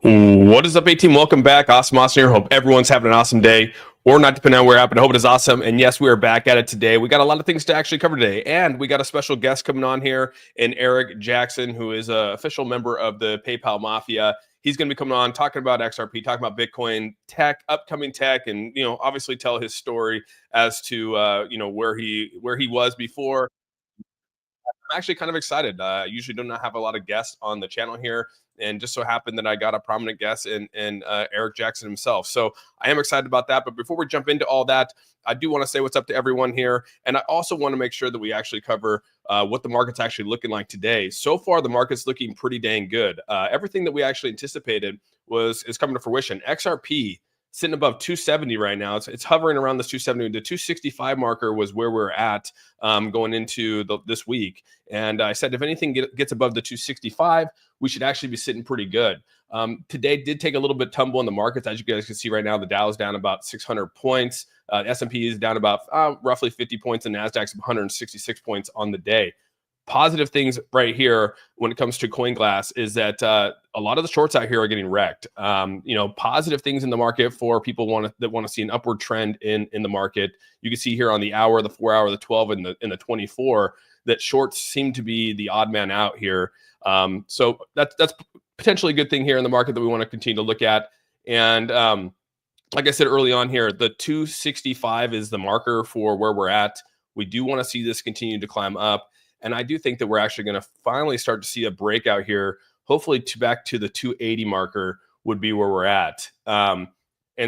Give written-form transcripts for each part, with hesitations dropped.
What is up, A-Team? Welcome back. AuzSOME here. Hope everyone's having an awesome day, or not, depending on where you're at, but I hope it is awesome. And yes, we are back at it today. We got a lot of things to actually cover today, and we got a special guest coming on here in Eric Jackson, who is an official member of the PayPal Mafia. He's going to be coming on talking about XRP, talking about Bitcoin tech, upcoming tech, and obviously tell his story as to where he was before. I'm actually kind of excited. I usually do not have a lot of guests on the channel here, and just so happened that I got a prominent guest in Eric Jackson himself. So I am excited about that. But before we jump into all that, I do want to say what's up to everyone here, and I also want to make sure that we actually cover what the market's actually looking like today. So far, the market's looking pretty dang good. Everything that we actually anticipated is coming to fruition. XRP sitting above 270 right now. It's hovering around this 270. The 265 marker was where we're at going into this week. And I said, if anything gets above the 265, we should actually be sitting pretty good. Today did take a little bit tumble in the markets. As you guys can see right now, the Dow is down about 600 points. The S&P is down about roughly 50 points, and NASDAQ's 166 points on the day. Positive things right here when it comes to CoinGlass is that a lot of the shorts out here are getting wrecked. Positive things in the market for people that want to see an upward trend in the market. You can see here on the hour, the 4 hour, the 12, and the 24 that shorts seem to be the odd man out here. So that's potentially a good thing here in the market that we want to continue to look at. And like I said early on here, the 265 is the marker for where we're at. We do want to see this continue to climb up. And I do think that we're actually going to finally start to see a breakout here. Hopefully back to the 280 marker would be where we're at. And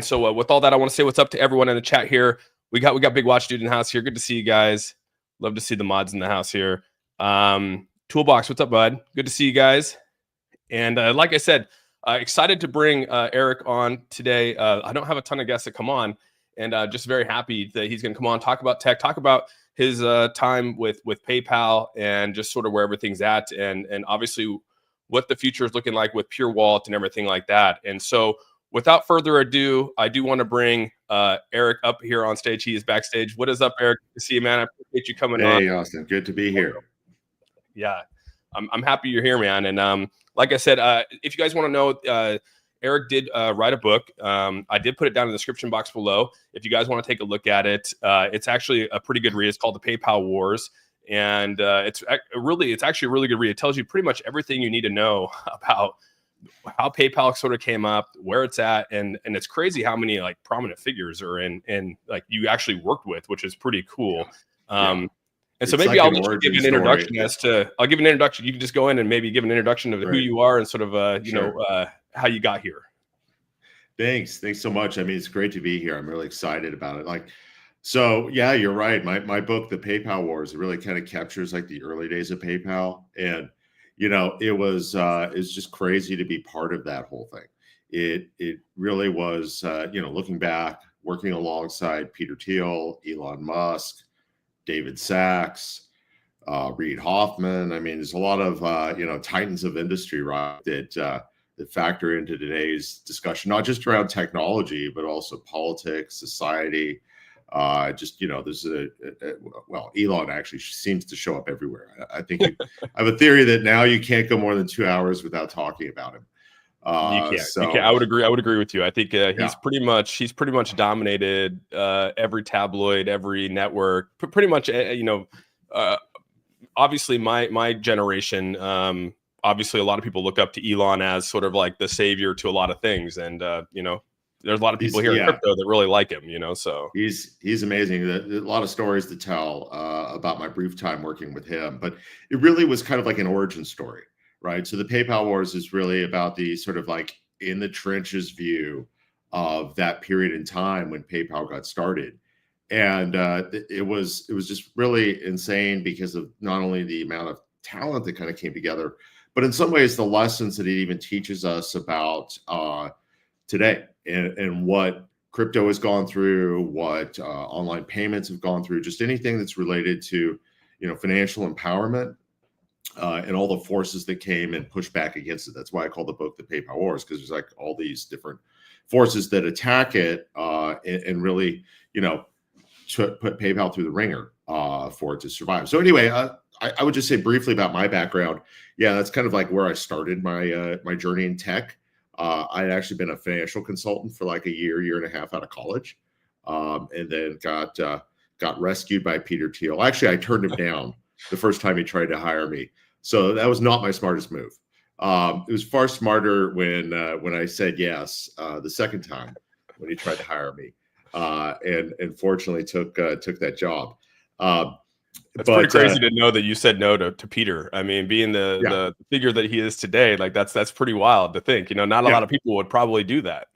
so with all that, I want to say what's up to everyone in the chat here. We got Big Watch Dude in the house here. Good to see you guys. Love to see the mods in the house here. Toolbox, what's up, bud? Good to see you guys. And like I said, excited to bring Eric on today. I don't have a ton of guests that come on, and just very happy that he's going to come on, talk about tech, talk about his time with PayPal, and just sort of where everything's at, and obviously what the future is looking like with Pure Wallet and everything like that. And so without further ado, I do want to bring Eric up here on stage. He is backstage. What is up, Eric? Good to see you, man. I appreciate you coming on. Hey, Austin. Good to be here. Yeah, I'm happy you're here, man. And like I said, if you guys want to know, Eric did write a book. I did put it down in the description box below. If you guys want to take a look at it, it's actually a pretty good read. It's called The PayPal Wars. And it's actually a really good read. It tells you pretty much everything you need to know about how PayPal sort of came up, where it's at. And it's crazy how many like prominent figures are in like you actually worked with, which is pretty cool. And so maybe I'll let you give an introduction I'll give an introduction. You can just go in and maybe give an introduction of who you are and sort of, how you got here. Thanks so much. I mean, it's great to be here. I'm really excited about it. So yeah, you're right. My book, The PayPal Wars, it really kind of captures like the early days of PayPal. And, it was just crazy to be part of that whole thing. It really was, looking back, working alongside Peter Thiel, Elon Musk, David Sachs, Reid Hoffman. I mean, there's a lot of, titans of industry, right, that factor into today's discussion, not just around technology, but also politics, society. There's Elon actually seems to show up everywhere. I think I have a theory that now you can't go more than 2 hours without talking about him. You can't. I would agree with you. I think he's pretty much dominated every tabloid, every network, pretty much. Obviously my generation. Obviously, a lot of people look up to Elon as sort of like the savior to a lot of things, and there's a lot of people here in crypto that really like him. So he's amazing. A lot of stories to tell about my brief time working with him, but it really was kind of like an origin story. Right. So the PayPal Wars is really about the sort of like in the trenches view of that period in time when PayPal got started. And it was just really insane because of not only the amount of talent that kind of came together, but in some ways the lessons that it even teaches us about today and what crypto has gone through, what online payments have gone through, just anything that's related to, financial empowerment. And all the forces that came and pushed back against it. That's why I call the book The PayPal Wars, because there's like all these different forces that attack it and really, put PayPal through the ringer for it to survive. So anyway, I would just say briefly about my background. Yeah, that's kind of like where I started my my journey in tech. I had actually been a financial consultant for like a year and a half out of college, and then got rescued by Peter Thiel. Actually, I turned him down the first time he tried to hire me, so that was not my smartest move. It was far smarter when I said yes the second time when he tried to hire me, and fortunately took that job. Um, That's pretty but crazy to know that you said no to Peter. I mean, being yeah, the figure that he is today, like that's pretty wild to think. You know, not a yeah. lot of people would probably do that.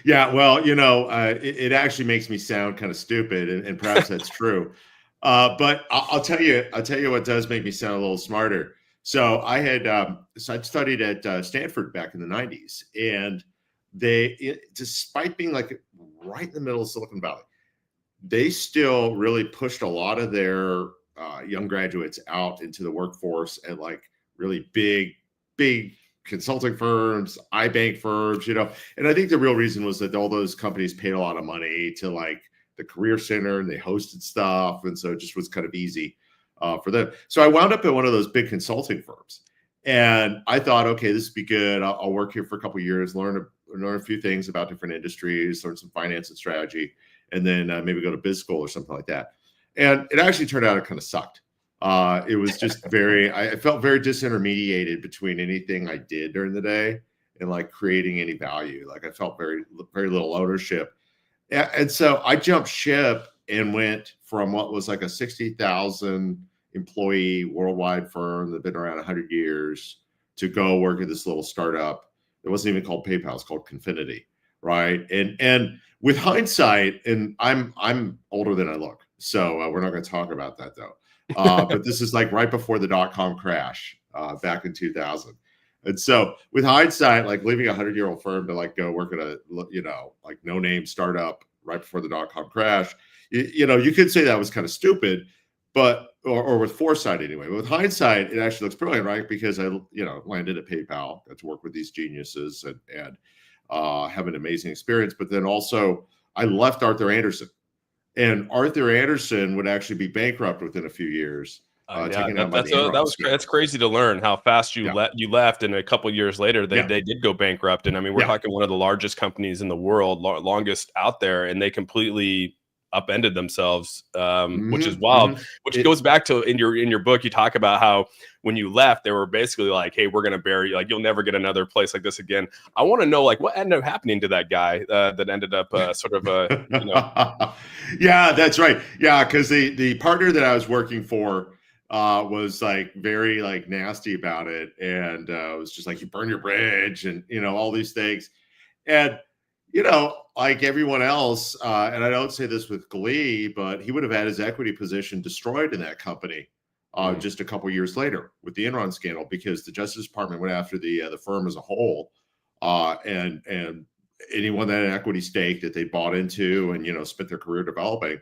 Yeah, well, it actually makes me sound kind of stupid, and perhaps that's true. But I'll tell you what does make me sound a little smarter. So I'd studied at Stanford back in the '90s, and despite being like right in the middle of Silicon Valley, they still really pushed a lot of their young graduates out into the workforce at like really big consulting firms, iBank firms, And I think the real reason was that all those companies paid a lot of money to like the Career Center, and they hosted stuff, and so it just was kind of easy for them. So I wound up at one of those big consulting firms, and I thought, okay, this would be good. I'll work here for a couple of years, learn a few things about different industries, learn some finance and strategy, and then maybe go to biz school or something like that. And it actually turned out it kind of sucked. It was just I felt very disintermediated between anything I did during the day and like creating any value. Like I felt very little ownership. And so I jumped ship and went from what was like a 60,000 employee worldwide firm that had been around 100 years to go work at this little startup. It wasn't even called PayPal, it's called Confinity, right? And with hindsight, and I'm older than I look, so we're not going to talk about that though. But this is like right before the dot-com crash back in 2000. And so with hindsight, like leaving a 100-year-old firm to like go work at a, like no-name startup right before the dot-com crash, you could say that was kind of stupid, but or with foresight anyway. But with hindsight, it actually looks brilliant, right? Because I landed at PayPal, got to work with these geniuses and have an amazing experience. But then also I left Arthur Andersen, and Arthur Andersen would actually be bankrupt within a few years. Taken out by the Enron scandal. That's crazy to learn how fast you left, and a couple of years later they did go bankrupt. And I mean, we're talking one of the largest companies in the world, longest out there, and they completely upended themselves, which is wild. Which goes back to in your book, you talk about how when you left, they were basically like, "Hey, we're going to bury you. Like, you'll never get another place like this again." I want to know, like, what ended up happening to that guy that ended up sort of Yeah, that's right. Yeah, because the partner that I was working for was like very like nasty about it, and was just like, "You burn your bridge," and all these things. And like everyone else, and I don't say this with glee, but he would have had his equity position destroyed in that company just a couple years later with the Enron scandal, because the Justice Department went after the firm as a whole, and anyone that had an equity stake that they bought into and spent their career developing,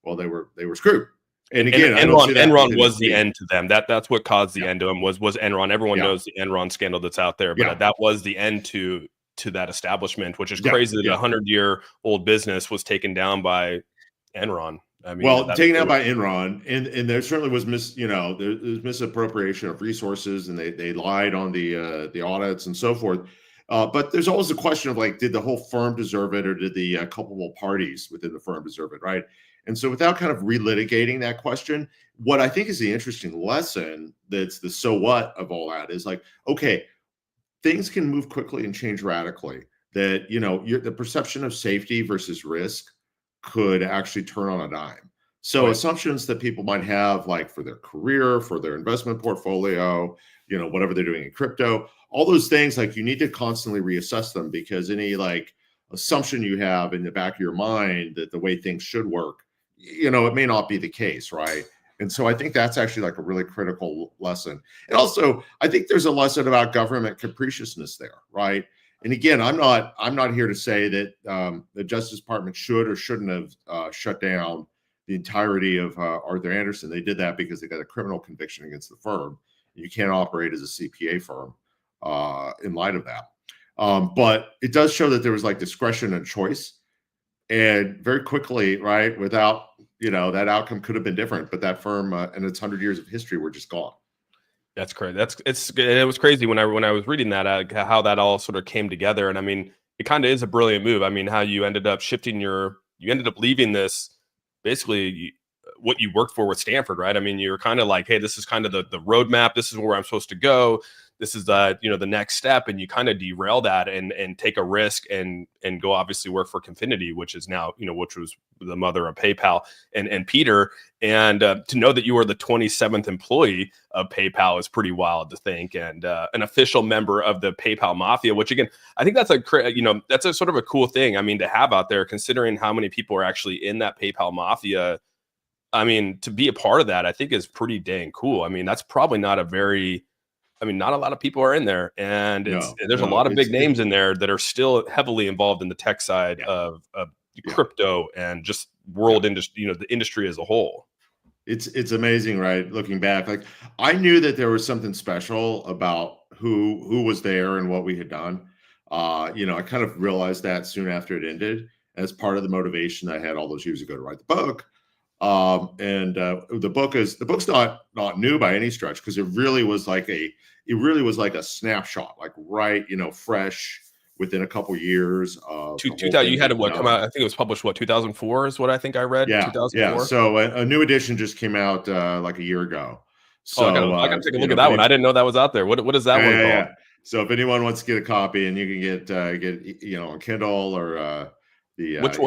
well, they were screwed. And again, Enron was the end to them. That's what caused the end to them was Enron. Everyone knows the Enron scandal that's out there, but that was the end to that establishment, which is crazy that a 100-year-old business was taken down by Enron. I mean, taken out by Enron, and there certainly was there's misappropriation of resources, and they lied on the audits and so forth. But there's always a question of like, did the whole firm deserve it, or did the culpable parties within the firm deserve it, right? And so without kind of relitigating that question, what I think is the interesting lesson that's the so what of all that is like, okay, things can move quickly and change radically. That, the perception of safety versus risk could actually turn on a dime. So assumptions that people might have, like for their career, for their investment portfolio, whatever they're doing in crypto, all those things, like you need to constantly reassess them, because any like assumption you have in the back of your mind that the way things should work, it may not be the case, right? And so I think that's actually like a really critical lesson. And also, I think there's a lesson about government capriciousness there, right? And again, I'm not here to say that the Justice Department should or shouldn't have shut down the entirety of Arthur Andersen. They did that because they got a criminal conviction against the firm. You can't operate as a CPA firm in light of that. But it does show that there was like discretion and choice. And very quickly, right, without, that outcome could have been different. But that firm and its 100 years of history were just gone. That's crazy. It was crazy when I was reading that how that all sort of came together. And I mean, it kind of is a brilliant move. I mean, how you ended up you ended up leaving this basically what you worked for with Stanford, right? I mean, you were kind of like, hey, this is kind of the roadmap. This is where I'm supposed to go. This is the next step, and you kind of derail that and take a risk and go obviously work for Confinity, which is now which was the mother of PayPal and Peter. And to know that you were the 27th employee of PayPal is pretty wild to think, and an official member of the PayPal Mafia, which again, I think that's that's a sort of a cool thing. I mean, to have out there, considering how many people are actually in that PayPal Mafia. I mean, to be a part of that, I think is pretty dang cool. I mean, that's probably not not a lot of people are in there, and there's a lot of big names in there that are still heavily involved in the tech side of crypto and just world industry, the industry as a whole. It's amazing, right? Looking back, like I knew that there was something special about who was there and what we had done. I kind of realized that soon after it ended, as part of the motivation I had all those years ago to write the book. And the book's not new by any stretch, because it really was like a snapshot, like fresh within a couple years of the whole thing. You had what come out? I think it was published 2004 is what I think I read. Yeah, 2004. So a new edition just came out like a year ago. So I gotta take a look at that one. I didn't know that was out there. What is that one called? Yeah. So if anyone wants to get a copy, and you can get on Kindle or which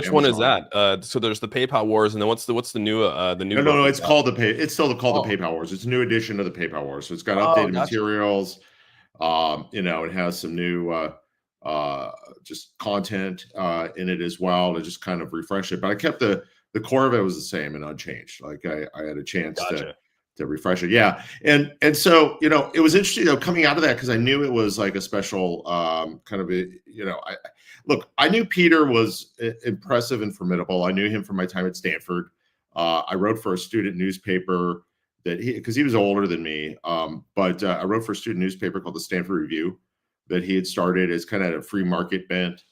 one is that? So there's the PayPal Wars, and then what's the new No, it's still called the PayPal Wars. It's a new edition of the PayPal Wars. So it's got updated materials. It has some new just content in it as well to just kind of refresh it. But I kept the core of it was the same and unchanged. Like I had a chance to refresh it. Yeah. And so, it was interesting coming out of that, because I knew it was like a special kind of I knew Peter was impressive and formidable. I knew him from my time at Stanford. I wrote for a student newspaper because he was older than me. But I wrote for a student newspaper called the Stanford Review that he had started as kind of a free market bent.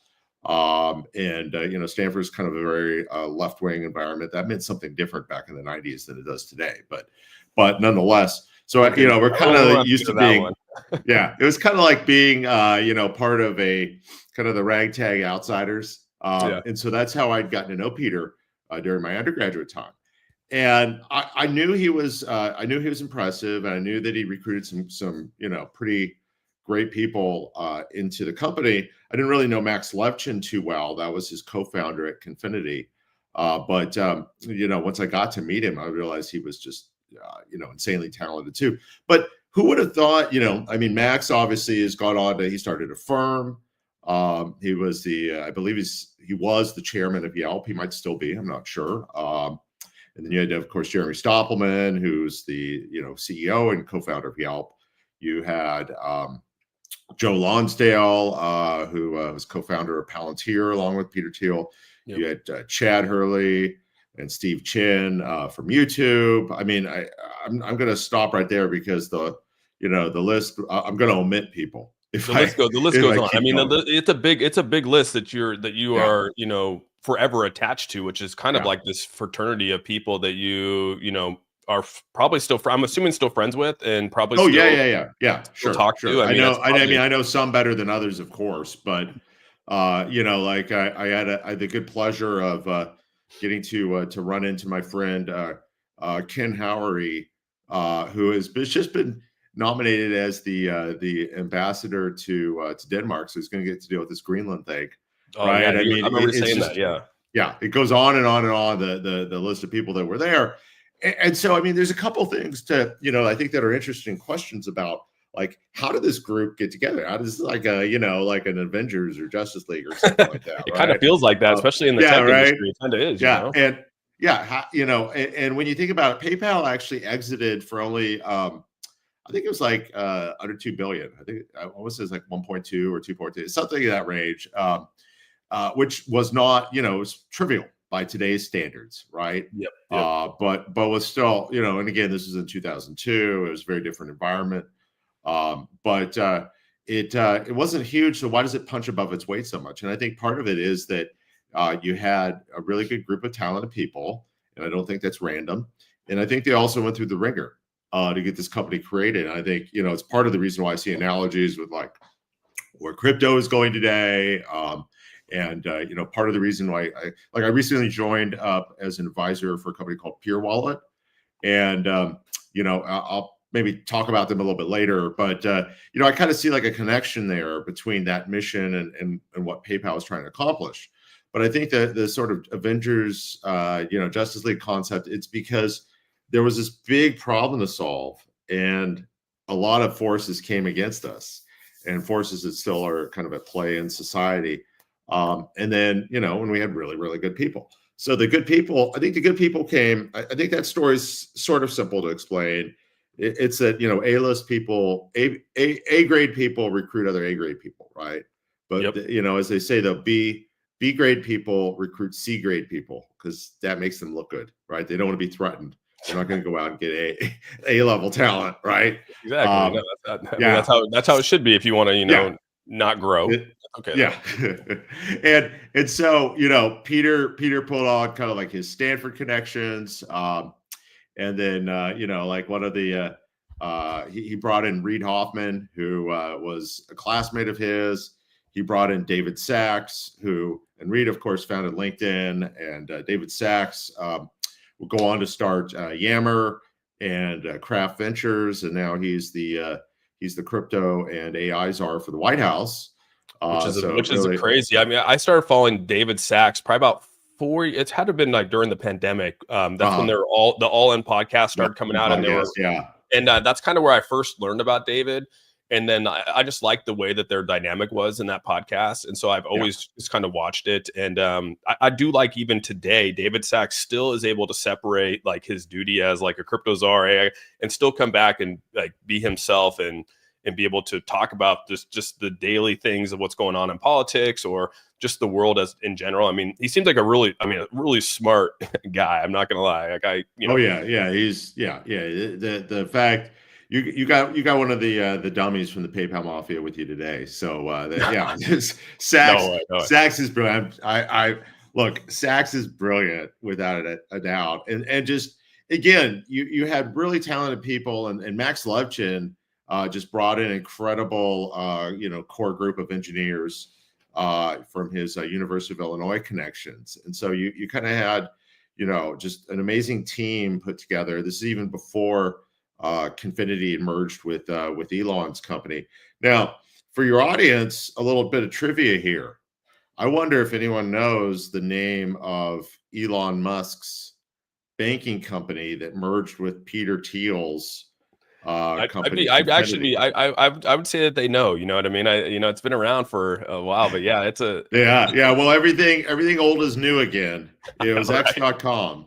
Stanford is kind of a very left-wing environment. That meant something different back in the 90s than it does today. But nonetheless, so we're kind of used to being, it was kind of like being, part of a kind of the ragtag outsiders. And so that's how I'd gotten to know Peter during my undergraduate time. And I knew he was impressive, and I knew that he recruited some pretty great people into the company. I didn't really know Max Levchin too well. That was his co-founder at Confinity. But once I got to meet him, I realized he was just insanely talented too. But who would have thought? Max obviously has gone on to, he started a firm. He was I believe he was the chairman of Yelp. He might still be, I'm not sure. And then you had, of course, Jeremy Stoppelman, who's the CEO and co-founder of Yelp. You had Joe Lonsdale, who was co-founder of Palantir, along with Peter Thiel. Yep. You had Chad Hurley and Steve Chin from YouTube. I mean, I'm going to stop right there, because the list, I'm going to omit people. The list goes on. I mean, it's a big list that you are forever attached to, which is kind of like this fraternity of people that you are probably still, I'm assuming, still friends with, and probably sure, talk to. I know some better than others, of course, but I had the good pleasure of getting to run into my friend Ken Howery, who has just been nominated as the ambassador to Denmark, so he's going to get to deal with this Greenland thing. Right? I remember saying that. Yeah, it goes on and on and on, the list of people that were there. And so, there's a couple things to, I think that are interesting questions about, like, how did this group get together? How does like like an Avengers or Justice League or something like that? It kind of feels like that, especially in the tech industry. It kind of is. And when you think about it, PayPal actually exited for only, I think it was like under 2 billion. I think I want to say it's like 1.2 or 2.2, something in that range, which was not, it was trivial by today's standards, right? Yep. But was still, and again, this was in 2002. It was a very different environment. But it wasn't huge. So why does it punch above its weight so much? And I think part of it is that you had a really good group of talented people, and I don't think that's random. And I think they also went through the ringer. to get this company created. And I think, it's part of the reason why I see analogies with like where crypto is going today. And part of the reason why I recently joined up as an advisor for a company called Peer Wallet. And, I'll maybe talk about them a little bit later, but, I kind of see like a connection there between that mission and what PayPal is trying to accomplish. But I think that the sort of Avengers, Justice League concept, it's because there was this big problem to solve, and a lot of forces came against us, and forces that still are kind of at play in society. And then, when we had really, really good people. So the good people, I think the good people came. I think that story is sort of simple to explain. It's that, A-list people, A grade people recruit other A grade people, right? But as they say, though, B grade people recruit C grade people because that makes them look good, right? They don't want to be threatened. They're not going to go out and get A level talent, right? Exactly. That's how it should be if you want to, not grow. Okay. Yeah. and so, Peter pulled on kind of like his Stanford connections. And then, like one of the, he brought in Reid Hoffman, who was a classmate of his. He brought in David Sachs, and Reid, of course, founded LinkedIn, and David Sachs will go on to start Yammer and Craft Ventures. And now he's the crypto and AI czar for the White House. Which is crazy. I mean, I started following David Sachs probably about it's had to have been like during the pandemic. That's when the All In podcast started coming out, and that's kind of where I first learned about David. And then I just liked the way that their dynamic was in that podcast, and so I've always just kind of watched it. And I do like even today, David Sachs still is able to separate like his duty as like a crypto czar and still come back and like be himself and be able to talk about just the daily things of what's going on in politics or just the world as in general. I mean, he seems like a really smart guy. I'm not gonna lie. Like he's the fact you got one of the dummies from the PayPal Mafia with you today. So Sachs is brilliant. I look, Sachs is brilliant without a doubt. And just again, you had really talented people, and Max Levchin just brought in incredible, core group of engineers from his University of Illinois connections. And so you kind of had, just an amazing team put together. This is even before Confinity merged with Elon's company. Now, for your audience, a little bit of trivia here. I wonder if anyone knows the name of Elon Musk's banking company that merged with Peter Thiel's company. I would say that they know. You know what I mean? It's been around for a while, but yeah, it's a Well, everything old is new again. It was right. X.com.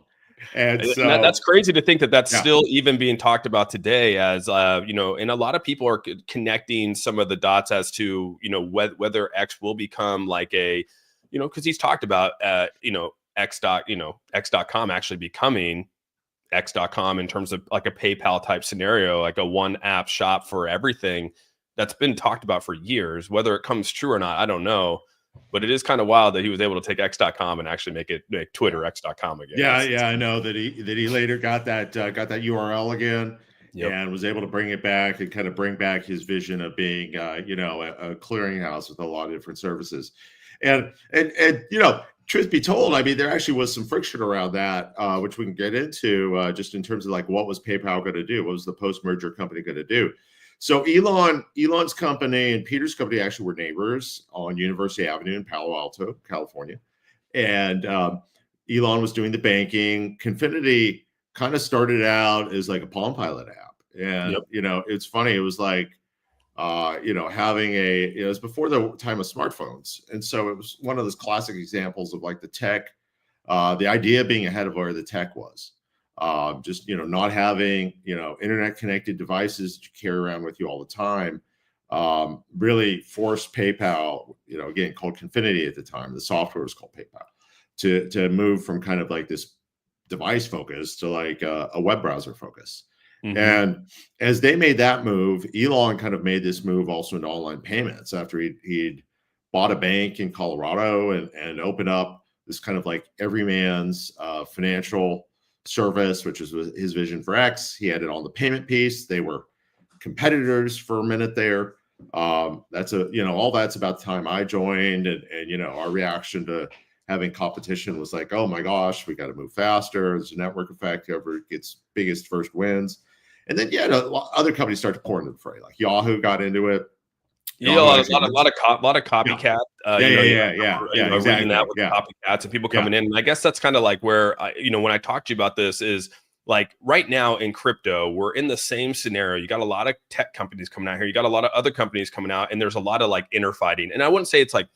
And so that's crazy to think that that's still even being talked about today as, and a lot of people are connecting some of the dots as to, whether X will become like a, because he's talked about, X.com actually becoming X.com in terms of like a PayPal type scenario, like a one app shop for everything. That's been talked about for years. Whether it comes true or not, I don't know. But it is kind of wild that he was able to take X.com and actually make Twitter X.com again. Yeah, I know that he later got that URL again, and was able to bring it back and kind of bring back his vision of being a clearinghouse with a lot of different services. And truth be told, I mean, there actually was some friction around that, which we can get into just in terms of like what was PayPal going to do? What was the post-merger company going to do? So Elon's company and Peter's company actually were neighbors on University Avenue in Palo Alto, California. And Elon was doing the banking. Confinity kind of started out as like a Palm Pilot app. And, it's funny. It was like, having it was before the time of smartphones. And so it was one of those classic examples of like the tech, the idea being ahead of where the tech was. Just, not having, internet connected devices that you carry around with you all the time, really forced PayPal, again, called Confinity at the time. The software was called PayPal to move from kind of like this device focus to like a web browser focus. Mm-hmm. And as they made that move, Elon kind of made this move also into online payments after he'd bought a bank in Colorado and opened up this kind of like everyman's financial service, which was his vision for X. He added on the payment piece. They were competitors for a minute there. That's all that's about the time I joined, and our reaction to having competition was like, oh my gosh, we got to move faster. There's a network effect. Whoever gets biggest first wins. And then other companies start to pour into the fray. Like Yahoo got into it. Yeah, a lot of copycat. Reading that Exactly. with copycats and people coming in. And I guess that's kind of like where when I talk to you about this is like right now in crypto, we're in the same scenario. You got a lot of tech companies coming out here. You got a lot of other companies coming out, and there's a lot of like inner fighting. And I wouldn't say it's like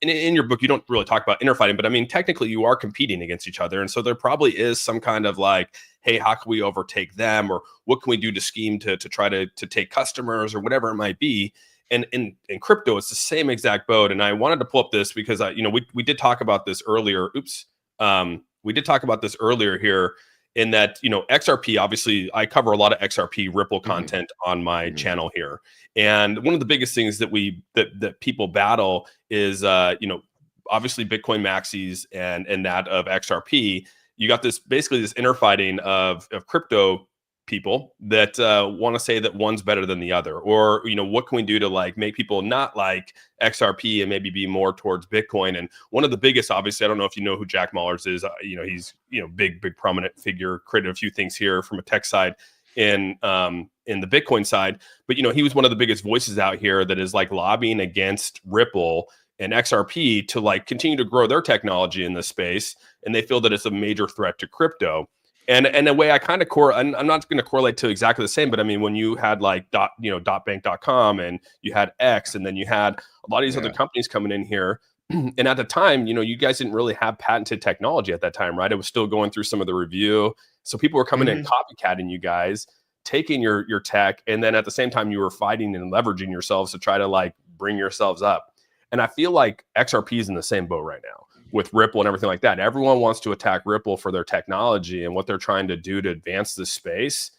in your book, you don't really talk about inner fighting, but I mean, technically you are competing against each other. And so there probably is some kind of like, hey, how can we overtake them? Or what can we do to scheme to try to take customers or whatever it might be? And in crypto, it's the same exact boat. And I wanted to pull up this because we did talk about this earlier. We did talk about this earlier here in that, XRP, obviously I cover a lot of XRP Ripple content on my channel here. And one of the biggest things that people battle is, obviously Bitcoin maxis and that of XRP. You got basically this inner fighting of crypto people that want to say that one's better than the other, or what can we do to like make people not like XRP and maybe be more towards Bitcoin? And one of the biggest, obviously, I don't know if you know who Jack Mallers is. He's big prominent figure, created a few things here from a tech side in the Bitcoin side, but he was one of the biggest voices out here that is like lobbying against Ripple and XRP to like continue to grow their technology in this space, and they feel that it's a major threat to crypto. And a way I kind of I'm not going to correlate to exactly the same, but I mean, when you had like .bank.com and you had X, and then you had a lot of these other companies coming in here. And at the time, you guys didn't really have patented technology at that time, right? It was still going through some of the review. So people were coming in copycatting you guys, taking your tech. And then at the same time, you were fighting and leveraging yourselves to try to like bring yourselves up. And I feel like XRP is in the same boat right now with Ripple and everything like that. Everyone wants to attack Ripple for their technology and what they're trying to do to advance this space.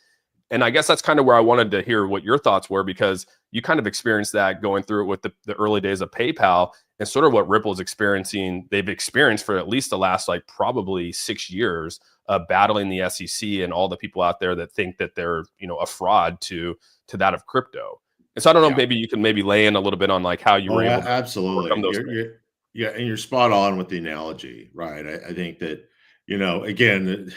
And I guess that's kind of where I wanted to hear what your thoughts were, because you kind of experienced that going through it with the early days of PayPal, and sort of what Ripple's experiencing. They've experienced for at least the last like probably 6 years of battling the SEC and all the people out there that think that they're, a fraud to that of crypto. And so I don't know, maybe you can lay in a little bit on like how you were able to overcome those things. Yeah, and you're spot on with the analogy, right? I think that, again,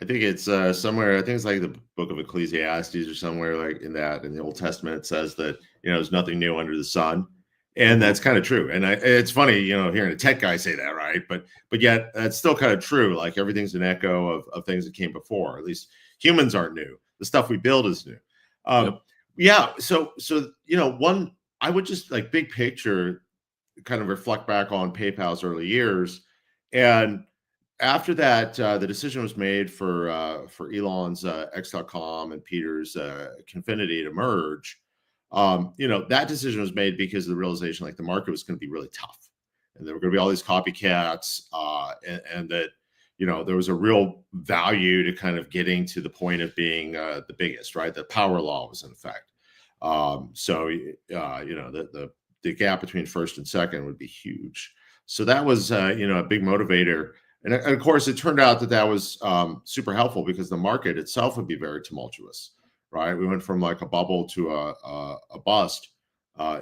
I think it's somewhere, I think it's like the book of Ecclesiastes or somewhere like in the Old Testament, it says that, there's nothing new under the sun. And that's kind of true. And it's funny, hearing a tech guy say that, right? But yet that's still kind of true. Like everything's an echo of things that came before. At least humans aren't new. The stuff we build is new. Yeah. So, one, I would just like big picture, kind of reflect back on PayPal's early years. And after that, the decision was made for Elon's X.com and Peter's Confinity to merge. That decision was made because of the realization like the market was going to be really tough, and there were going to be all these copycats, and that there was a real value to kind of getting to the point of being the biggest, right? The power law was in effect. The gap between first and second would be huge. So that was, a big motivator. And of course, it turned out that was super helpful because the market itself would be very tumultuous, right? We went from like a bubble to a bust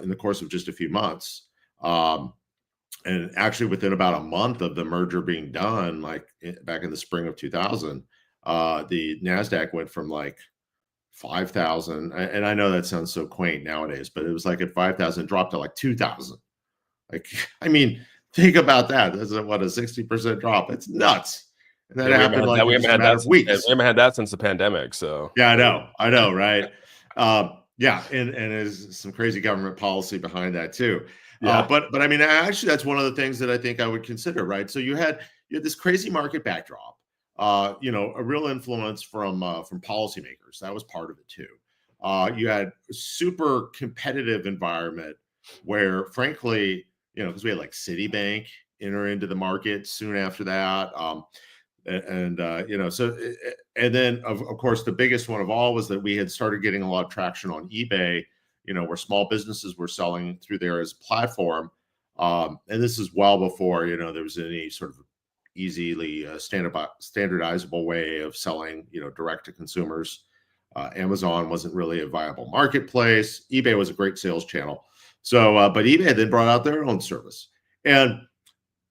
in the course of just a few months. And actually within about a month of the merger being done, like back in the spring of 2000, the NASDAQ went from like 5,000. And I know that sounds so quaint nowadays, but it was like at 5,000, dropped to like 2,000. Like, I mean, think about that. That's a 60% drop. It's nuts. And that happened like in a matter of weeks. We haven't had that since the pandemic. So yeah, I know, right? Yeah, and there's some crazy government policy behind that too. Yeah. But I mean, actually, that's one of the things that I think I would consider, right? So you had this crazy market backdrop. A real influence from policymakers. That was part of it too. You had a super competitive environment where, frankly, because we had like Citibank enter into the market soon after that. And then of course, the biggest one of all was that we had started getting a lot of traction on eBay, where small businesses were selling through there as a platform. And this is well before, there was any sort of easily standardizable way of selling, direct to consumers. Amazon wasn't really a viable marketplace. eBay was a great sales channel. So, but eBay then brought out their own service. And,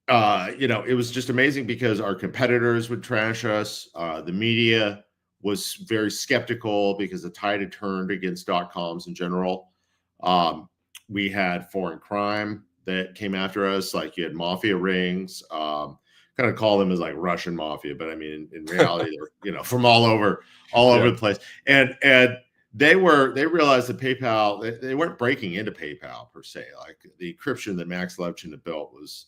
it was just amazing because our competitors would trash us. The media was very skeptical because the tide had turned against .coms in general. We had foreign crime that came after us. Like you had mafia rings, kind of call them as like Russian mafia, but I mean, in reality, they're, from all over the place. And they realized that PayPal, they weren't breaking into PayPal per se. Like the encryption that Max Levchin had built was,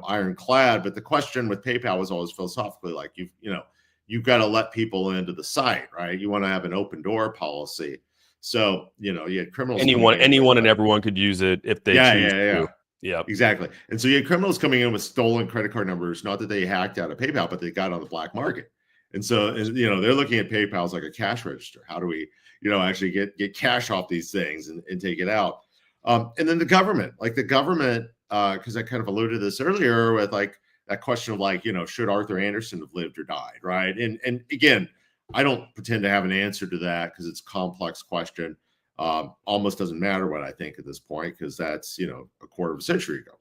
ironclad. But the question with PayPal was always philosophically like, you've got to let people into the site, right? You want to have an open door policy. So, you had criminals. Anyone and everyone could use it if they choose to. Yeah, exactly. And so you had criminals coming in with stolen credit card numbers, not that they hacked out of PayPal, but they got on the black market. And so, they're looking at PayPal as like a cash register. How do we, actually get cash off these things and take it out? And then the government, because I kind of alluded to this earlier with like that question of like, should Arthur Anderson have lived or died, right? And again, I don't pretend to have an answer to that because it's a complex question. Almost doesn't matter what I think at this point because that's, a quarter of a century ago.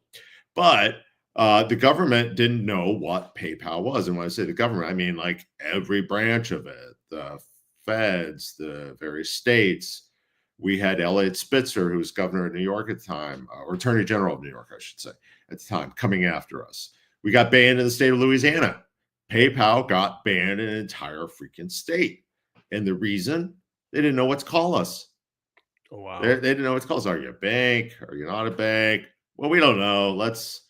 But the government didn't know what PayPal was. And when I say the government, I mean like every branch of it, the feds, the various states. We had Elliot Spitzer, who was governor of New York at the time, or attorney general of New York, I should say, at the time, coming after us. We got banned in the state of Louisiana. PayPal got banned in an entire freaking state. And the reason, they didn't know what to call us. Oh, wow. They didn't know what to call us. Are you a bank? Are you not a bank? Well, we don't know. Let's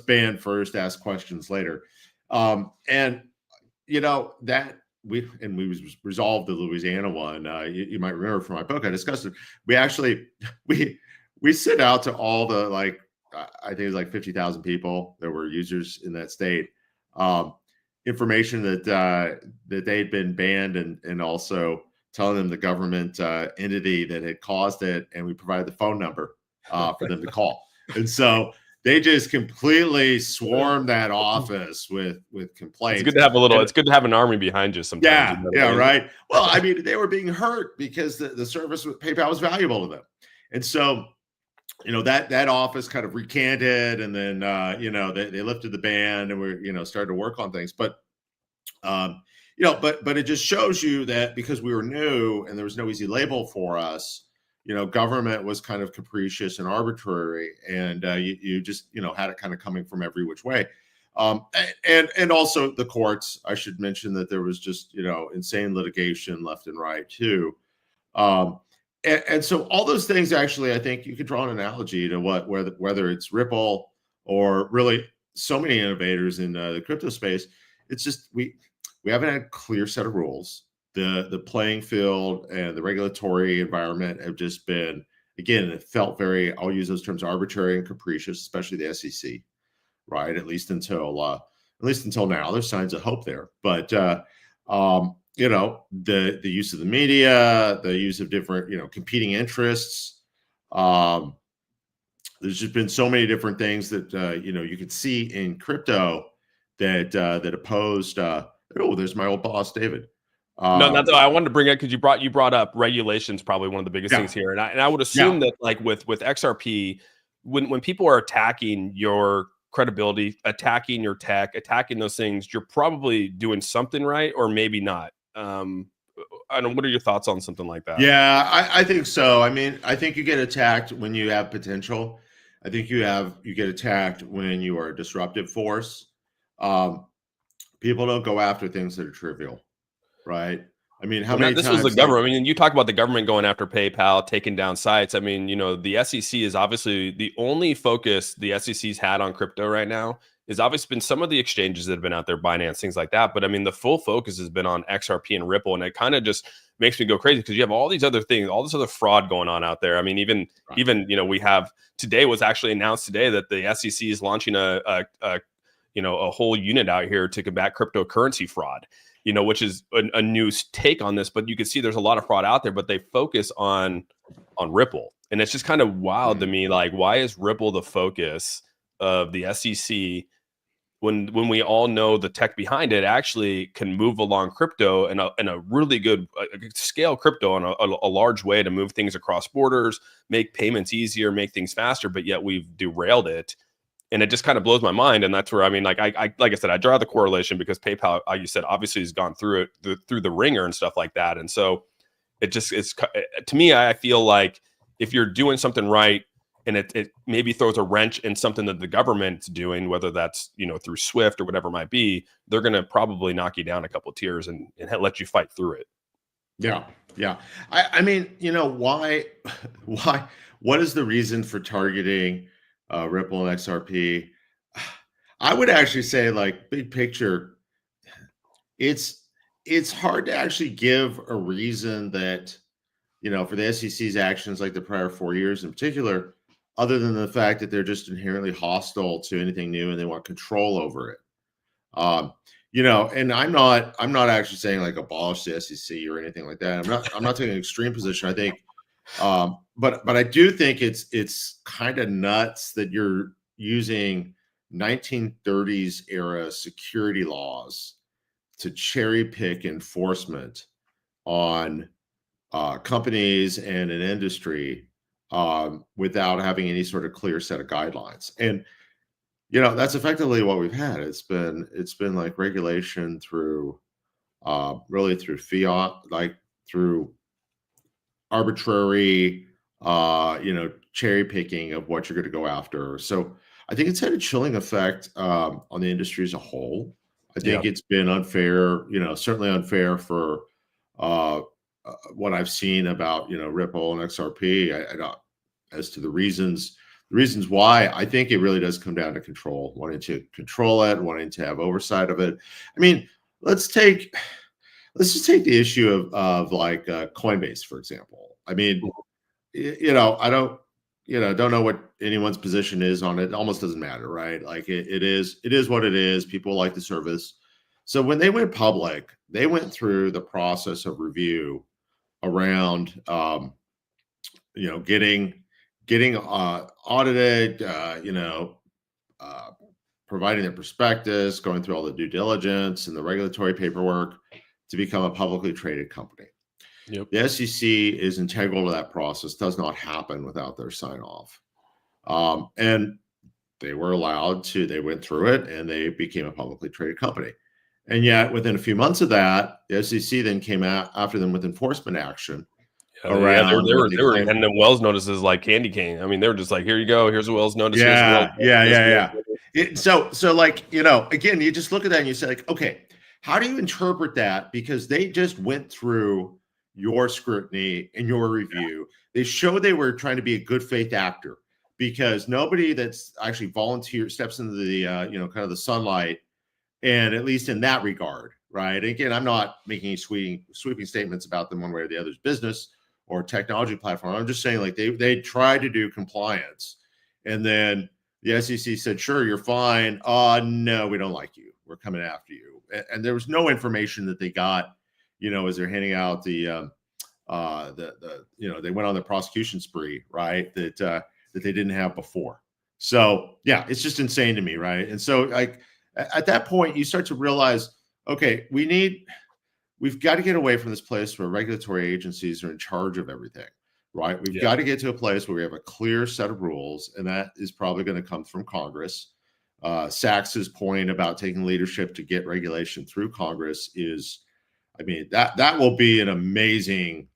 ban first, ask questions later. And that we resolved the Louisiana one. You might remember from my book, I discussed it. We actually, we sent out to all the, like, I think it was like 50,000 people that were users in that state. Information that they'd been banned and also telling them the government entity that had caused it, and we provided the phone number for them to call. And so they just completely swarmed that office with complaints. It's good to have it's good to have an army behind you sometimes. Yeah, right. Well, I mean, they were being hurt because the service with PayPal was valuable to them. And so, that office kind of recanted, and then, they lifted the ban and we started to work on things. But, but it just shows you that because we were new and there was no easy label for us, government was kind of capricious and arbitrary, and you just, had it kind of coming from every which way. And also the courts. I should mention that there was just, insane litigation left and right too. And so all those things, actually, I think you could draw an analogy to whether it's Ripple or really so many innovators in the crypto space. It's just we haven't had a clear set of rules. The playing field and the regulatory environment have just been, again, it felt very, I'll use those terms, arbitrary and capricious, especially the SEC, right? At least until now. There's signs of hope there, but the use of the media, the use of different competing interests. There's just been so many different things that you could see in crypto that opposed. There's my old boss, David. No, that's I wanted to bring it because you brought up regulations, probably one of the biggest things here, and I would assume that like with XRP, when people are attacking your credibility, attacking your tech, attacking those things, you're probably doing something right, or maybe not. I don't know. What are your thoughts on something like that? Yeah, I think so. I mean, I think you get attacked when you have potential. I think you get attacked when you are a disruptive force. People don't go after things that are trivial. Right. I mean, how many times was the government? I mean, you talk about the government going after PayPal, taking down sites. I mean, the SEC is obviously the only focus the SEC's had on crypto right now is obviously been some of the exchanges that have been out there, Binance, things like that. But I mean, the full focus has been on XRP and Ripple. And it kind of just makes me go crazy because you have all these other things, all this other fraud going on out there. I mean, even, we have today was actually announced today that the SEC is launching a whole unit out here to combat cryptocurrency fraud. Which is a new take on this, but you can see there's a lot of fraud out there, but they focus on Ripple. And it's just kind of wild to me. Like, why is Ripple the focus of the SEC when we all know the tech behind it actually can move along crypto in a really good scale crypto in a large way to move things across borders, make payments easier, make things faster, but yet we've derailed it. And it just kind of blows my mind. And that's where, I mean, like I said, I draw the correlation because PayPal, like you said, obviously has gone through it through the ringer and stuff like that. And so it just is, to me, I feel like if you're doing something right, and it maybe throws a wrench in something that the government's doing, whether that's, through Swift or whatever it might be, they're going to probably knock you down a couple of tiers and let you fight through it. Yeah, yeah. I mean, why, why, what is the reason for targeting Ripple and XRP? I would actually say, like, big picture, it's hard to actually give a reason that, for the SEC's actions, like the prior 4 years in particular, other than the fact that they're just inherently hostile to anything new and they want control over it. Um, and I'm not actually saying like abolish the SEC or anything like that. I'm not taking an extreme position. I think, but I do think it's kind of nuts that you're using 1930s era security laws to cherry pick enforcement on companies and an industry without having any sort of clear set of guidelines. And that's effectively what we've had. It's been like regulation through really through fiat, like through arbitrary cherry picking of what you're going to go after. So I think it's had a chilling effect on the industry as a whole. I think it's been unfair, certainly unfair for what I've seen about Ripple and XRP. I don't, as to the reasons why. I think it really does come down to control, wanting to control it, wanting to have oversight of it. I mean, let's just take the issue of like Coinbase, for example. I mean, I don't know what anyone's position is on it. It almost doesn't matter, right? Like it is what it is. People like the service. So when they went public, they went through the process of review around getting audited, providing their prospectus, going through all the due diligence and the regulatory paperwork to become a publicly traded company. Yep. The SEC is integral to that process. Does not happen without their sign off. And they were allowed to, they went through it and they became a publicly traded company. And yet within a few months of that, the SEC then came out after them with enforcement action. Yeah, they were handing them Wells notices like candy cane. I mean, they were just like, here you go, here's a Wells notice. Yeah. So like, again, you just look at that and you say, like, okay, how do you interpret that? Because they just went through your scrutiny and your review. They showed they were trying to be a good faith actor, because nobody that's actually volunteered steps into the kind of the sunlight, and at least in that regard, right? Again, I'm not making any sweeping statements about them one way or the other's business or technology platform. I'm just saying, like, they tried to do compliance, and then the SEC said, sure, you're fine. No, we don't like you. We're coming after you. And there was no information that they got, as they're handing out the they went on the prosecution spree, right? That they didn't have before. So yeah, it's just insane to me, right? And so, like, at that point, you start to realize, okay, we've got to get away from this place where regulatory agencies are in charge of everything, right? We've got to get to a place where we have a clear set of rules, and that is probably going to come from Congress. Sachs's point about taking leadership to get regulation through Congress is, I mean, that will be an amazing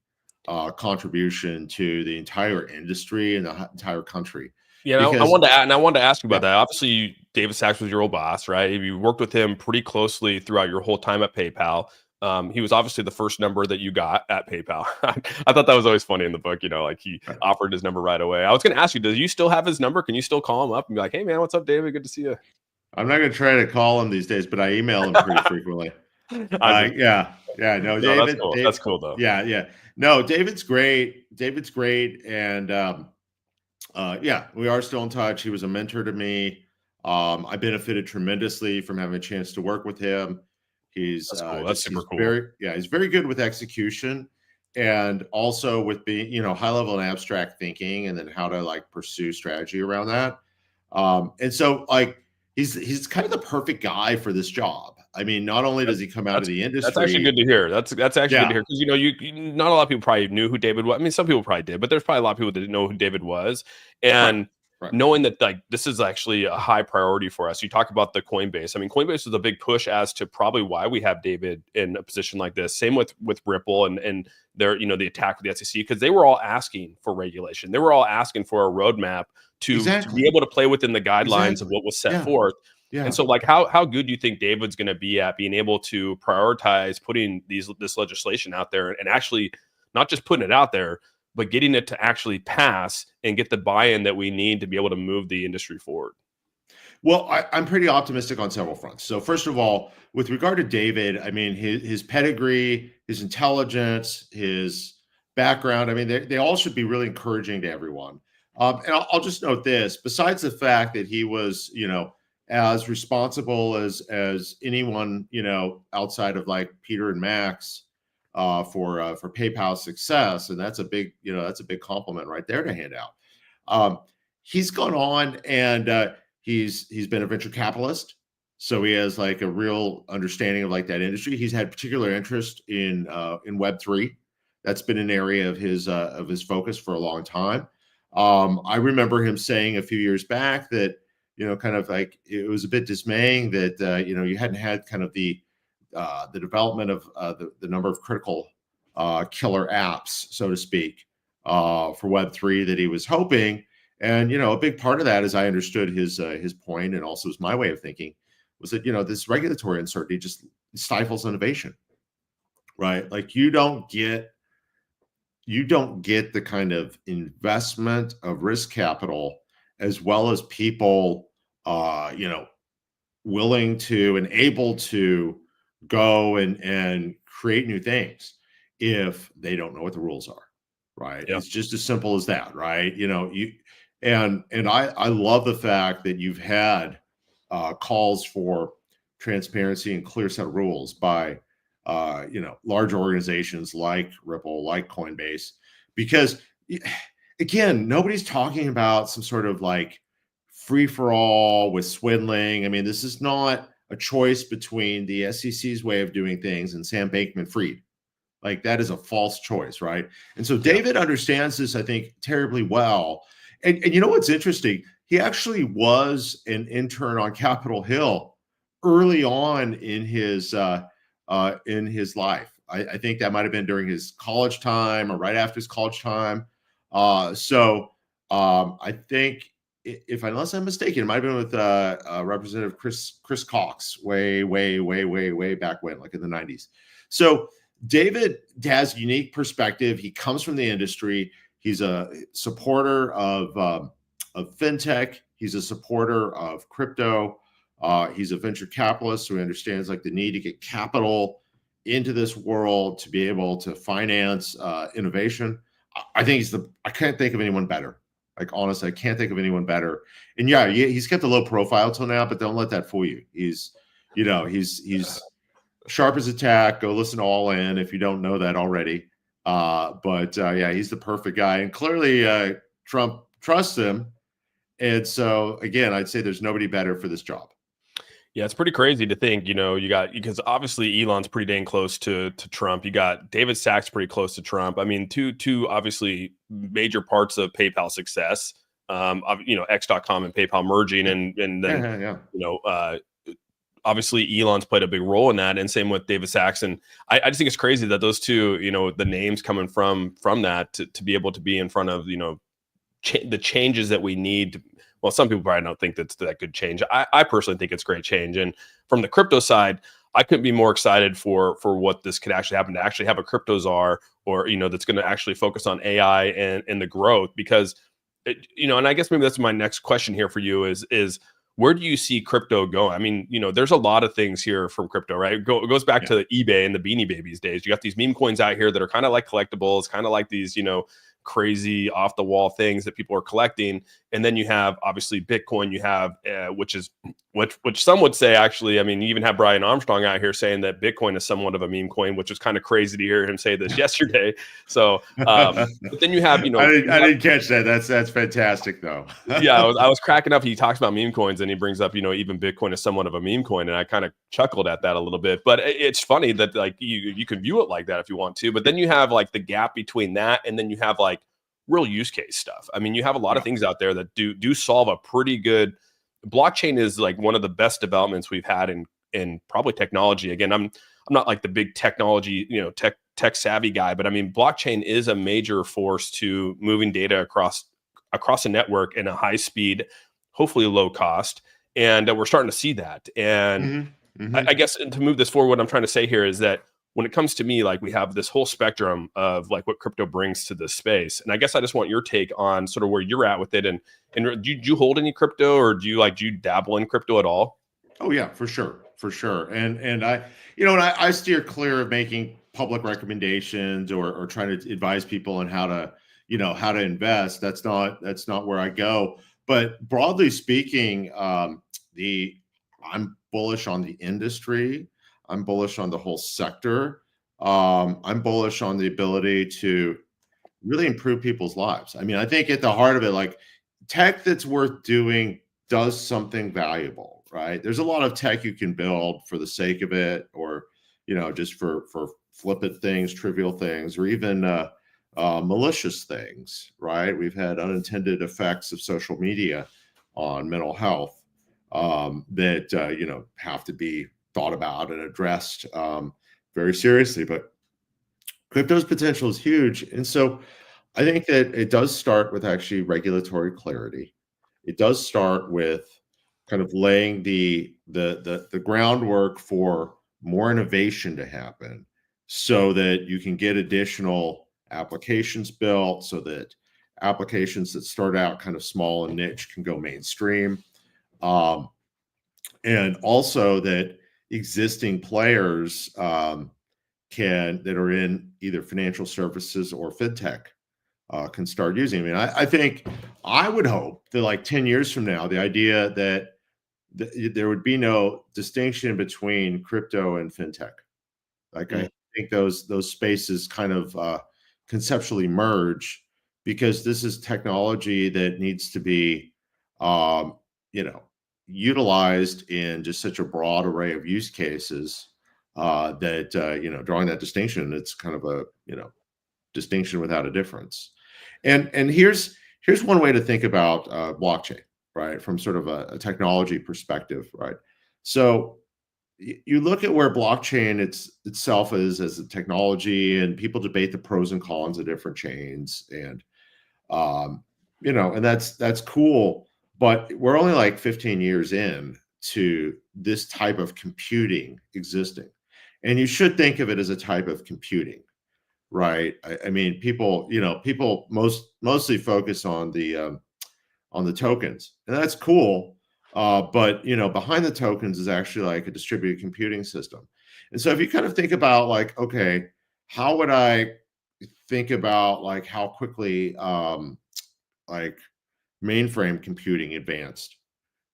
contribution to the entire industry and the entire country. Yeah, I wanted to ask you about that. Obviously, David Sachs was your old boss, right? You worked with him pretty closely throughout your whole time at PayPal. He was obviously the first number that you got at PayPal. I thought that was always funny in the book, like he offered his number right away. I was going to ask you, do you still have his number? Can you still call him up and be like, hey, man, what's up, David? Good to see you. I'm not going to try to call him these days, but I email him pretty frequently. No, David. That's cool, though. Yeah. No, David's great. And we are still in touch. He was a mentor to me. I benefited tremendously from having a chance to work with him. That's cool. That's super cool. He's very good with execution, and also with being, high level and abstract thinking, and then how to like pursue strategy around that. And so, like, he's kind of the perfect guy for this job. I mean, not only does he come out of That's the that's actually industry, good to hear. That's actually good to yeah, hear because not a lot of people probably knew who David was. I mean, some people probably did, but there's probably a lot of people that didn't know who David was. right, And right, knowing that like this is actually a high priority for us. You talk about the Coinbase. I mean, Coinbase was a big push as to probably why we have David in a position like this. Same with Ripple and their the attack with the SEC because they were all asking for regulation. They were all asking for a roadmap to be exactly, able to play within the guidelines of exactly, what was set yeah, forth. And yeah. so, like, how good do you think David's going to be at being able to prioritize putting this legislation out there and actually not just putting it out there, but getting it to actually pass and get the buy-in that we need to be able to move the industry forward? Well, I'm pretty optimistic on several fronts. So, first of all, with regard to David, I mean, his pedigree, his intelligence, his background, I mean, they all should be really encouraging to everyone. And I'll just note this: besides the fact that he was, as responsible as anyone, outside of like Peter and Max, for PayPal's success, and that's a big compliment right there to hand out. Um, he's gone on and he's been a venture capitalist, so he has like a real understanding of like that industry. He's had particular interest in Web3. That's been an area of his focus for a long time. I remember him saying a few years back that kind of like it was a bit dismaying that you hadn't had kind of the development of the number of critical killer apps, so to speak, for Web3 that he was hoping. And a big part of that, as I understood his point, and also is my way of thinking, was that this regulatory uncertainty just stifles innovation, right? Like you don't get the kind of investment of risk capital as well as people, willing to and able to go and create new things if they don't know what the rules are, right? Yeah. It's just as simple as that, right? I love the fact that you've had calls for transparency and clear set of rules by large organizations like Ripple, like Coinbase, because again, nobody's talking about some sort of like free for all with swindling. I mean, this is not a choice between the SEC's way of doing things and Sam Bankman-Fried. Like that is a false choice, right? And so Yeah. David understands this, I think, terribly well. And you know what's interesting? He actually was an intern on Capitol Hill early on in his life. I think that might have been during his college time or right after his college time. I think if unless I'm mistaken, it might have been with Representative Chris Cox way back when, like in the 90s. So David has a unique perspective. He comes from the industry. He's a supporter of fintech. He's a supporter of crypto. He's a venture capitalist, so he understands like the need to get capital into this world to be able to finance innovation. I think I can't think of anyone better. Like honestly, I can't think of anyone better. And yeah, he's kept a low profile till now, but don't let that fool you. He's sharp as a tack. Go listen to All In if you don't know that already. Yeah, he's the perfect guy, and clearly Trump trusts him. And so again, I'd say there's nobody better for this job. Yeah, it's pretty crazy to think, you got because obviously Elon's pretty dang close to Trump. You got David Sachs pretty close to Trump. I mean, two obviously major parts of PayPal success. X.com and PayPal merging, and then Yeah. you know, uh, obviously Elon's played a big role in that, and same with David Sachs. And I just think it's crazy that those two, the names coming from that to be able to be in front of the changes that we need. Well, some people probably don't think that good change. I personally think it's great change. And from the crypto side, I couldn't be more excited for what this could actually happen, to actually have a crypto czar, or that's going to actually focus on AI and the growth. Because and I guess maybe that's my next question here for you is where do you see crypto going? I mean, there's a lot of things here from crypto, right? It goes back to eBay and the Beanie Babies days. You got these meme coins out here that are kind of like collectibles, kind of like these, crazy off the wall things that people are collecting. And then you have obviously Bitcoin, you have which some would say, actually, I mean, you even have Brian Armstrong out here saying that Bitcoin is somewhat of a meme coin, which was kind of crazy to hear him say this yesterday. So but then you have, I didn't catch that. That's fantastic though. yeah, I was cracking up. He talks about meme coins and he brings up, even Bitcoin is somewhat of a meme coin. And I kind of chuckled at that a little bit, but it's funny that like you can view it like that if you want to, but then you have like the gap between that. And then you have like real use case stuff. I mean, you have a lot of things out there that do solve a pretty good. Blockchain is like one of the best developments we've had in probably technology. Again, I'm not like the big technology, tech savvy guy, but I mean, blockchain is a major force to moving data across a network in a high speed, hopefully low cost. And we're starting to see that. And I guess to move this forward, what I'm trying to say here is that when it comes to me, like we have this whole spectrum of like what crypto brings to this space. And I guess I just want your take on sort of where you're at with it. And do you hold any crypto, or do you dabble in crypto at all? Oh yeah, for sure. For sure. And I steer clear of making public recommendations or trying to advise people on how to invest. That's not where I go. But broadly speaking, I'm bullish on the industry. I'm bullish on the whole sector. I'm bullish on the ability to really improve people's lives. I mean, I think at the heart of it, like tech that's worth doing does something valuable, right? There's a lot of tech you can build for the sake of it, or just for flippant things, trivial things, or even malicious things, right? We've had unintended effects of social media on mental health that have to be thought about and addressed very seriously. But crypto's potential is huge, and so I think that it does start with actually regulatory clarity. It does start with kind of laying the groundwork for more innovation to happen, so that you can get additional applications built, so that applications that start out kind of small and niche can go mainstream. And also that existing players that are in either financial services or fintech can start using. I mean, I think I would hope that like 10 years from now, the idea that there would be no distinction between crypto and fintech. Like I think those spaces kind of conceptually merge, because this is technology that needs to be, you know, utilized in just such a broad array of use cases that drawing that distinction, it's kind of a distinction without a difference. And here's one way to think about blockchain, right? From sort of a technology perspective, right? So you look at where blockchain itself is as a technology, and people debate the pros and cons of different chains, and and that's cool. But we're only like 15 years in to this type of computing existing, and you should think of it as a type of computing, right? I mean, people mostly focus on the tokens, and that's cool. But behind the tokens is actually like a distributed computing system. And so if you kind of think about like, okay, how would I think about like how quickly like mainframe computing advanced?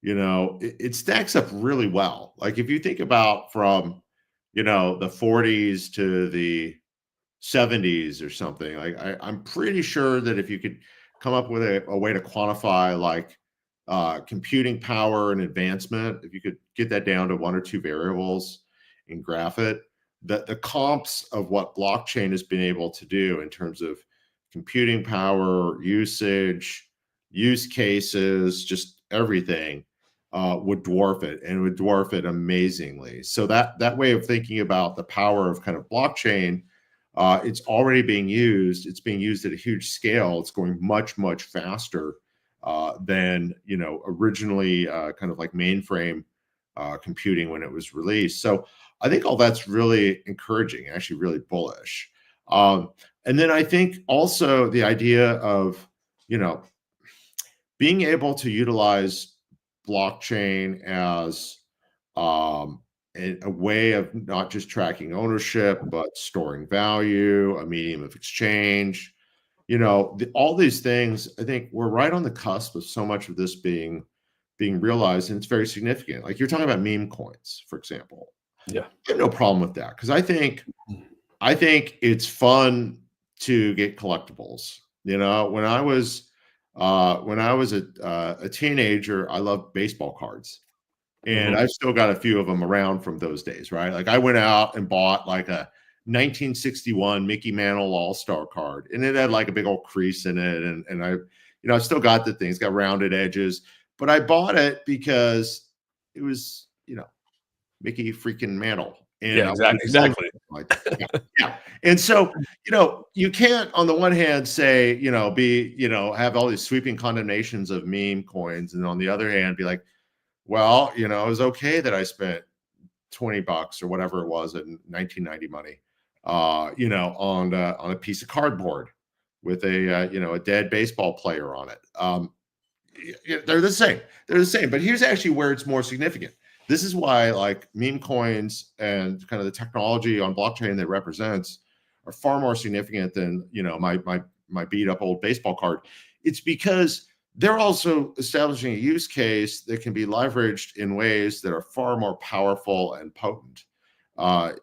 It stacks up really well. Like if you think about from the 40s to the 70s or something, like I'm pretty sure that if you could come up with a way to quantify like computing power and advancement, if you could get that down to one or two variables and graph it, that the comps of what blockchain has been able to do in terms of computing power, usage, use cases, just everything would dwarf it, and would dwarf it amazingly. So that way of thinking about the power of kind of blockchain, it's already being used. It's being used at a huge scale. It's going much, much faster than originally kind of like mainframe computing when it was released. So I think all that's really encouraging, actually really bullish. And then I think also the idea of being able to utilize blockchain as a way of not just tracking ownership, but storing value, a medium of exchange. all these things, I think we're right on the cusp of so much of this being realized, and it's very significant. Like you're talking about meme coins, for example. Yeah. I have no problem with that because I think it's fun to get collectibles. When I was a teenager, I loved baseball cards, and I've still got a few of them around from those days. Right, like I went out and bought like a 1961 Mickey Mantle All-Star card, and it had like a big old crease in it, and I still got the things, got rounded edges, but I bought it because it was Mickey freaking Mantle. And Yeah, exactly. like that. Yeah. And so, you can't on the one hand say, have all these sweeping condemnations of meme coins. And on the other hand, be like, well, it was okay that I spent $20 or whatever it was in 1990 money, on a piece of cardboard with a dead baseball player on it. They're the same. They're the same. But here's actually where it's more significant. This is why like meme coins and kind of the technology on blockchain that represents are far more significant than my beat up old baseball card. It's because they're also establishing a use case that can be leveraged in ways that are far more powerful and potent.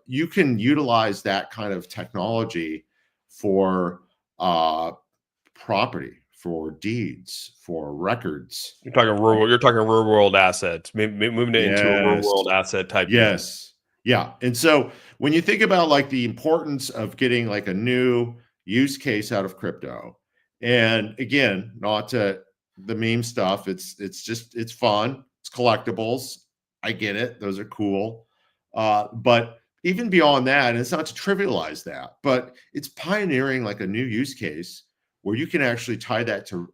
You can utilize that kind of technology for property, for deeds, for records. You're talking real world assets, moving it into a real world asset type. Yes. Yeah. And so when you think about like the importance of getting like a new use case out of crypto, and again, not to the meme stuff, it's fun, it's collectibles. I get it. Those are cool. But even beyond that, and it's not to trivialize that, but it's pioneering like a new use case where you can actually tie that to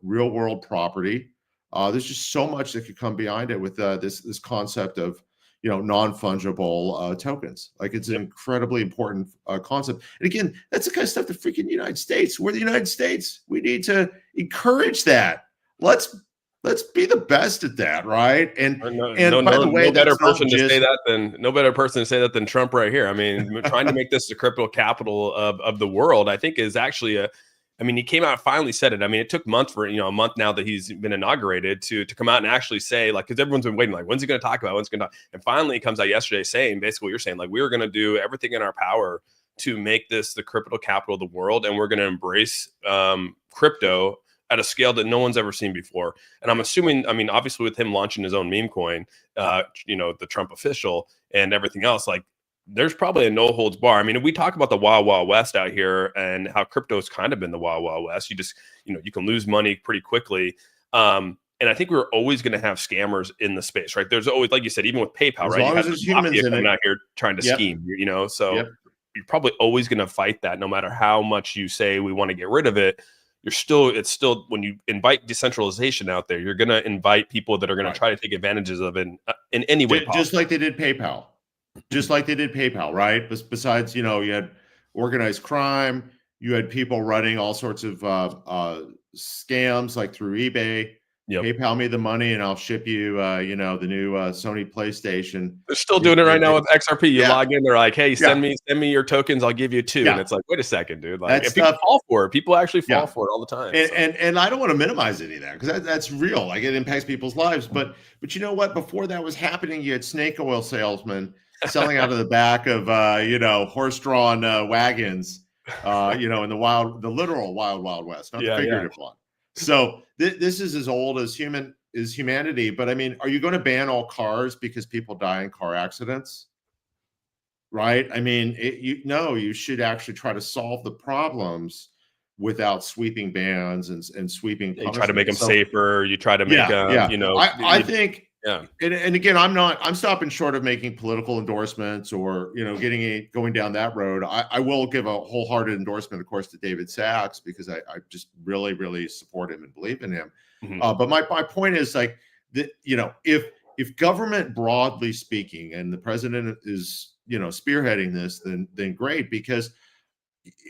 real world property. There's just so much that could come behind it with this concept of non-fungible tokens. Like it's an incredibly important concept. And again, that's the kind of stuff the freaking United States. We're the United States. We need to encourage that. Let's be the best at that, right? And by the way, no better person to say that than Trump right here. I mean, trying to make this the crypto capital of the world, I think is actually he came out and finally said it. I mean, it took months for a month now that he's been inaugurated to come out and actually say, like, because everyone's been waiting, like, when's he going to talk about? And finally, he comes out yesterday saying basically what you're saying, like, we're going to do everything in our power to make this the crypto capital of the world, and we're going to embrace crypto at a scale that no one's ever seen before. And I'm assuming, obviously with him launching his own meme coin, the Trump official and everything else, like there's probably a no holds bar. I mean, we talk about the wild, wild west out here and how crypto's kind of been the wild, wild west. You just, you can lose money pretty quickly. And I think we're always going to have scammers in the space, right? There's always, like you said, even with PayPal, as right? Long as there's humans in coming it. out here trying to scheme, so you're probably always going to fight that no matter how much you say we want to get rid of it. It's still, when you invite decentralization out there, you're going to invite people that are going to try to take advantages of it in any way possible. Just like they did PayPal. Right? Besides, you had organized crime, you had people running all sorts of scams like through eBay. PayPal me the money and I'll ship you, the new Sony PlayStation. They're still doing it right now with XRP. You log in, they're like, hey, send me your tokens. I'll give you 2. And it's like, wait a second, dude. Like, people fall for it. People actually fall for it all the time. And I don't want to minimize any of that because that's real. Like it impacts people's lives. But you know what? Before that was happening, you had snake oil salesmen selling out of the back of horse-drawn wagons, in the literal wild west, not the figurative one. So this is as old as humanity. But I mean, are you going to ban all cars because people die in car accidents? Right? I mean, you should actually try to solve the problems without sweeping bans and sweeping. You try to make them safer. You try to make I think. Yeah. And again, I'm stopping short of making political endorsements or, going down that road. I will give a wholehearted endorsement, of course, to David Sachs, because I just really, really support him and believe in him. But my point is like that, if government broadly speaking, and the president is, spearheading this, then great, because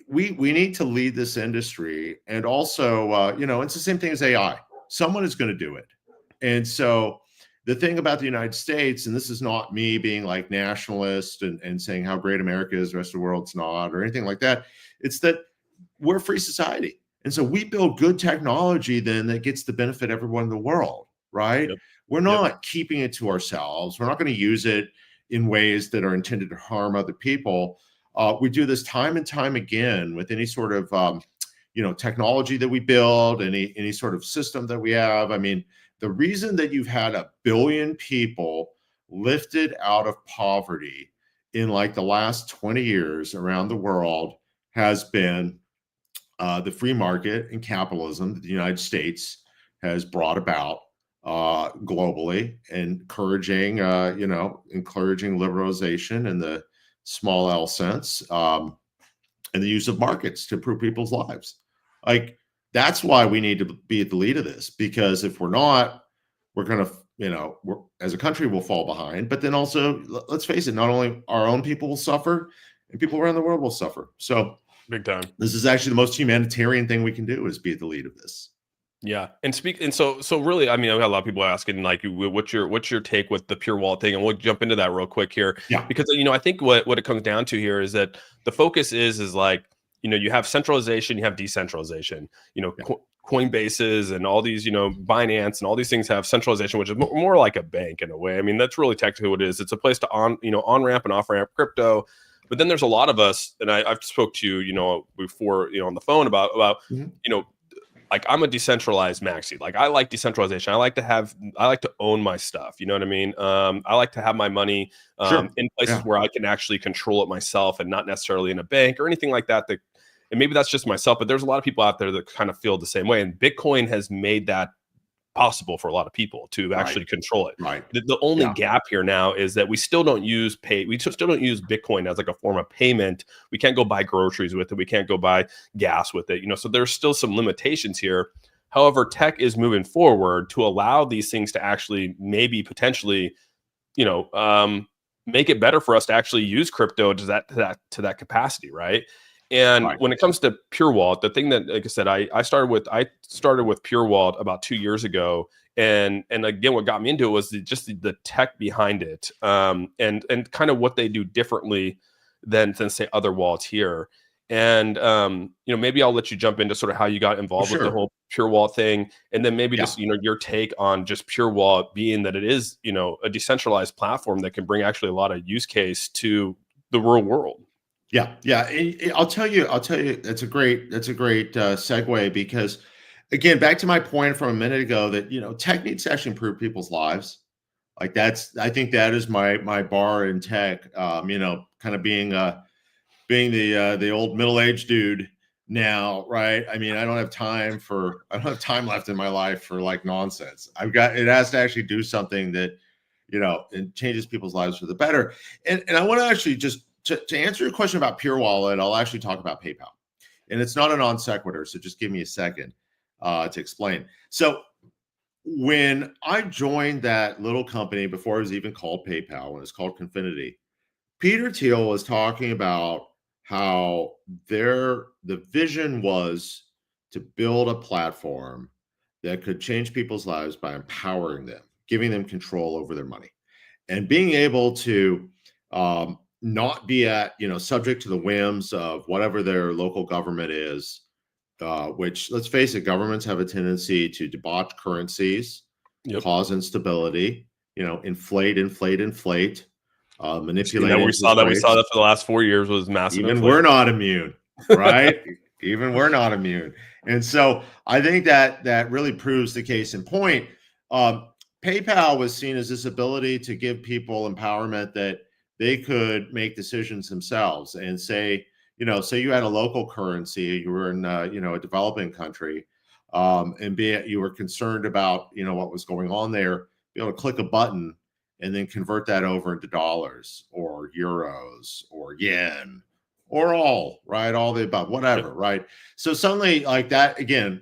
we need to lead this industry. And also, it's the same thing as AI. Someone is going to do it. And so, the thing about the United States, and this is not me being like nationalist and saying how great America is, the rest of the world's not, or anything like that. It's that we're a free society. And so we build good technology then that gets to benefit everyone in the world, right? Yep. We're Yep. not keeping it to ourselves. We're not going to use it in ways that are intended to harm other people. We do this time and time again with any sort of technology that we build, any sort of system that we have. I mean, the reason that you've had 1 billion people lifted out of poverty in like the last 20 years around the world has been the free market and capitalism that the United States has brought about globally, encouraging liberalization in the small L sense, and the use of markets to improve people's lives. Like that's why we need to be at the lead of this, because if we're not, we're going to, as a country, we'll fall behind. But then also, let's face it, not only our own people will suffer, and people around the world will suffer. So Big time. this is actually the most humanitarian thing we can do, is be at the lead of this. Yeah, and so really, I mean, I've got a lot of people asking like, what's your take with the pure wallet thing, and we'll jump into that real quick here, Yeah. because I think what it comes down to here is that the focus is like, you have centralization, you have decentralization, Yeah. Coinbases and all these, Binance and all these things have centralization, which is more like a bank in a way. I mean, that's really technically what it is. It's a place to on ramp and off ramp crypto. But then there's a lot of us, and I've spoke to you, before, on the phone about Mhm. like I'm a decentralized maxi. Like I like decentralization. I like to own my stuff. You know what I mean? I like to have my money Sure. in places Yeah. where I can actually control it myself, and not necessarily in a bank or anything like that. And maybe that's just myself, but there's a lot of people out there that kind of feel the same way. And Bitcoin has made that possible for a lot of people to actually Right. control it. Right. The only Yeah. gap here now is that we still don't use Bitcoin as like a form of payment. We can't go buy groceries with it. We can't go buy gas with it. So there's still some limitations here. However, tech is moving forward to allow these things to actually maybe potentially, make it better for us to actually use crypto to that capacity, right? And Right. when it comes to Pure Wallet, the thing that, like I said, I started with Pure Wallet about 2 years ago, and again, what got me into it was just the tech behind it, and kind of what they do differently than say other wallets here. And maybe I'll let you jump into sort of how you got involved with the Sure. whole Pure Wallet thing, and then maybe Yeah. just your take on just Pure Wallet, being that it is a decentralized platform that can bring actually a lot of use case to the real world. Yeah, yeah. I'll tell you. That's a great. Segue, because, again, back to my point from a minute ago that tech needs to actually improve people's lives. Like I think that is my bar in tech. Kind of being the old middle-aged dude now, right? I mean, I don't have time left in my life for like nonsense. It has to actually do something that it changes people's lives for the better. And I want to actually just to answer your question about Pure Wallet, I'll actually talk about PayPal. And it's not a non sequitur, so just give me a second to explain. So when I joined that little company before it was even called PayPal, when it was called Confinity, Peter Thiel was talking about how the vision was to build a platform that could change people's lives by empowering them, giving them control over their money, and being able to not be subject to the whims of whatever their local government is. Which, let's face it, governments have a tendency to debauch currencies, Yep. cause instability, inflate, manipulate We interest saw that rates. for the last 4 years was massive Even inflation. we're not immune, right? Even we're not immune. And so I think that really proves the case in point. Um, PayPal was seen as this ability to give people empowerment that they could make decisions themselves, and say you had a local currency, you were in a developing country, and you were concerned about what was going on there, be able to click a button and then convert that over into dollars or euros or yen or all the above, whatever, Yep. right? So suddenly, like that, again,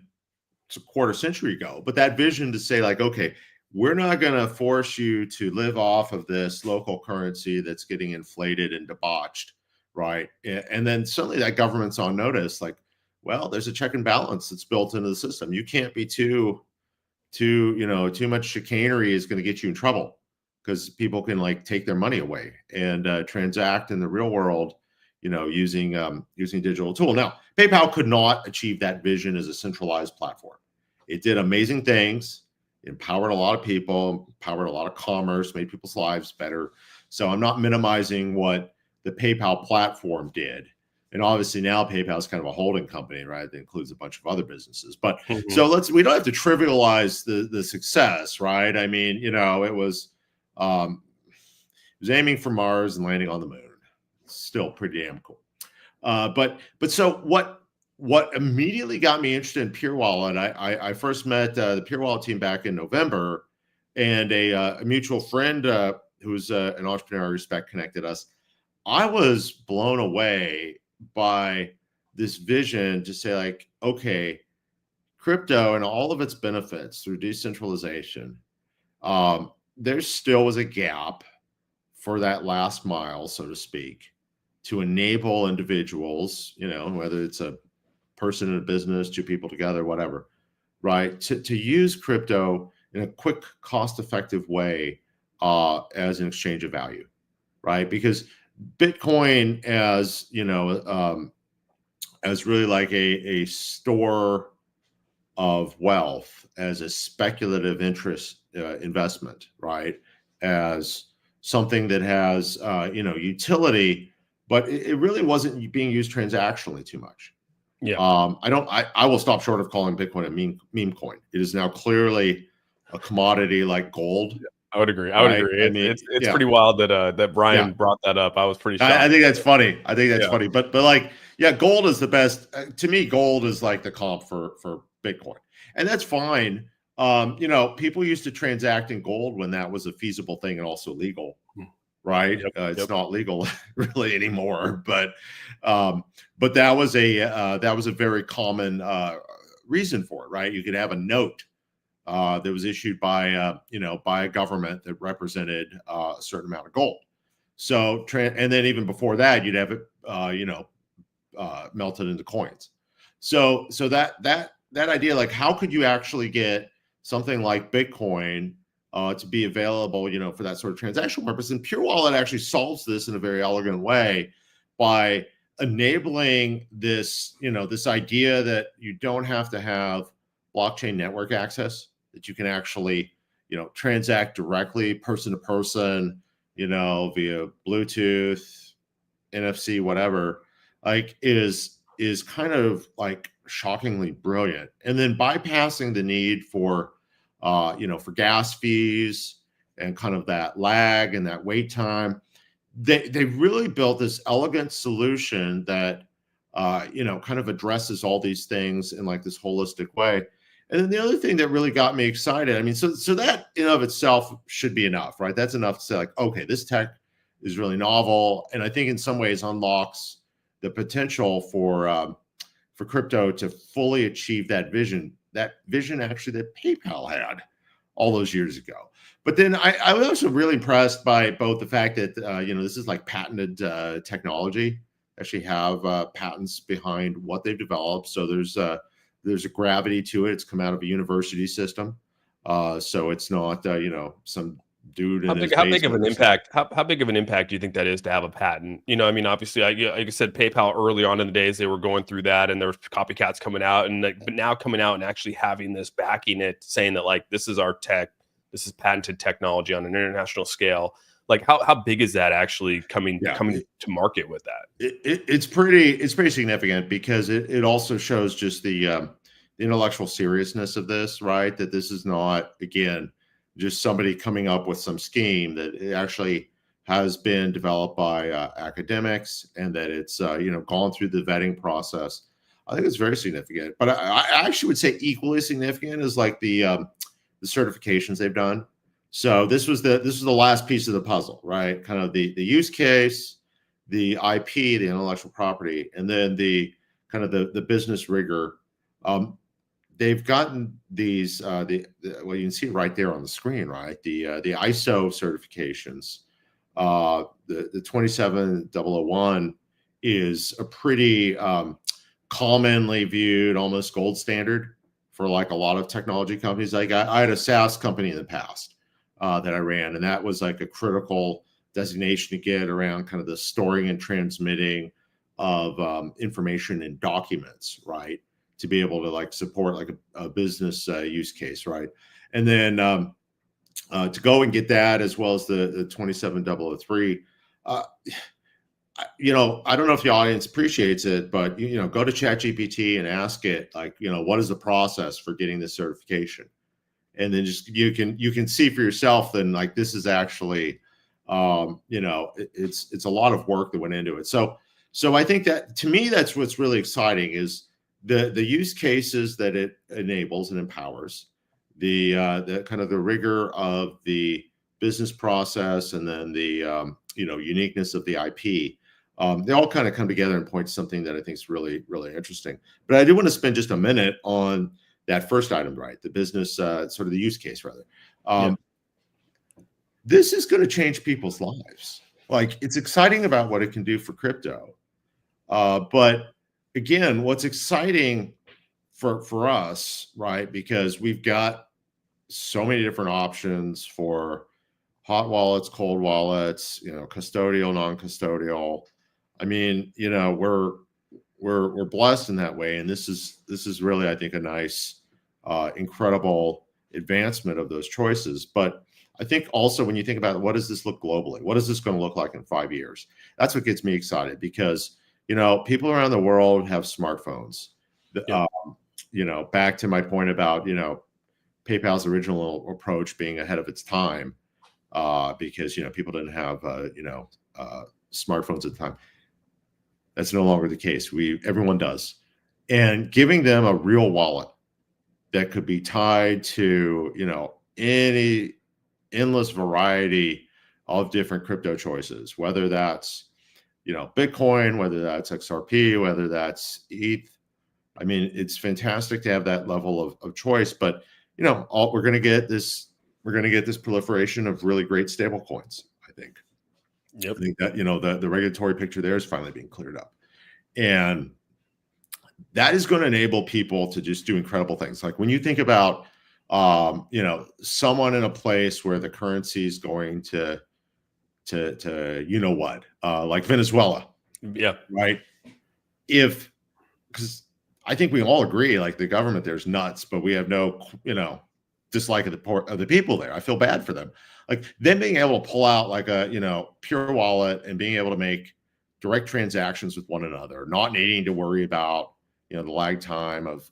it's a quarter century ago, but that vision to say, like, okay, we're not going to force you to live off of this local currency that's getting inflated and debauched, right? And then suddenly that government's on notice, like, well, there's a check and balance that's built into the system. You can't be too much chicanery is going to get you in trouble, because people can like take their money away and transact in the real world using using digital tool. Now, PayPal could not achieve that vision as a centralized platform. It did amazing things, empowered a lot of people, empowered a lot of commerce, made people's lives better. So I'm not minimizing what the PayPal platform did. And obviously now PayPal is kind of a holding company, right? That includes a bunch of other businesses. But so we don't have to trivialize the success, right? I mean, it was aiming for Mars and landing on the moon. Still pretty damn cool. But so what immediately got me interested in Pure Wallet, I first met the Pure Wallet team back in November, and a mutual friend who's an entrepreneur I respect connected us. I was blown away by this vision to say, like, okay, crypto and all of its benefits through decentralization, there still was a gap for that last mile, so to speak, to enable individuals, whether it's a person in a business, two people together, whatever, right, to use crypto in a quick, cost-effective way as an exchange of value, right? Because Bitcoin, as as really like a store of wealth, as a speculative interest investment, right, as something that has utility, but it really wasn't being used transactionally too much. Yeah. I will stop short of calling Bitcoin a meme coin. It is now clearly a commodity like gold. Yeah, I would agree. Right? It's pretty wild that Brian brought that up. I was pretty shocked. I think that's funny. Funny. But like, gold is the best. To me, gold is like the comp for Bitcoin. And that's fine. People used to transact in gold when that was a feasible thing and also legal. Right. It's not legal really anymore, but that was a very common reason for it. Right. You could have a note that was issued by by a government that represented a certain amount of gold. So and then even before that, you'd have it melted into coins. So that idea, like, how could you actually get something like Bitcoin to be available, for that sort of transactional purpose? And Pure Wallet actually solves this in a very elegant way by enabling this, this idea that you don't have to have blockchain network access, that you can actually, transact directly person to person, via Bluetooth, NFC, whatever, like is kind of like shockingly brilliant. And then bypassing the need for for gas fees and kind of that lag and that wait time, they really built this elegant solution that kind of addresses all these things in like this holistic way. And then the other thing that really got me excited, I mean, so that in of itself should be enough, right? That's enough to say, like, okay, this tech is really novel, and I think in some ways unlocks the potential for crypto to fully achieve that vision actually that PayPal had all those years ago. But then I was also really impressed by both the fact that this is like patented technology, actually have patents behind what they've developed. So there's a gravity to it. It's come out of a university system, so it's not some dude. How big of an impact? How big of an impact do you think that is to have a patent? I mean, obviously, like I said, PayPal early on in the days, they were going through that, and there was copycats coming out, but now coming out and actually having this, backing it, saying that, like, this is our tech, this is patented technology on an international scale. Like, how big is that actually coming to market with that? It's pretty significant, because it also shows just the intellectual seriousness of this, right? That this is not, again, just somebody coming up with some scheme, that it actually has been developed by academics, and that it's gone through the vetting process. I think it's very significant. But I actually would say equally significant is like the certifications they've done. So this was the last piece of the puzzle, right? Kind of the use case, the IP, the intellectual property, and then the kind of the business rigor. They've gotten these well, you can see it right there on the screen, right? The ISO certifications. The 27001 is a pretty commonly viewed, almost gold standard for like a lot of technology companies. Like I had a SaaS company in the past that I ran, and that was like a critical designation to get around kind of the storing and transmitting information and documents, right, to be able to like support like a business use case, right, and then to go and get that as well as the 27003. You know, I don't know if the audience appreciates it, but you know, go to ChatGPT and ask it like, you know, what is the process for getting this certification? And then just you can see for yourself. Then like this is actually, you know, it's a lot of work that went into it. So I think that to me that's what's really exciting is the use cases that it enables and empowers, the kind of the rigor of the business process, and then the you know, uniqueness of the IP. They all kind of come together and point to something that I think is really, really interesting. But I do want to spend just a minute on that first item, right? The business, sort of the use case, rather. This is going to change people's lives. Like, it's exciting about what it can do for crypto. But again, what's exciting for us, right? Because we've got so many different options for hot wallets, cold wallets, you know, custodial, non-custodial. I mean, you know, we're blessed in that way, and this is really, I think, a nice, incredible advancement of those choices. But I think also when you think about what does this look globally, what is this going to look like in 5 years? That's what gets me excited, because you know, people around the world have smartphones. You know, back to my point about, you know, PayPal's original approach being ahead of its time, because you know, people didn't have you know, smartphones at the time. That's no longer the case. Everyone does. And giving them a real wallet that could be tied to, you know, any endless variety of different crypto choices, whether that's, you know, Bitcoin, whether that's XRP, whether that's ETH. I mean, it's fantastic to have that level of choice, but you know, we're going to get this proliferation of really great stable coins, I think. Yep. I think that, you know, the regulatory picture there is finally being cleared up. And that is going to enable people to just do incredible things. Like when you think about, you know, someone in a place where the currency is going to you know what, like Venezuela. Yeah. Right. Because I think we all agree, like the government there's nuts, but we have no, you know, dislike of the people there. I feel bad for them. Like them being able to pull out like a, you know, pure wallet and being able to make direct transactions with one another, not needing to worry about, you know, the lag time of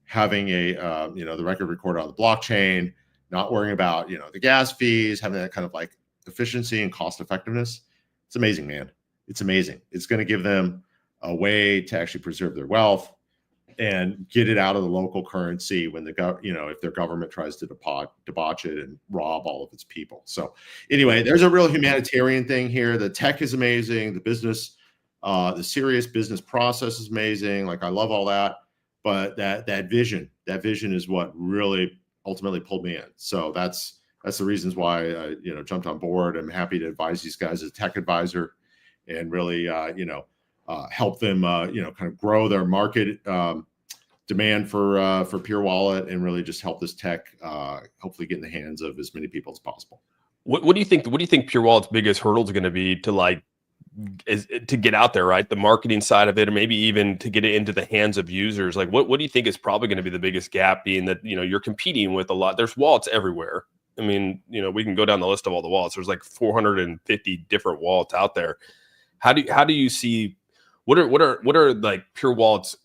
having a, you know, the record recorded on the blockchain, not worrying about, you know, the gas fees, having that kind of like efficiency and cost effectiveness. It's amazing, man. It's amazing. It's going to give them a way to actually preserve their wealth and get it out of the local currency when you know, if their government tries to debauch it and rob all of its people. So anyway, there's a real humanitarian thing here. The tech is amazing. The business, the serious business process is amazing. Like I love all that, but that vision is what really ultimately pulled me in. So that's the reasons why I, you know, jumped on board. I'm happy to advise these guys as a tech advisor and really, you know, help them, you know, kind of grow their market demand for Pure Wallet, and really just help this tech hopefully get in the hands of as many people as possible. What do you think? What do you think Pure Wallet's biggest hurdle is going to be to like to get out there, right? The marketing side of it, or maybe even to get it into the hands of users. Like, what do you think is probably going to be the biggest gap? Being that, you know, you're competing with a lot. There's wallets everywhere. I mean, you know, we can go down the list of all the wallets. There's like 450 different wallets out there. How do you see? What are like Pure Wallet's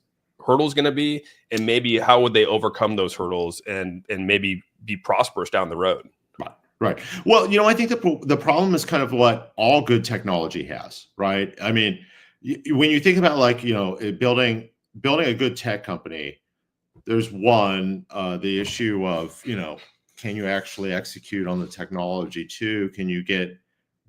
hurdles going to be, and maybe how would they overcome those hurdles and maybe be prosperous down the road? Right. Well, you know, I think the problem is kind of what all good technology has, right? I mean, when you think about like, you know, building a good tech company, there's the issue of, you know, can you actually execute on the technology? Two, can you get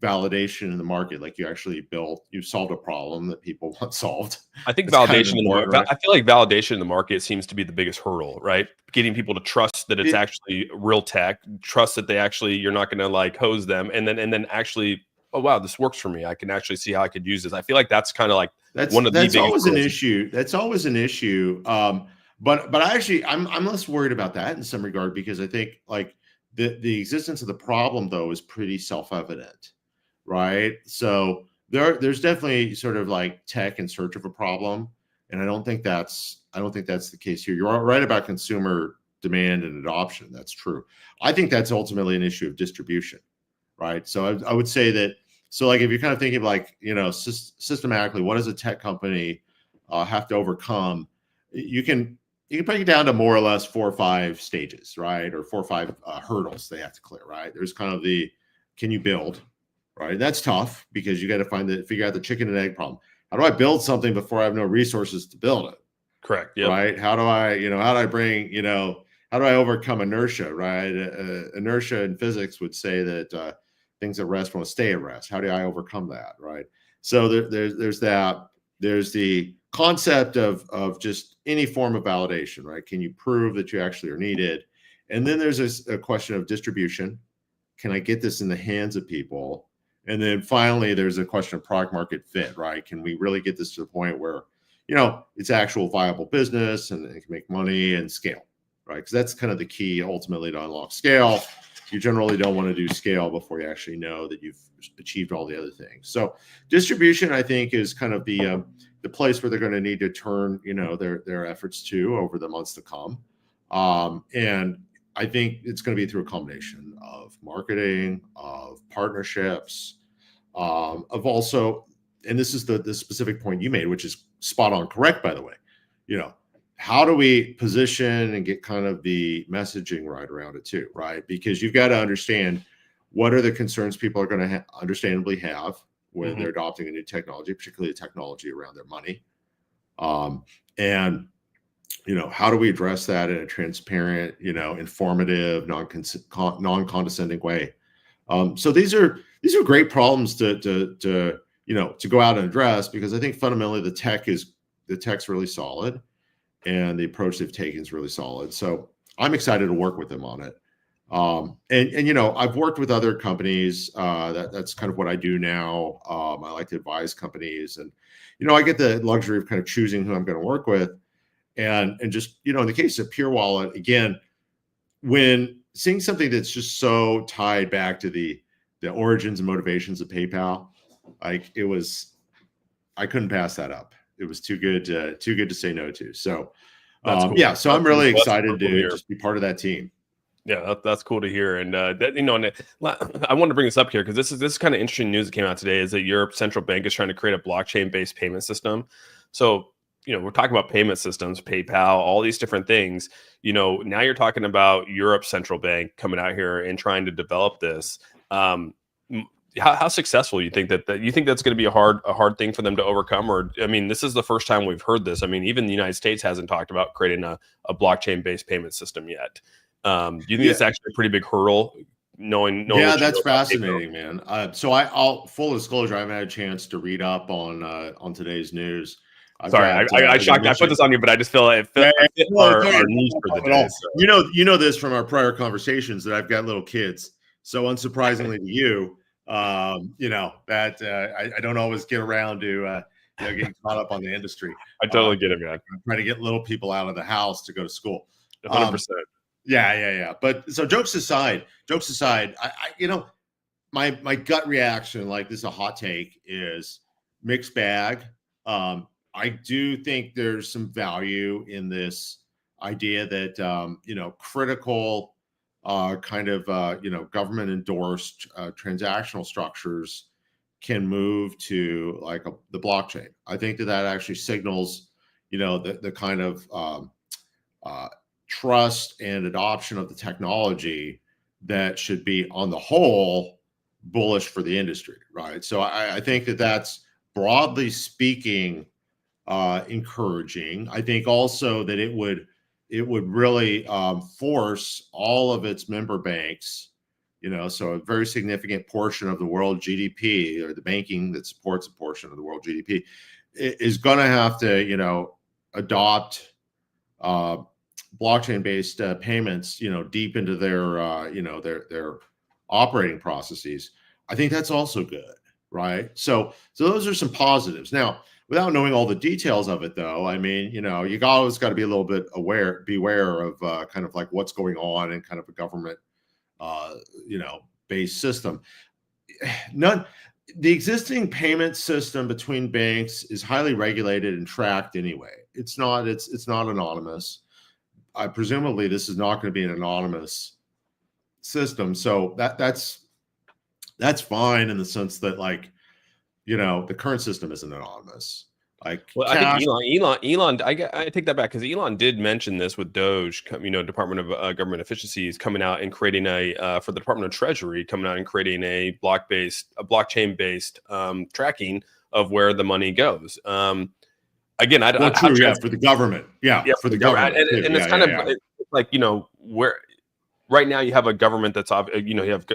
validation in the market? Like you solved a problem that people want solved. I think That's validation in the market, right? I feel like validation in the market seems to be the biggest hurdle, right? Getting people to trust that it's actually real tech, trust that you're not going to like hose them, and then actually, oh wow, this works for me. I can actually see how I could use this. I feel like that's kind of like one of the biggest always an hurdles. issue. That's always an issue. But I'm less worried about that in some regard, because I think like the existence of the problem though is pretty self-evident, right? So there's definitely sort of like tech in search of a problem, and I don't think that's the case here. You're right about consumer demand and adoption. That's true. I think that's ultimately an issue of distribution, right? So I would say that. So like if you're kind of thinking like, systematically, what does a tech company have to overcome? You can break it down to more or less 4 or 5 stages, right? Or 4 or 5 hurdles they have to clear, right? There's kind of the, can you build, right? That's tough because you got to figure out the chicken and egg problem. How do I build something before I have no resources to build it? Correct. Yep. Right? How do I how do I overcome inertia, right? Inertia in physics would say that things at rest want to stay at rest. How do I overcome that, right? So there's that. There's the concept of just any form of validation, right? Can you prove that you actually are needed? And then there's a question of distribution. Can I get this in the hands of people? And then finally, there's a question of product market fit, right? Can we really get this to the point where, it's actual viable business and it can make money and scale, right? Because that's kind of the key ultimately to unlock scale. You generally don't want to do scale before you actually know that you've achieved all the other things. So distribution, I think, is kind of the place where they're going to need to turn, their efforts to over the months to come. And I think it's going to be through a combination of marketing, of partnerships, of also, and this is the specific point you made, which is spot on correct, by the way. How do we position and get kind of the messaging right around it too, right? Because you've got to understand what are the concerns people are going to understandably have when they're adopting a new technology, particularly technology around their money. And how do we address that in a transparent, informative, non-condescending way? So these are great problems to go out and address, because I think fundamentally the tech's really solid and the approach they've taken is really solid. So I'm excited to work with them on it. And I've worked with other companies. That's kind of what I do now. I like to advise companies, and I get the luxury of kind of choosing who I'm going to work with. And just, in the case of Pure Wallet, again, when seeing something that's just so tied back to the origins and motivations of PayPal, like I couldn't pass that up. It was too good to say no to. So, Cool. Yeah, so I'm really excited to just be part of that team. Yeah, that's cool to hear. And I wanted to bring this up here because this is kind of interesting news that came out today. Is that Europe's central bank is trying to create a blockchain-based payment system. So, we're talking about payment systems, PayPal, all these different things. Now you're talking about Europe's central bank coming out here and trying to develop this. How successful you think that you think that's going to be a hard thing for them to overcome? Or, this is the first time we've heard this. Even the United States hasn't talked about creating a blockchain-based payment system yet. Do you think it's actually a pretty big hurdle? Knowing yeah, that's fascinating, man. So I'll full disclosure, I haven't had a chance to read up on today's news. Sorry, I shocked. I put this on you, but I just feel it fit our niche for the day. So. You know this from our prior conversations that I've got little kids. So unsurprisingly to you, that I don't always get around to getting caught up on the industry. I totally get it, man. I'm trying to get little people out of the house to go to school. 100%. Yeah. But so jokes aside, I my gut reaction, like this is a hot take, is mixed bag. I do think there's some value in this idea that critical kind of government endorsed transactional structures can move to like the blockchain. I think that actually signals the kind of trust and adoption of the technology that should be on the whole bullish for the industry, right? So I think that's broadly speaking encouraging. I think also that it would really force all of its member banks, so a very significant portion of the world GDP, or the banking that supports a portion of the world GDP, is going to have to adopt blockchain-based payments, deep into their operating processes. I think that's also good, right? So those are some positives. Now, without knowing all the details of it, though, you always got to be a little bit beware of kind of like what's going on in kind of a government, based system. the existing payment system between banks is highly regulated and tracked anyway. It's not anonymous. Presumably this is not going to be an anonymous system. So that's fine in the sense that, like, the current system isn't anonymous. Like Well, I think cash. Elon, I take that back because Elon did mention this with Doge, Department of Government Efficiencies coming out and creating for the Department of Treasury coming out and creating a blockchain based tracking of where the money goes. Again, True, yeah, for the government, yeah, for the government, and it's kind of it's like where right now you have a government that's you have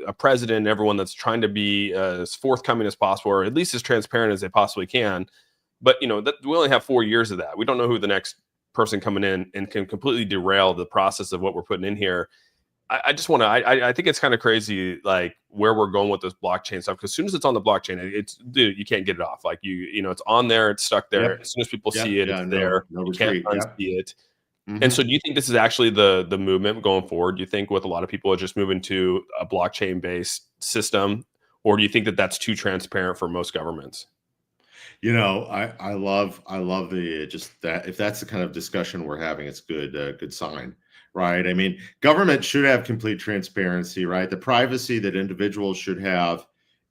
a president and everyone that's trying to be as forthcoming as possible, or at least as transparent as they possibly can. But we only have 4 years of that. We don't know who the next person coming in and can completely derail the process of what we're putting in here. I just want to. I think it's kind of crazy, like where we're going with this blockchain stuff. Because as soon as it's on the blockchain, dude, you can't get it off. Like it's on there, it's stuck there. Yep. As soon as people see it, it's no there. You can't retreat. unsee it. And so, do you think this is actually the movement going forward? Do you think with a lot of people are just moving to a blockchain based system, or do you think that that's too transparent for most governments? I love the just that if that's the kind of discussion we're having, it's good sign, right? I mean, government should have complete transparency, right? The privacy that individuals should have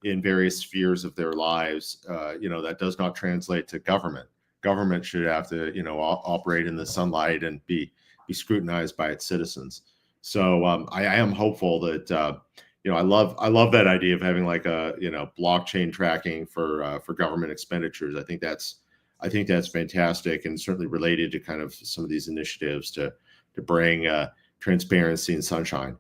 in various spheres of their lives, that does not translate to government. Government should have to, operate in the sunlight and be scrutinized by its citizens. So I am hopeful that I love that idea of having like a blockchain tracking for government expenditures. I think that's fantastic, and certainly related to kind of some of these initiatives to bring transparency and sunshine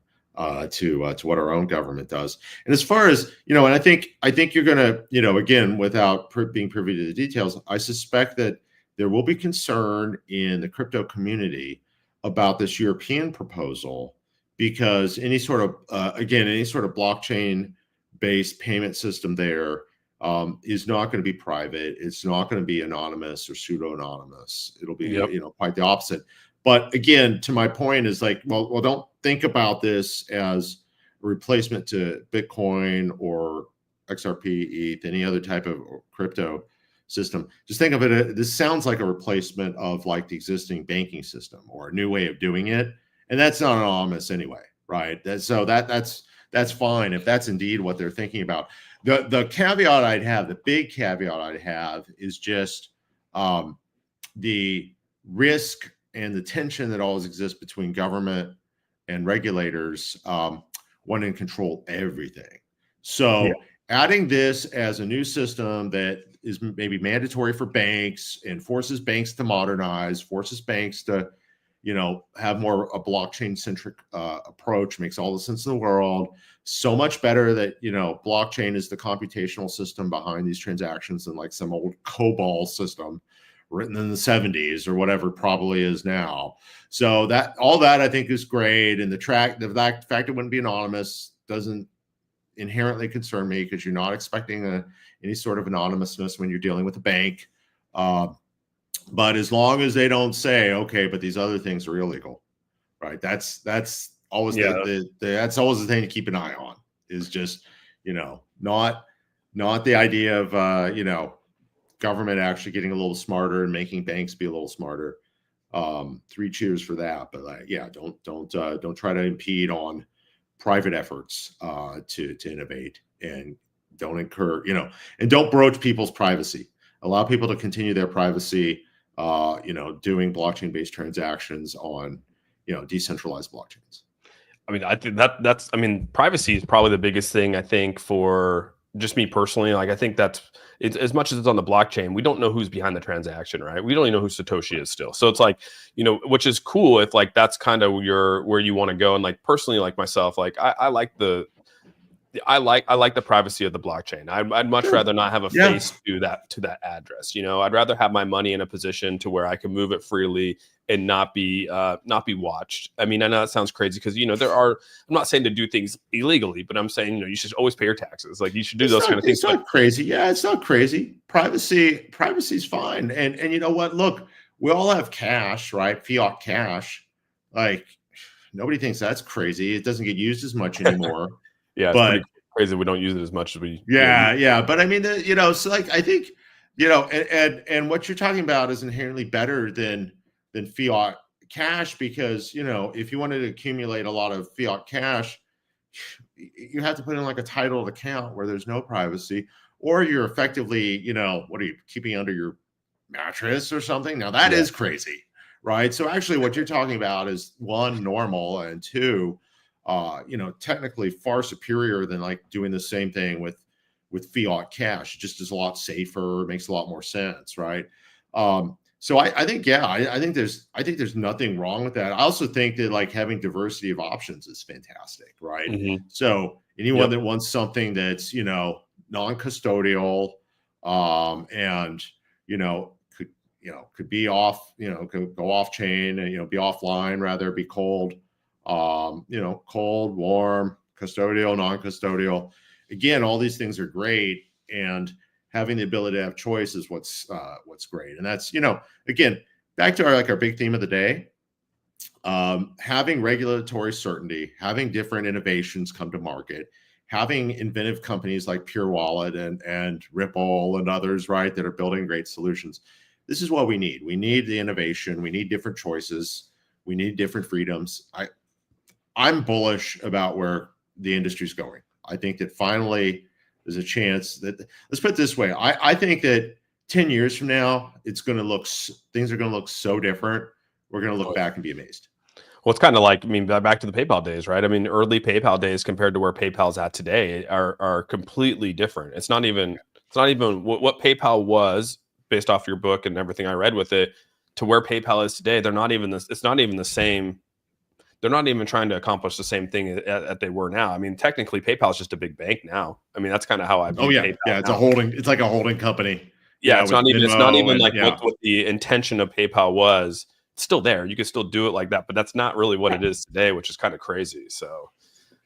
to what our own government does. And as far as and I think you're gonna again, without being privy to the details, I suspect that there will be concern in the crypto community about this European proposal, because any sort of blockchain based payment system there is not going to be private. It's not going to be anonymous or pseudo anonymous. It'll be quite the opposite. But again, to my point is like, well, don't think about this as a replacement to Bitcoin or XRP, ETH, any other type of crypto system. Just think of it. This sounds like a replacement of like the existing banking system or a new way of doing it. And that's not anonymous anyway, right? That's fine if that's indeed what they're thinking about. The caveat I'd have, the big caveat I'd have, is just the risk and the tension that always exists between government and regulators wanting to control everything. So adding this as a new system that is maybe mandatory for banks and forces banks to modernize, forces banks to have more a blockchain centric approach, makes all the sense in the world. So much better that blockchain is the computational system behind these transactions than like some old COBOL system written in the 70s or whatever it probably is now. So all that I think is great. And the fact it wouldn't be anonymous doesn't inherently concern me, because you're not expecting any sort of anonymousness when you're dealing with a bank. But as long as they don't say, okay, but these other things are illegal, right? That's always that's always the thing to keep an eye on, is just not the idea of government actually getting a little smarter and making banks be a little smarter. 3 cheers for that. But don't try to impede on private efforts to innovate, and don't incur and don't broach people's privacy. Allow people to continue their privacy, doing blockchain-based transactions on, decentralized blockchains. I mean, I think that's privacy is probably the biggest thing, I think, for just me personally. Like, I think it's as much as it's on the blockchain, we don't know who's behind the transaction, right? We don't even know who Satoshi is still. So it's like, which is cool if like that's kind of where you want to go. And like personally, like myself, like I like the privacy of the blockchain. I'd much rather not have a face to that address. I'd rather have my money in a position to where I can move it freely and not be watched. I mean, I know that sounds crazy because I'm not saying to do things illegally, but I'm saying you should always pay your taxes. Like, you should do those kind of things. It's not crazy. Yeah, it's not crazy. Privacy's fine. And you know what? Look, we all have cash, right? Fiat cash. Like, nobody thinks that's crazy. It doesn't get used as much anymore. Yeah, but crazy we don't use it as much as we Yeah. But I mean, so like I think, and what you're talking about is inherently better than fiat cash because if you wanted to accumulate a lot of fiat cash, you have to put in like a titled account where there's no privacy, or you're effectively, what are you keeping under your mattress or something? Now that is crazy, right? So actually, what you're talking about is one, normal, and two, technically far superior than like doing the same thing with fiat cash. It just is a lot safer, makes a lot more sense, right? So I think, I think there's nothing wrong with that. I also think that like having diversity of options is fantastic, right? So anyone that wants something that's non-custodial, and could be off, could go off chain and be offline, rather be cold, cold, warm, custodial, non-custodial. Again, all these things are great, and having the ability to have choice is what's great. And that's, again, back to our big theme of the day, having regulatory certainty, having different innovations come to market, having inventive companies like Pure Wallet and Ripple and others, right, that are building great solutions. This is what we need. We need the innovation. We need different choices. We need different freedoms. I'm bullish about where the industry's going. I think that finally there's a chance that, let's put it this way. I think that 10 years from now, things are going to look so different. We're going to look back and be amazed. Well, it's kind of like, back to the PayPal days, right? Early PayPal days compared to where PayPal's at today are completely different. It's not even what PayPal was based off your book and everything I read with it to where PayPal is today. They're not even this. It's not even the same. They're not even trying to accomplish the same thing that they were now. Technically, PayPal is just a big bank now. That's kind of how I view PayPal. Yeah, it's it's like a holding company. Yeah, it's not even like what the intention of PayPal was. It's still there. You can still do it like that, but that's not really what it is today, which is kind of crazy. So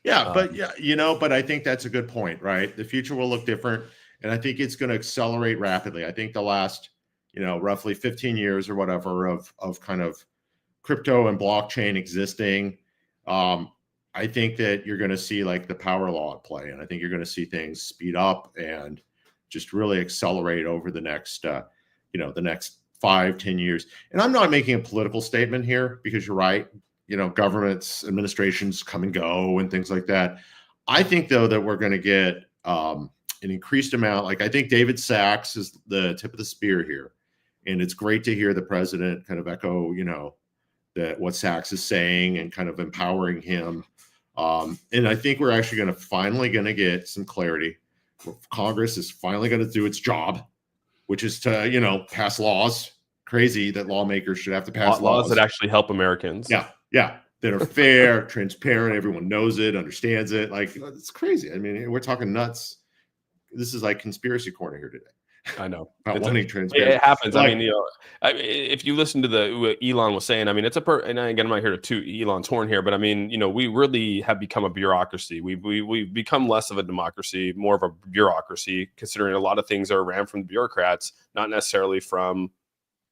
but I think that's a good point, right? The future will look different, and I think it's going to accelerate rapidly. I think the last, roughly 15 years or whatever of kind of crypto and blockchain existing, I think that you're going to see like the power law at play, and I think you're going to see things speed up and just really accelerate over the next, the next 5-10 years. And I'm not making a political statement here because you're right. Governments, administrations come and go and things like that. I think though that we're going to get an increased amount. Like I think David Sachs is the tip of the spear here, and it's great to hear the president kind of echo, that what Sachs is saying and kind of empowering him. And I think we're actually finally going to get some clarity. Congress is finally going to do its job, which is to, pass laws. Crazy that lawmakers should have to pass laws that actually help Americans. Yeah. That are fair, transparent. Everyone knows it, understands it. Like, it's crazy. We're talking nuts. This is like conspiracy corner here today. I know. About wanting transparency. It happens. If you listen to what Elon was saying, and again, I'm not here to toot Elon's horn here, but we really have become a bureaucracy. We've become less of a democracy, more of a bureaucracy, considering a lot of things are ran from the bureaucrats, not necessarily from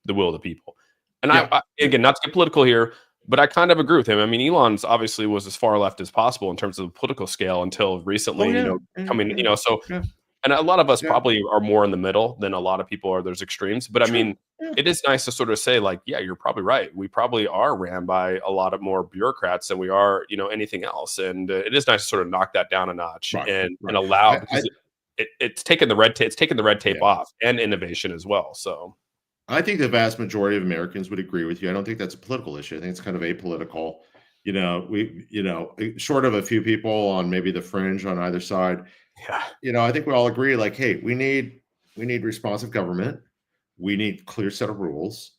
the will of the people. And again, not to get political here, but I kind of agree with him. Elon's obviously was as far left as possible in terms of the political scale until recently, and a lot of us probably are more in the middle than a lot of people are. There's extremes, but it is nice to sort of say like, yeah, you're probably right. We probably are ran by a lot of more bureaucrats than we are, anything else. And it is nice to sort of knock that down a notch and allow, because it's taken the red tape off and innovation as well. So I think the vast majority of Americans would agree with you. I don't think that's a political issue. I think it's kind of apolitical. Short of a few people on maybe the fringe on either side. Yeah. I think we all agree, like, hey, we need responsive government. We need clear set of rules.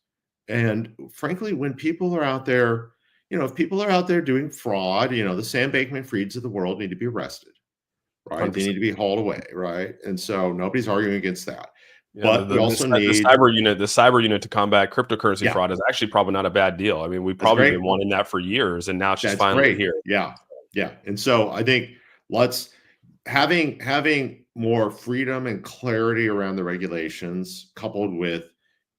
And frankly, when people are out there, if people are out there doing fraud, the Sam Bankman-Frieds of the world need to be arrested, right? 100%. They need to be hauled away, right? And so nobody's arguing against that. Yeah, but we also need the cyber unit to combat cryptocurrency fraud is actually probably not a bad deal. We've probably been wanting that for years, and now it's just finally here. Yeah. And so I think having more freedom and clarity around the regulations, coupled with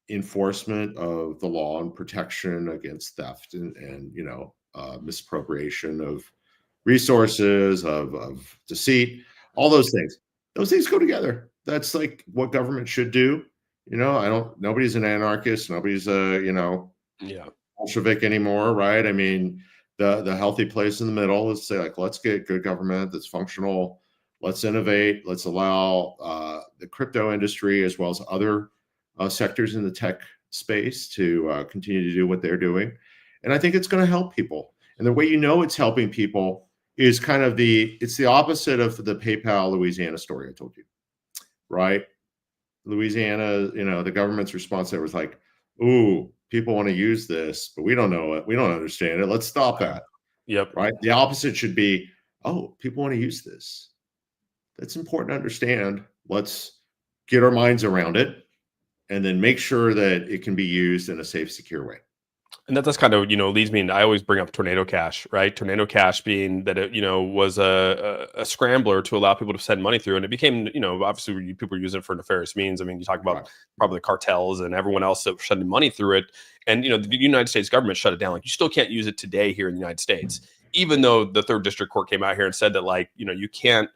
enforcement of the law and protection against theft and misappropriation of resources, of deceit, all those things go together. That's like what government should do. Nobody's an anarchist. Nobody's Yeah. Bolshevik anymore, right? I mean, the healthy place in the middle is say like, let's get good government that's functional. Let's innovate. Let's allow the crypto industry as well as other sectors in the tech space to continue to do what they're doing. And I think it's going to help people. And the way it's helping people is kind of it's the opposite of the PayPal Louisiana story I told you, right? Louisiana, the government's response there was like, "Ooh, people want to use this, but we don't know it. We don't understand it. Let's stop that." Yep. Right? The opposite should be, "Oh, people want to use this. That's important to understand. Let's get our minds around it and then make sure that it can be used in a safe, secure way." And that's kind of, leads me, and I always bring up Tornado Cash, right? Tornado Cash being that it, was a scrambler to allow people to send money through. And it became, obviously people use it for nefarious means. I mean, you talk about Right. probably the cartels and everyone else that were sending money through it. And, the United States government shut it down. Like, you still can't use it today here in the United States, even though the third district court came out here and said that, like, you can't,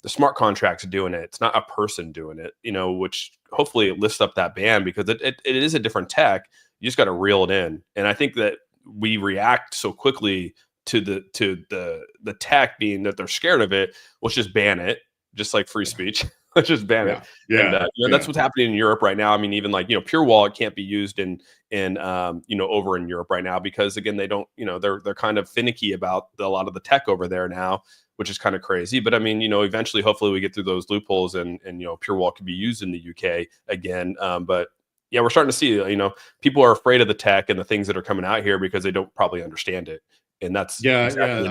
the smart contracts doing it. It's not a person doing it, which hopefully it lifts up that ban, because it is a different tech. You just got to reel it in. And I think that we react so quickly to the tech being that they're scared of it. Let's just ban it, just like free speech. Let's just ban it. Yeah. And that's what's happening in Europe right now. I mean, even like, Pure Wallet can't be used in over in Europe right now, because again, they don't, they're kind of finicky about a lot of the tech over there now, which is kind of crazy. But I mean, eventually, hopefully we get through those loopholes and Pure Wallet can be used in the UK again. But yeah, we're starting to see, people are afraid of the tech and the things that are coming out here because they don't probably understand it. And that's exactly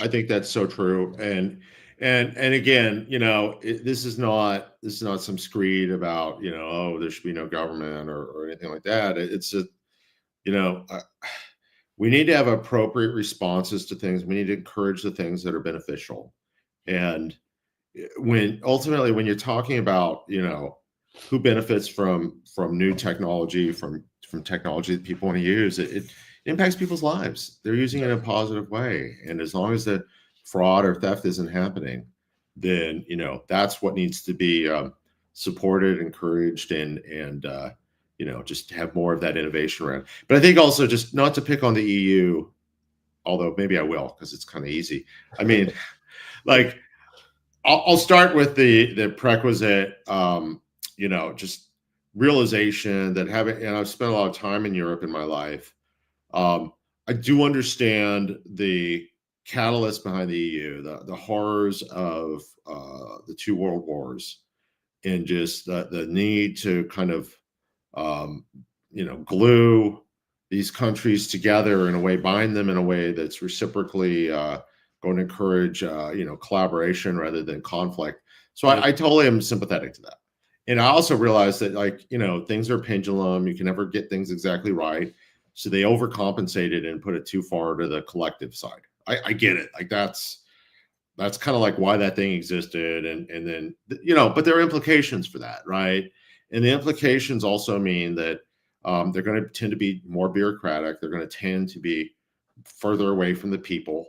I think that's so true. And again, this is not some screed about, oh, there should be no government or anything like that. It's a, we need to have appropriate responses to things. We need to encourage the things that are beneficial. And when you're talking about, who benefits from new technology, from technology that people want to use, it impacts people's lives. They're using it in a positive way. And as long as the fraud or theft isn't happening, then, that's what needs to be supported, encouraged, and just have more of that innovation around. But I think also, just not to pick on the EU, although maybe I will, because it's kind of easy. I mean, like, I'll start with the prerequisite, just realization that and I've spent a lot of time in Europe in my life. I do understand the catalyst behind the EU, the horrors of the two world wars, and just the need to kind of, glue these countries together in a way, bind them in a way that's reciprocally going to encourage, collaboration rather than conflict. So I totally am sympathetic to that. And I also realize that, like, things are pendulum. You can never get things exactly right. So they overcompensated and put it too far to the collective side. I get it. Like, that's kind of like why that thing existed. And then, but there are implications for that, right? And the implications also mean that they're going to tend to be more bureaucratic. They're going to tend to be further away from the people.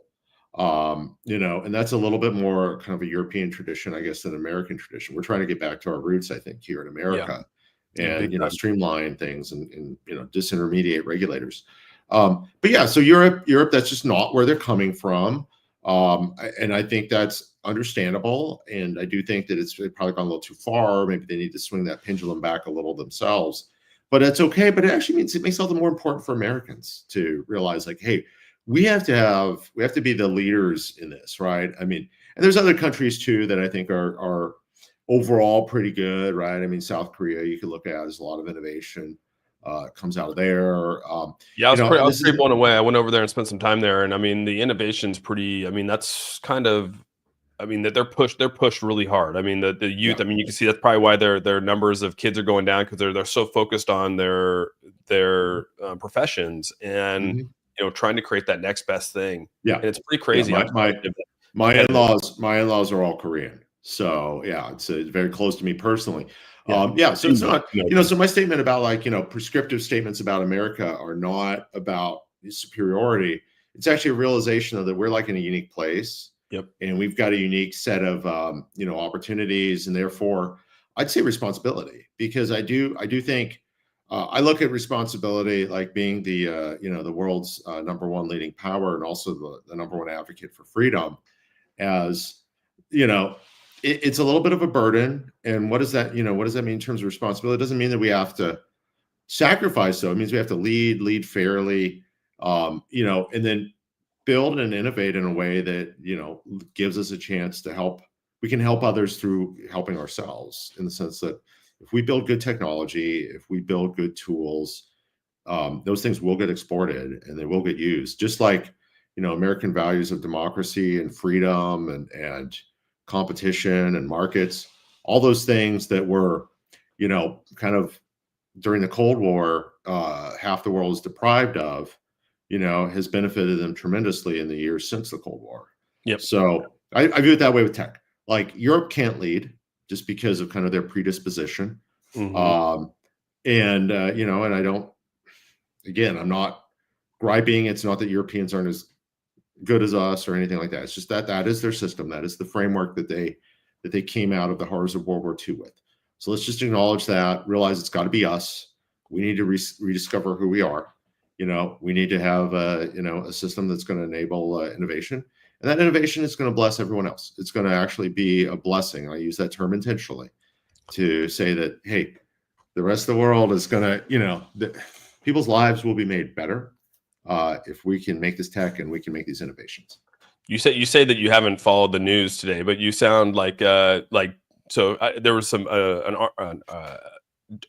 And that's a little bit more kind of a European tradition, I guess, than American tradition. We're trying to get back to our roots, I think, here in America, and streamline things and disintermediate regulators. But yeah, so Europe, that's just not where they're coming from. And I think that's understandable. And I do think that it's probably gone a little too far. Maybe they need to swing that pendulum back a little themselves, but it's okay. But it actually makes all the more important for Americans to realize, like, hey, we have to be the leaders in this, right? I mean, and there's other countries too that I think are overall pretty good, right? I mean, South Korea, you could look at, there's a lot of innovation comes out of there. I was pretty blown away. I went over there and spent some time there, and I mean, the innovation's pretty. I mean, that's kind of. I mean, that they're pushed really hard. I mean, the youth. Yeah. I mean, you can see that's probably why their numbers of kids are going down, because they're so focused on their professions and trying to create that next best thing. Yeah, and it's pretty crazy. Yeah, my in-laws are all Korean, so yeah, it's very close to me personally. So it's not, so my statement about, like, prescriptive statements about America are not about superiority. It's actually a realization of that we're, like, in a unique place. Yep. and we've got a unique set of opportunities, and therefore I'd say responsibility, because I do think I look at responsibility like being the world's number one leading power, and also the number one advocate for freedom, as it's a little bit of a burden. And what does that mean in terms of responsibility? It doesn't mean that we have to sacrifice, though. It means we have to lead fairly, and then build and innovate in a way that gives us a chance to help. We can help others through helping ourselves, in the sense that if we build good technology, if we build good tools, those things will get exported and they will get used. Just like American values of democracy and freedom and competition and markets, all those things that were kind of during the Cold War, half the world is deprived of, has benefited them tremendously in the years since the Cold War. Yep. So I view it that way with tech. Like, Europe can't lead just because of kind of their predisposition. Mm-hmm. And I don't, again, I'm not griping. It's not that Europeans aren't as good as us or anything like that. It's just that is their system. That is the framework that they came out of the horrors of World War II with. So let's just acknowledge that, realize it's got to be us. We need to rediscover who we are. We need to have a system that's going to enable innovation, and that innovation is going to bless everyone else. It's going to actually be a blessing. I use that term intentionally to say that, hey, the rest of the world is going to, people's lives will be made better if we can make this tech and we can make these innovations. You say that you haven't followed the news today, but you sound like there was some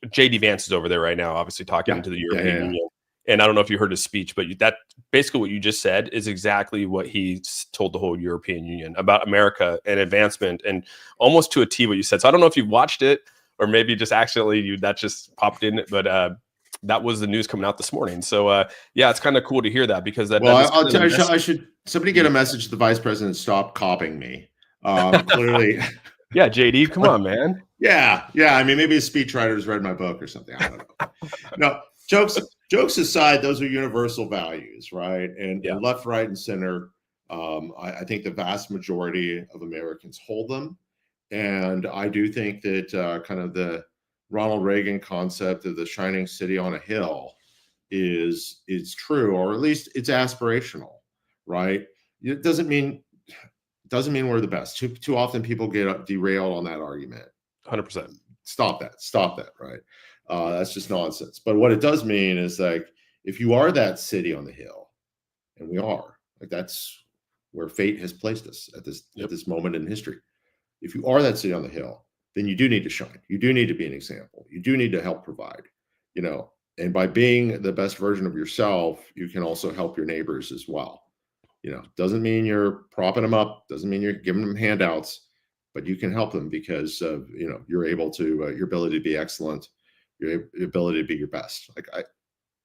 JD Vance is over there right now, obviously talking to the European Union. And I don't know if you heard his speech, but that basically what you just said is exactly what he told the whole European Union about America and advancement, and almost to a T what you said. So I don't know if you watched it or maybe just accidentally that just popped in, but that was the news coming out this morning. So yeah, it's kind of cool to hear that, because I'll tell you, I should somebody get a message to the vice president, stop copying me. Clearly. Yeah, JD, come on, man. Yeah. I mean, maybe a speechwriter's read my book or something. I don't know. No, jokes aside, those are universal values, right? And left, right, and center. I think the vast majority of Americans hold them, and I do think that kind of the Ronald Reagan concept of the shining city on a hill is true, or at least it's aspirational, right? It doesn't mean we're the best. Too often people get derailed on that argument. 100%. Stop that, right? That's just nonsense. But what it does mean is, like, if you are that city on the hill, and we are, like, that's where fate has placed us at this moment in history. If you are that city on the hill, then you do need to shine. You do need to be an example. You do need to help provide, and by being the best version of yourself, you can also help your neighbors as well. Doesn't mean you're propping them up, doesn't mean you're giving them handouts, but you can help them because of, you're able to, your ability to be excellent, your ability to be your best. Like,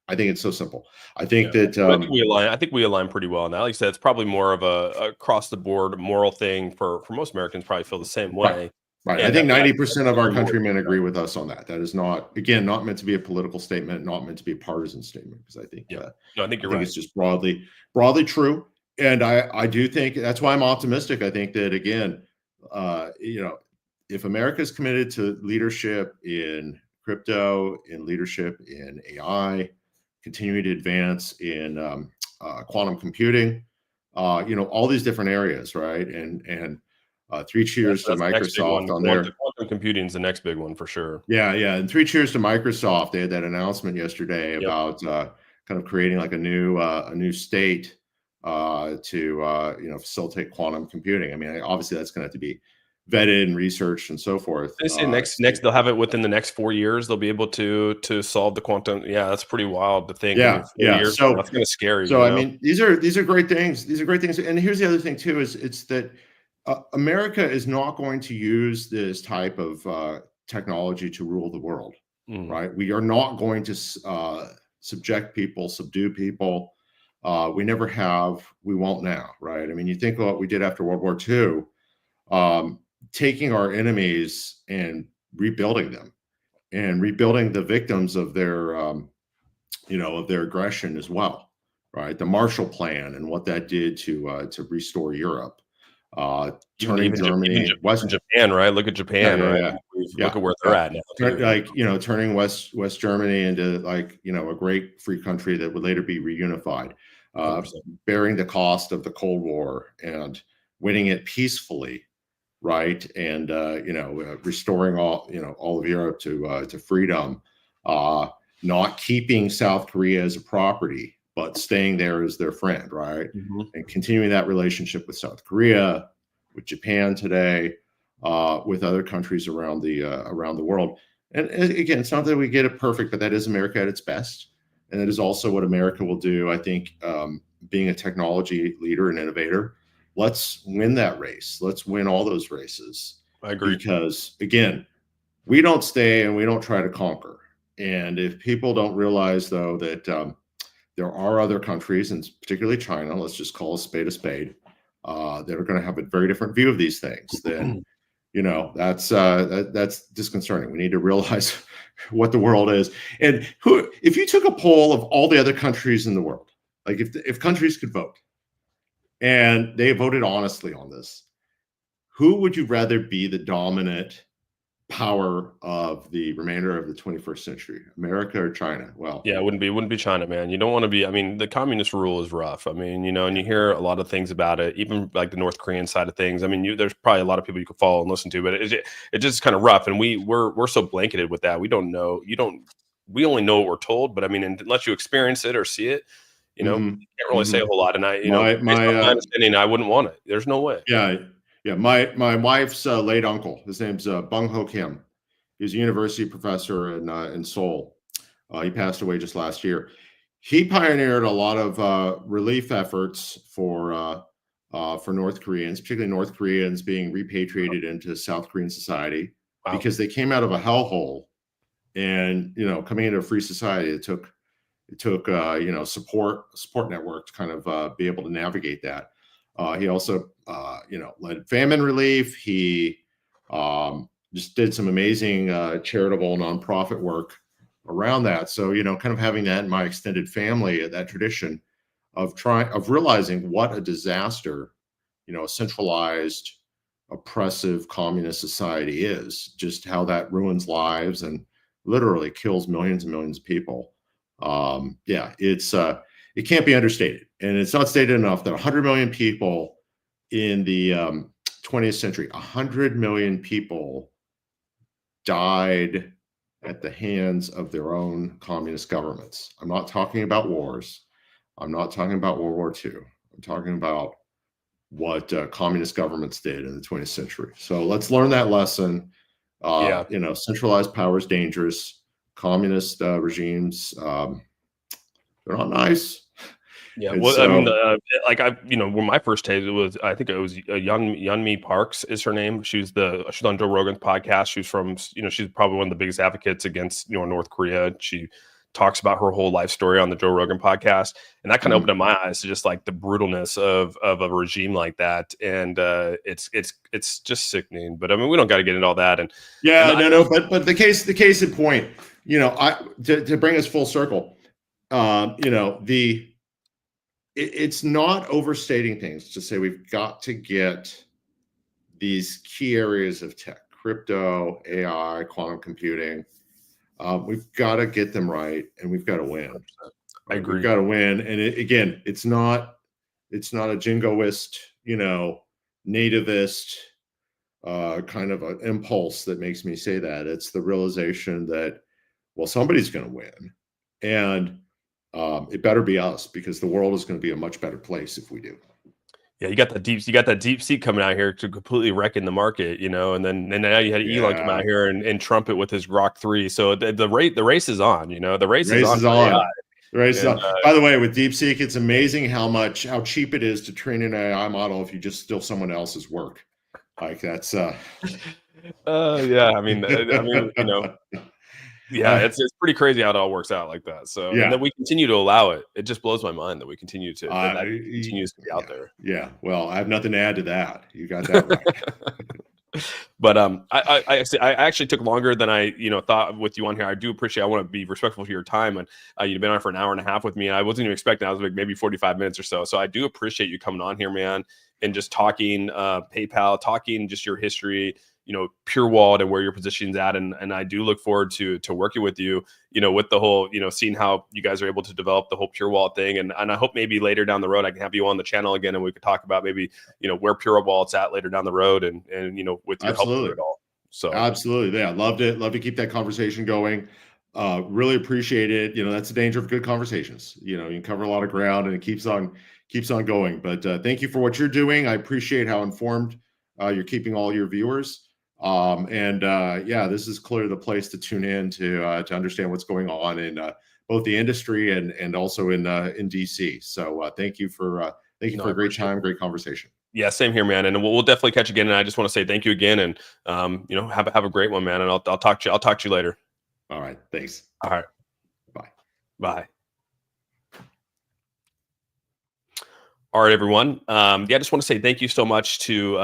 I think it's so simple. I think that I think we align pretty well on that. Like I said, it's probably more of a across the board moral thing for most Americans. Probably feel the same way. Right. I think 90% of our countrymen agree with us on that. That is not meant to be a political statement, not meant to be a partisan statement, because I think I think you're right. It's just broadly true. And I do think that's why I'm optimistic. I think that, again, if America is committed to leadership in crypto, in leadership in AI, continuing to advance in quantum computing, all these different areas, right? And three cheers to Microsoft on there. Quantum computing is the next big one for sure. Yeah. And three cheers to Microsoft. They had that announcement yesterday about kind of creating like a new state to facilitate quantum computing. I mean, obviously that's going to have to be vetted and researched and so forth. They say next they'll have it within the next 4 years. They'll be able to solve the quantum. Yeah, that's pretty wild to think. Yeah. So that's kind of scary. So I mean, these are great things. These are great things. And here's the other thing too: it's that America is not going to use this type of technology to rule the world, right? We are not going to subject people, subdue people. We never have. We won't now, right? I mean, you think of what we did after World War II. Taking our enemies and rebuilding them, and rebuilding the victims of their, of their aggression as well, right? The Marshall Plan and what that did to restore Europe. turning Germany even Japan, right? Look at Yeah, Japan, yeah, right? yeah. Look Yeah, at where they're yeah. at now too. Turning West Germany into like, a great free country that would later be reunified, uh, 100%. bearing the cost of the Cold War and winning it peacefully, right? And restoring all of Europe to freedom, uh, not keeping South Korea as a property, but staying there as their friend, right? Mhm. And continuing that relationship with South Korea, with Japan today, with other countries around the world. And again, it's not that we get it perfect, but that is America at its best, and that is also what America will do. I think, being a technology leader and innovator, let's win that race. Let's win all those races, I agree. because again, we don't stay and we don't try to conquer. And if people don't realize, though, that there are other countries, and particularly China, let's just call a spade, that are going to have a very different view of these things, then that's disconcerting. We need to realize what the world is. And if you took a poll of all the other countries in the world, like if countries could vote and they voted honestly on this, who would you rather be the dominant power of the remainder of the 21st century, America or China? Well, Yeah, it wouldn't be China, man. You don't want to be. I mean, the communist rule is rough. I mean, and you hear a lot of things about it, even like the North Korean side of things. I mean, there's probably a lot of people you could follow and listen to, but it just kind of rough, and we're so blanketed with that. We don't know. You don't. We only know what we're told, but I mean, unless you experience it or see it, hmm you can't really say hmm a whole lot. And my based my on my understanding, I wouldn't want it. There's no way. yeah, yeah, my wife's late uncle, his name's Bung Ho Kim. He's a university professor in Seoul. He passed away just last year. He pioneered a lot of relief efforts for North Koreans, particularly North Koreans being repatriated into South Korean society, Wow. because they came out of a hellhole. And coming into a free society, it took support network to kind of be able to navigate that. He also led famine relief. He just did some amazing charitable nonprofit work around that. So kind of having that in my extended family, that tradition of realizing what a disaster a centralized, oppressive communist society is, just how that ruins lives and literally kills millions and millions of people. Yeah, it can't be understated, and it's not stated enough that 100 million people in the 20th century, 100 million people died at the hands of their own communist governments. I'm not talking about wars. I'm not talking about World War II. I'm talking about what communist governments did in the 20th century. So let's learn that lesson. Yeah. Centralized power is dangerous. Communist regimes, they're not nice. Yeah, And well, I mean, so, when my first taste, I think it was Young Parks is her name. She's on Joe Rogan's podcast. She's from, she's probably one of the biggest advocates against, North Korea. She talks about her whole life story on the Joe Rogan podcast, and that kind of mhm. opened up my eyes to just like the brutalness of a regime like that, and it's just sickening. But I mean, we don't got to get into all that, and Yeah, no, but the case in point, to bring us full circle, it's not overstating things to say we've got to get these key areas of tech, crypto, AI, quantum computing. We've got to get them right, and we've got to win. I Right, we've agree. got to win. And again, it's not a jingoist, nativist kind of an impulse that makes me say that. It's the realization that, well, somebody's going to win, and it better be us, because the world is going to be a much better place if we do. Yeah, you got that deep sea coming out here to completely wrecking the market, and then now you had Elon come out Yeah, here and trump it with his Grok 3. So the race is on, the race is race on is for AI. on. Race is And on. By the way, with DeepSeek, it's amazing how cheap it is to train an AI model if you just steal someone else's work. Like that's yeah, yeah, uh, it's pretty crazy how it all works out like that. So, and yeah. then we continue to allow it. It just blows my mind that we continue to that continues to be out Yeah, there. yeah. Well, I have nothing to add to that. You got that right. But I actually took longer than I thought with you on here. I do appreciate. I want to be respectful to your time, and you've been on for an hour and a half with me, and I wasn't even expecting. I was like maybe 45 minutes or so. So I do appreciate you coming on here, man. and just talking PayPal, talking just your history, Pure Wallet and where your position's at. And I do look forward to working with you, with the whole, seeing how you guys are able to develop the whole Pure Wallet thing. And I hope maybe later down the road, I can have you on the channel again, and we could talk about maybe, where Pure Wallet's at later down the road, and with your help through Absolutely. it all. So Absolutely. Yeah. Love to keep that conversation going. Really appreciate it. That's the danger of good conversations. You can cover a lot of ground and it keeps on going. But thank you for what you're doing. I appreciate how informed you're keeping all your viewers. Yeah, this is clearly the place to tune in to understand what's going on in both the industry and also in DC. So thank you for a great time, great conversation. Yeah, same here, man. And we'll definitely catch again. And I just want to say thank you again, and have a great one, man. And I'll talk to you later. All right, thanks. All right, Bye. Bye. All right, everyone. I just want to say thank you so much to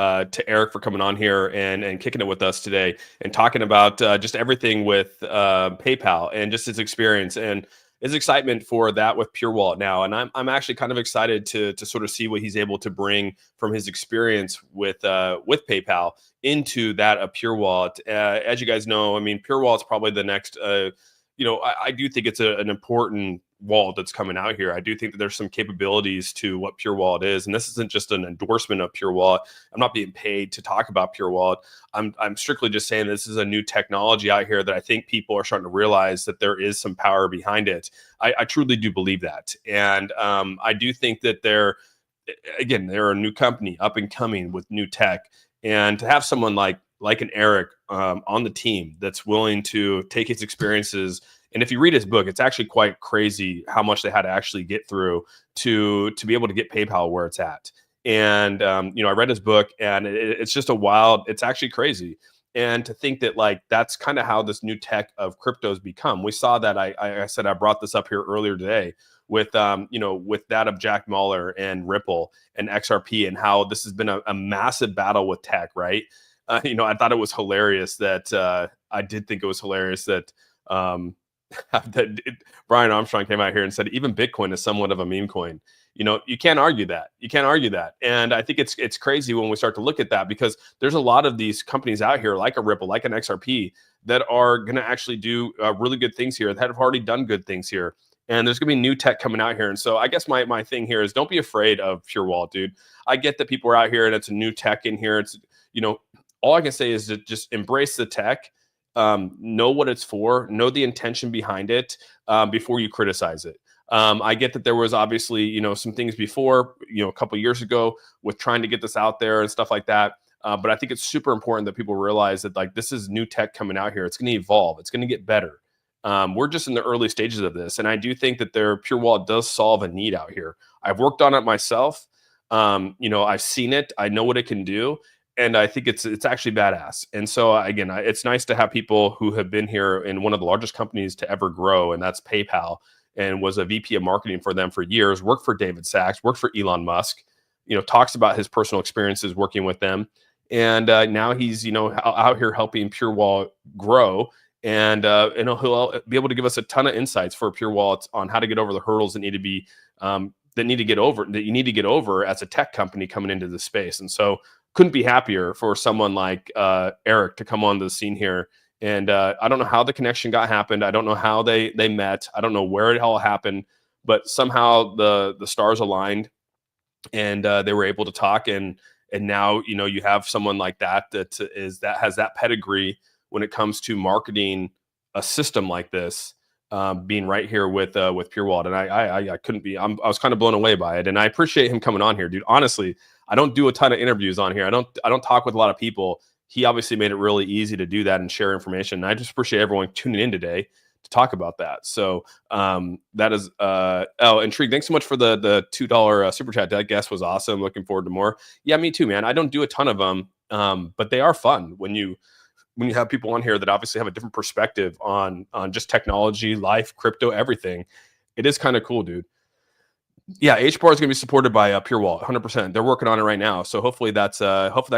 Eric for coming on here and kicking it with us today and talking about just everything with PayPal and just his experience and his excitement for that with Pure Wallet now. And I'm actually kind of excited to sort of see what he's able to bring from his experience with PayPal into that of Pure Wallet. As you guys know, I mean, Pure Wallet's probably the next. I do think it's an important wallet that's coming out here. I do think that there's some capabilities to what Pure Wallet is, and this isn't just an endorsement of Pure Wallet. I'm not being paid to talk about Pure Wallet. I'm strictly just saying this is a new technology out here that I think people are starting to realize that there is some power behind it. I truly do believe that, and I do think that they're a new company up and coming with new tech, and to have someone like an Eric on the team that's willing to take his experiences. And if you read his book, it's actually quite crazy how much they had to actually get through to be able to get PayPal where it's at. And I read his book, and it's just it's actually crazy. And to think that that's kind of how this new tech of cryptos become. We saw that. I said I brought this up here earlier today with with that of Jack Mallers and Ripple and XRP, and how this has been a massive battle with tech, right? I thought it was hilarious that I did think it was hilarious that Brian Armstrong came out here and said even Bitcoin is somewhat of a meme coin. You can't argue that. You can't argue that. And I think it's crazy when we start to look at that, because there's a lot of these companies out here like a Ripple, like an XRP, that are going to actually do really good things here, that have already done good things here. And there's going to be new tech coming out here. And so I guess my thing here is don't be afraid of Pure Wallet, dude. I get that people are out here and it's a new tech in here. It's, all I can say is to just embrace the tech, know what it's for, know the intention behind it before you criticize it. I get that there was obviously, some things before, a couple of years ago with trying to get this out there and stuff like that. But I think it's super important that people realize that this is new tech coming out here. It's going to evolve. It's going to get better. We're just in the early stages of this. And I do think that their Pure Wallet does solve a need out here. I've worked on it myself. I've seen it. I know what it can do. And I think it's actually badass. And so again, it's nice to have people who have been here in one of the largest companies to ever grow, and that's PayPal, and was a VP of marketing for them for years, worked for David Sachs, worked for Elon Musk, talks about his personal experiences working with them. And now he's, out here helping Pure Wallet grow. And he'll be able to give us a ton of insights for Pure Wallets on how to get over the hurdles that need to be, that you need to get over as a tech company coming into the space. And so couldn't be happier for someone like Eric to come on the scene here. And I don't know how the connection happened. I don't know how they met. I don't know where it all happened, but somehow the stars aligned, and they were able to talk. And now you have someone like that has that pedigree when it comes to marketing a system like this, being right here with Pure Wallet. And I couldn't be. I was kind of blown away by it, and I appreciate him coming on here, dude. Honestly, I don't do a ton of interviews on here. I don't talk with a lot of people. He obviously made it really easy to do that and share information. And I just appreciate everyone tuning in today to talk about that. So that is Intrigue. Thanks so much for the $2 super chat. That guest was awesome. Looking forward to more. Yeah, me too, man. I don't do a ton of them, but they are fun when you have people on here that obviously have a different perspective on just technology, life, crypto, everything. It is kind of cool, dude. Yeah, HBAR is going to be supported by Pure Wallet, 100%. They're working on it right now, so hopefully that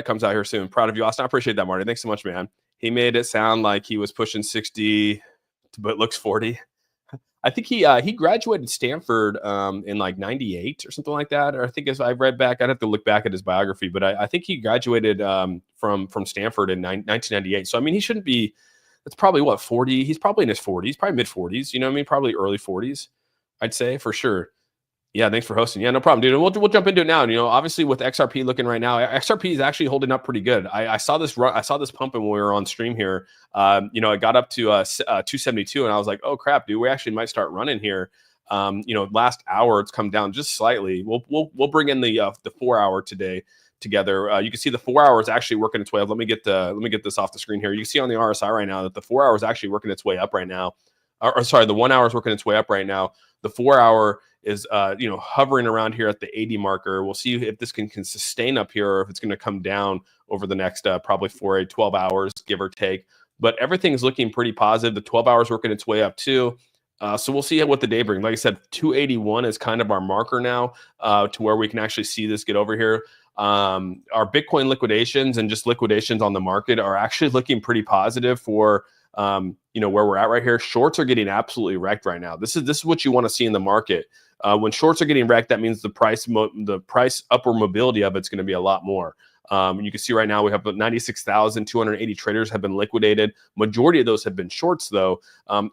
comes out here soon. Proud of you, Austin. I appreciate that, Marty. Thanks so much, man. He made it sound like he was pushing 60, but looks 40. I think he graduated Stanford in like '98 or something like that. Or I think as I read back, I'd have to look back at his biography, but I think he graduated from Stanford in 1998. So I mean, he shouldn't be. That's probably what 40. He's probably in his 40s, probably mid 40s. You know what I mean? Probably early 40s. I'd say for sure. Yeah, thanks for hosting. Yeah, no problem, dude. And we'll jump into it now. And, you know, obviously with XRP looking right now, XRP is actually holding up pretty good. I saw this run, I saw this pumping when we were on stream here. You know, it got up to 272, and I was like, oh crap, dude, we actually might start running here. You know, last hour it's come down just slightly. We'll bring in the 4 hour today together. You can see the 4 hour is actually working its way up. Let me get this off the screen here. You can see on the RSI right now that the 4 hour is actually working its way up right now. Or sorry, the 1 hour is working its way up right now. The 4 hour is you know, hovering around here at the 80 marker. We'll see if this can sustain up here, or if it's going to come down over the next probably 12 hours, give or take. But everything's looking pretty positive. The 12 hours working its way up too. So we'll see what the day brings. Like I said, 281 is kind of our marker now to where we can actually see this get over here. Our Bitcoin liquidations and just liquidations on the market are actually looking pretty positive for you know, where we're at right here. Shorts are getting absolutely wrecked right now. This is what you want to see in the market. When shorts are getting wrecked, that means the price upward mobility of it's going to be a lot more. You can see right now we have 96,280 traders have been liquidated. Majority of those have been shorts though,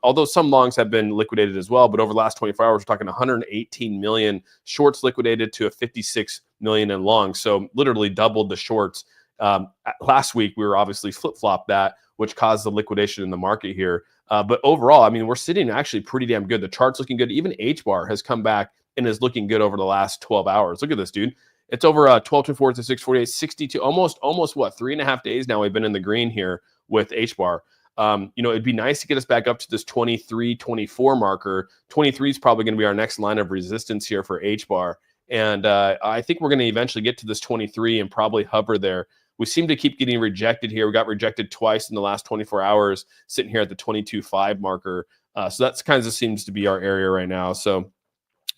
although some longs have been liquidated as well. But over the last 24 hours, we're talking 118 million shorts liquidated to a 56 million in longs. So literally doubled the shorts. Last week, we were obviously flip-flopped that, which caused the liquidation in the market here. But overall, I mean, we're sitting actually pretty damn good. The chart's looking good. Even H-bar has come back and is looking good over the last 12 hours. Look at this, dude. It's over 12.24 to 6.48, 62, almost what, 3.5 days now we've been in the green here with H-bar. You know, it'd be nice to get us back up to this 23, 24 marker. 23 is probably going to be our next line of resistance here for H-bar. And I think we're going to eventually get to this 23 and probably hover there. We seem to keep getting rejected here. We got rejected twice in the last 24 hours, sitting here at the 22.5 marker. So that's kind of seems to be our area right now. So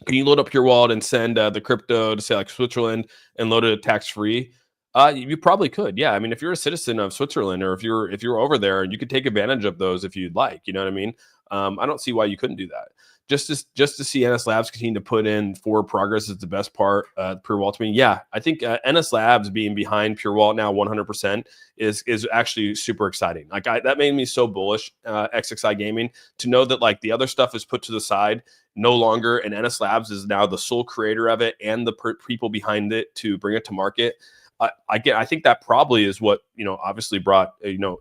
can you load up your wallet and send the crypto to say like Switzerland and load it tax free? You probably could. Yeah. I mean, if you're a citizen of Switzerland, or if you're over there, you could take advantage of those if you'd like. You know what I mean? I don't see why you couldn't do that. Just to see NS Labs continue to put in forward progress is the best part. Pure Wallet to me, yeah, I think NS Labs being behind Pure Wallet now 100% is actually super exciting. Like that made me so bullish, XXI Gaming, to know that like the other stuff is put to the side no longer, and NS Labs is now the sole creator of it and the people behind it to bring it to market. I think that probably is what, you know, obviously brought, you know,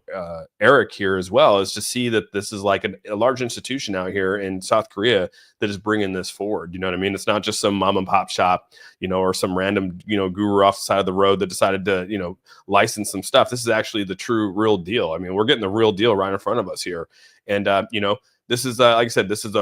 Eric here as well, is to see that this is like a large institution out here in South Korea that is bringing this forward. You know what I mean? It's not just some mom and pop shop, you know, or some random, you know, guru off the side of the road that decided to, you know, license some stuff. This is actually the true real deal. I mean, we're getting the real deal right in front of us here. And, you know, this is, like I said, this is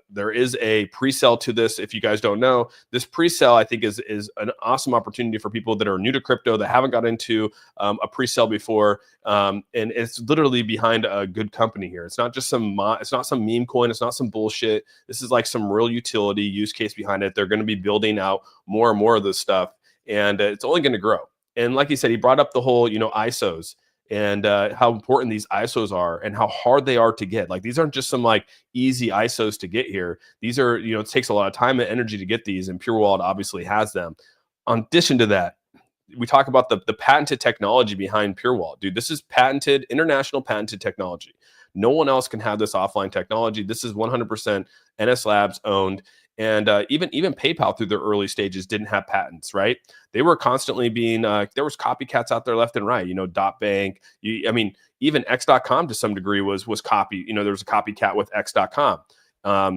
there is a pre-sale to this. If you guys don't know, this pre-sale, I think, is an awesome opportunity for people that are new to crypto, that haven't got into a pre-sale before. And it's literally behind a good company here. It's not just it's not some meme coin. It's not some bullshit. This is like some real utility use case behind it. They're going to be building out more and more of this stuff, and it's only going to grow. And like he said, he brought up the whole, you know, ISOs. And how important these ISOs are and how hard they are to get. Like, these aren't just some like easy ISOs to get here. These are, you know, it takes a lot of time and energy to get these, and Pure Wallet obviously has them. In addition to that, we talk about the patented technology behind Pure Wallet. Dude, this is patented, international patented technology. No one else can have this offline technology. This is 100% NS Labs owned. And even PayPal through their early stages didn't have patents, right? They were constantly being, there was copycats out there left and right, you know, .bank. I mean, even X.com to some degree was copy. You know, there was a copycat with X.com,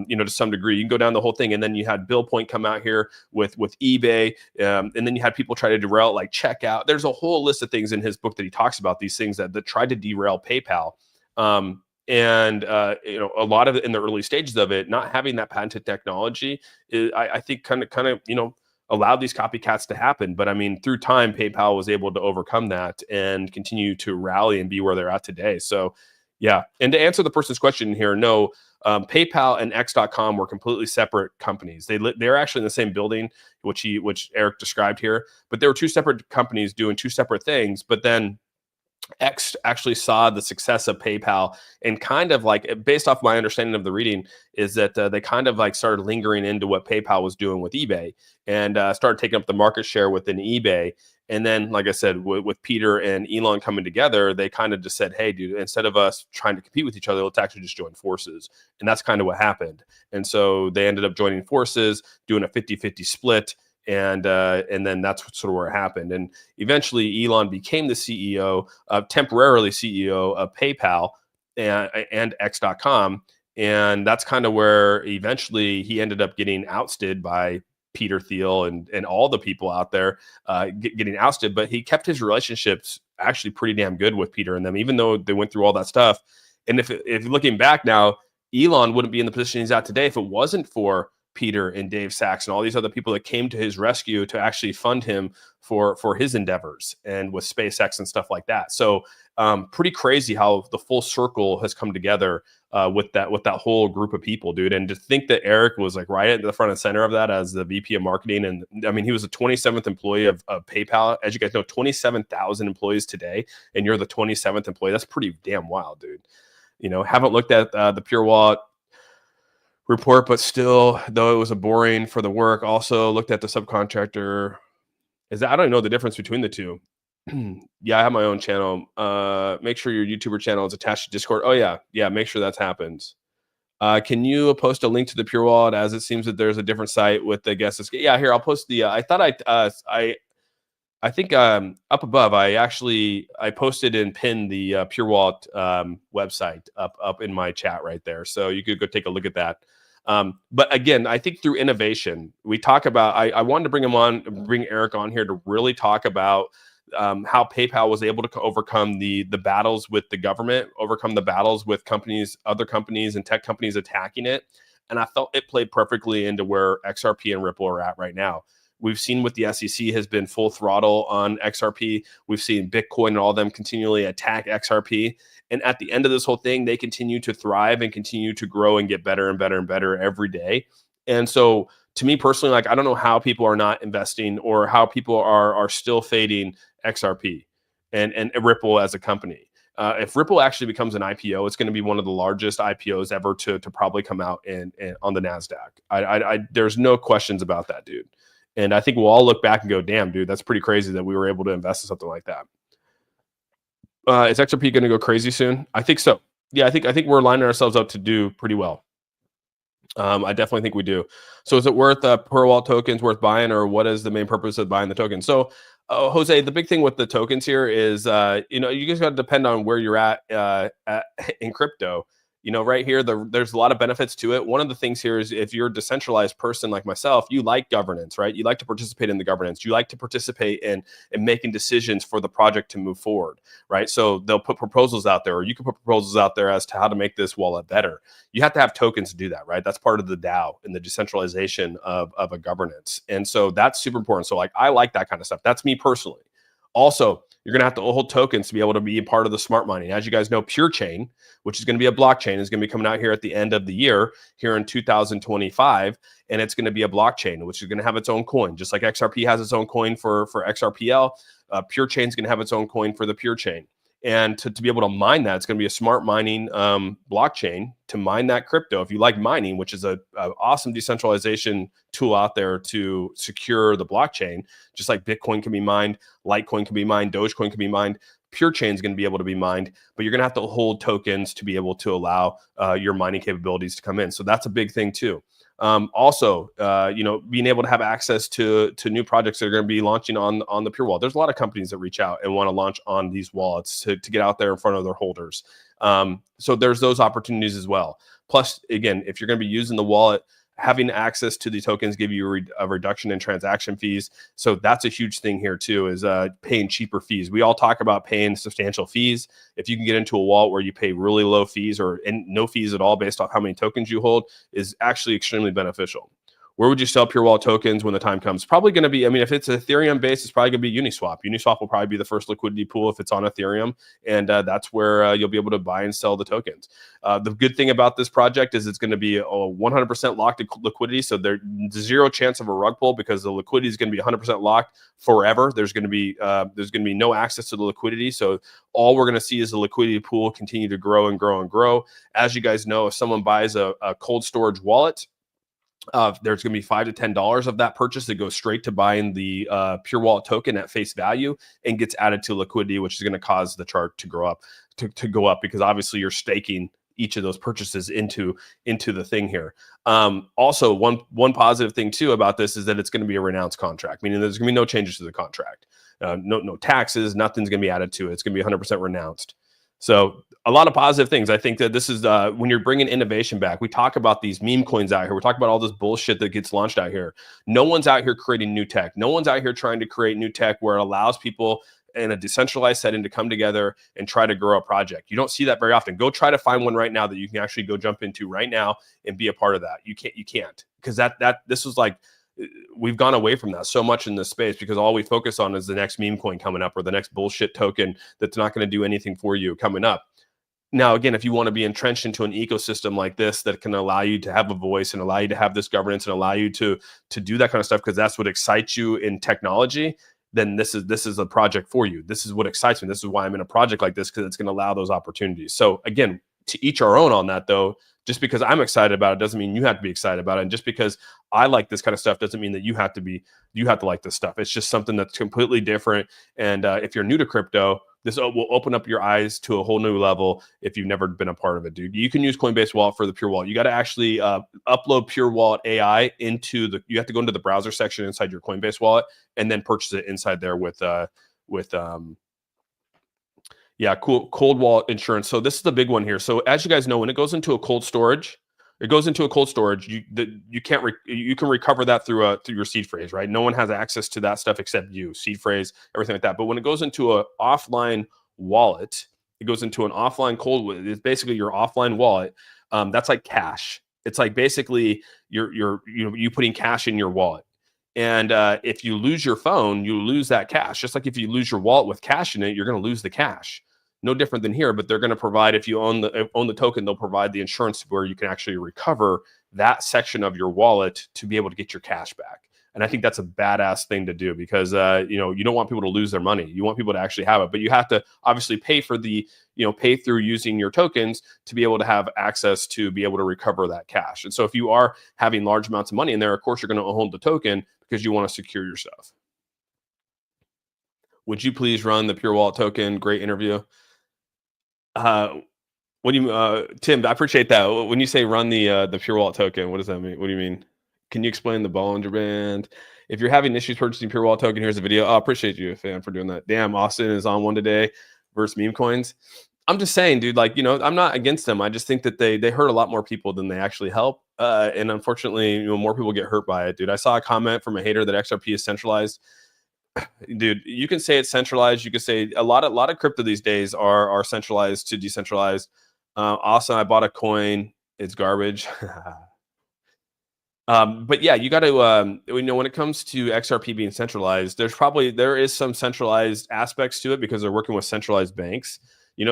you know, to some degree. You can go down the whole thing. And then you had Bill Point come out here with eBay. And then you had people try to derail, like Checkout. There's a whole list of things in his book that he talks about, these things that tried to derail PayPal. And you know, a lot of it in the early stages of it, not having that patented technology, I think kind of you know, allowed these copycats to happen. But I mean, through time, PayPal was able to overcome that and continue to rally and be where they're at today. So yeah. And to answer the person's question here, no, PayPal and X.com were completely separate companies. They're actually in the same building, which Eric described here, but they were two separate companies doing two separate things. But then X actually saw the success of PayPal and kind of like, based off my understanding of the reading, is that they kind of like started lingering into what PayPal was doing with eBay and started taking up the market share within eBay. And then, like I said, with Peter and Elon coming together, they kind of just said, hey, dude, instead of us trying to compete with each other, let's actually just join forces. And that's kind of what happened. And so they ended up joining forces, doing a 50-50 split. And then that's sort of where it happened. And eventually, Elon became the CEO, temporarily CEO of PayPal and X.com. And that's kind of where eventually he ended up getting ousted by Peter Thiel and all the people out there getting ousted. But he kept his relationships actually pretty damn good with Peter and them, even though they went through all that stuff. And if looking back now, Elon wouldn't be in the position he's at today if it wasn't for Peter and Dave Sachs and all these other people that came to his rescue to actually fund him for his endeavors and with SpaceX and stuff like that. So pretty crazy how the full circle has come together with that whole group of people, dude. And to think that Eric was like right at the front and center of that as the VP of marketing. And I mean, he was the 27th employee of PayPal. As you guys know, 27,000 employees today, and you're the 27th employee. That's pretty damn wild, dude. You know, haven't looked at the Pure Wallet report, but still, though it was a boring for the work, also looked at the subcontractor. I don't know the difference between the two. Yeah, I have my own channel. Make sure your YouTuber channel is attached to Discord. Oh yeah, make sure that happens. Can you post a link to the Pure Wallet, as it seems that there's a different site with the guest? Yeah, here, I'll post the. I think up above, I posted and pinned the Pure Wallet website up in my chat right there, so you could go take a look at that. But again, I think through innovation, we talk about. I wanted to bring Eric on here to really talk about how PayPal was able to overcome the battles with the government, overcome the battles with other companies and tech companies attacking it, and I felt it played perfectly into where XRP and Ripple are at right now. We've seen what the SEC has been full throttle on XRP. We've seen Bitcoin and all of them continually attack XRP. And at the end of this whole thing, they continue to thrive and continue to grow and get better and better and better every day. And so to me personally, like, I don't know how people are not investing or how people are still fading XRP and Ripple as a company. If Ripple actually becomes an IPO, it's going to be one of the largest IPOs ever to probably come out and on the NASDAQ. There's no questions about that, dude. And I think we'll all look back and go, damn, dude, that's pretty crazy that we were able to invest in something like that. Is XRP going to go crazy soon? I think so. Yeah, I think we're lining ourselves up to do pretty well. I definitely think we do. So is it worth Pure Wallet tokens worth buying, or what is the main purpose of buying the token? So Jose, the big thing with the tokens here is, you just got to depend on where you're at in crypto. Right here, there's a lot of benefits to it. One of the things here is if you're a decentralized person like myself, you like governance, right? You like to participate in the governance. You like to participate in making decisions for the project to move forward, right? So they'll put proposals out there, or you can put proposals out there as to how to make this wallet better. You have to have tokens to do that, right? That's part of the DAO and the decentralization of a governance. And so that's super important. So like, I like that kind of stuff. That's me personally. Also, you're going to have to hold tokens to be able to be a part of the smart mining. As you guys know, Pure Chain, which is going to be a blockchain, is going to be coming out here at the end of the year, here in 2025. And it's going to be a blockchain, which is going to have its own coin. Just like XRP has its own coin for XRPL, Pure Chain is going to have its own coin for the Pure Chain. And to be able to mine that, it's going to be a smart mining blockchain to mine that crypto. If you like mining, which is a awesome decentralization tool out there to secure the blockchain, just like Bitcoin can be mined, Litecoin can be mined, Dogecoin can be mined, Pure Chain is going to be able to be mined, but you're going to have to hold tokens to be able to allow your mining capabilities to come in. So that's a big thing too. Also, being able to have access to new projects that are going to be launching on the Pure Wallet. There's a lot of companies that reach out and want to launch on these wallets to get out there in front of their holders. So there's those opportunities as well. Plus, again, if you're going to be using the wallet, having access to the tokens give you a reduction in transaction fees. So that's a huge thing here too, is paying cheaper fees. We all talk about paying substantial fees. If you can get into a wallet where you pay really low fees or no fees at all based off how many tokens you hold, is actually extremely beneficial. Where would you sell Pure Wallet tokens when the time comes? Probably going to be, I mean, if it's Ethereum based, it's probably going to be Uniswap. Uniswap will probably be the first liquidity pool if it's on Ethereum. And that's where you'll be able to buy and sell the tokens. The good thing about this project is it's going to be a 100% locked liquidity. So there's zero chance of a rug pull because the liquidity is going to be 100% locked forever. There's going to be no access to the liquidity. So all we're going to see is the liquidity pool continue to grow and grow and grow. As you guys know, if someone buys a cold storage wallet, there's going to be $5 to $10 of that purchase that goes straight to buying the Pure Wallet token at face value and gets added to liquidity, which is going to cause the chart to grow up to go up because obviously you're staking each of those purchases into the thing here. Also, one positive thing too about this is that it's going to be a renounced contract, meaning there's going to be no changes to the contract, no taxes, nothing's going to be added to it. It's going to be 100% renounced. So a lot of positive things. I think that this is when you're bringing innovation back. We talk about these meme coins out here. We talk about all this bullshit that gets launched out here. No one's out here creating new tech. No one's out here trying to create new tech where it allows people in a decentralized setting to come together and try to grow a project. You don't see that very often. Go try to find one right now that you can actually go jump into right now and be a part of that. You can't because this was like, we've gone away from that so much in this space because all we focus on is the next meme coin coming up or the next bullshit token that's not going to do anything for you coming up. Now, again, if you want to be entrenched into an ecosystem like this that can allow you to have a voice and allow you to have this governance and allow you to do that kind of stuff because that's what excites you in technology, then this is a project for you. This is what excites me. This is why I'm in a project like this because it's going to allow those opportunities. So again, to each our own on that though. Just because I'm excited about it doesn't mean you have to be excited about it. And just because I like this kind of stuff doesn't mean that you have to like this stuff. It's just something that's completely different. And if you're new to crypto, this will open up your eyes to a whole new level if you've never been a part of it, dude. You can use Coinbase Wallet for the Pure Wallet. You got to actually upload Pure Wallet AI you have to go into the browser section inside your Coinbase Wallet and then purchase it inside there with cold wallet insurance. So this is the big one here. So as you guys know, when it goes into a cold storage, you can recover that through your seed phrase, right? No one has access to that stuff except you, seed phrase, everything like that. But when it goes into an offline wallet, it goes into an offline cold. It's basically your offline wallet. That's like cash. It's like basically you putting cash in your wallet. And if you lose your phone, you lose that cash. Just like if you lose your wallet with cash in it, you're going to lose the cash. No different than here, but they're going to provide, if you own the token, they'll provide the insurance where you can actually recover that section of your wallet to be able to get your cash back. And I think that's a badass thing to do because you don't want people to lose their money. You want people to actually have it, but you have to obviously pay through using your tokens to be able to have access to be able to recover that cash. And so if you are having large amounts of money in there, of course you're going to hold the token because you want to secure your stuff. Would you please run the Pure Wallet token? Great interview. What do you, Tim? I appreciate that. When you say run the Pure Wallet token, what does that mean? What do you mean? Can you explain the Bollinger Band? If you're having issues purchasing Pure Wallet token, here's a video. I appreciate you, fan, for doing that. Damn, Austin is on one today versus meme coins. I'm just saying, dude, I'm not against them. I just think that they hurt a lot more people than they actually help. And unfortunately, more people get hurt by it, dude. I saw a comment from a hater that XRP is centralized. Dude, you can say it's centralized. You can say a lot of crypto these days are centralized to decentralized. Also, I bought a coin. It's garbage. But yeah, you got to, when it comes to XRP being centralized, there is some centralized aspects to it because they're working with centralized banks.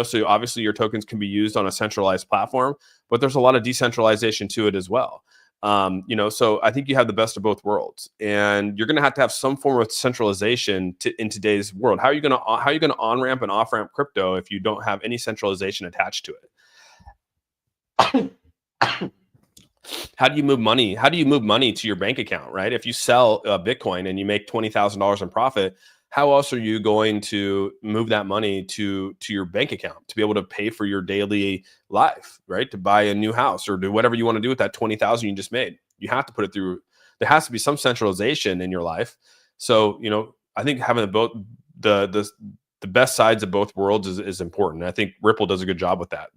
So obviously your tokens can be used on a centralized platform, but there's a lot of decentralization to it as well. So I think you have the best of both worlds, and you're going to have some form of centralization in today's world. How are you going to on ramp and off ramp crypto if you don't have any centralization attached to it? How do you move money? How do you move money to your bank account, right? If you sell Bitcoin and you make $20,000 in profit, how else are you going to move that money to your bank account to be able to pay for your daily life, right? To buy a new house or do whatever you want to do with that 20,000 you just made. You have to put it through. There has to be some centralization in your life. So, I think having both the best sides of both worlds is important. And I think Ripple does a good job with that.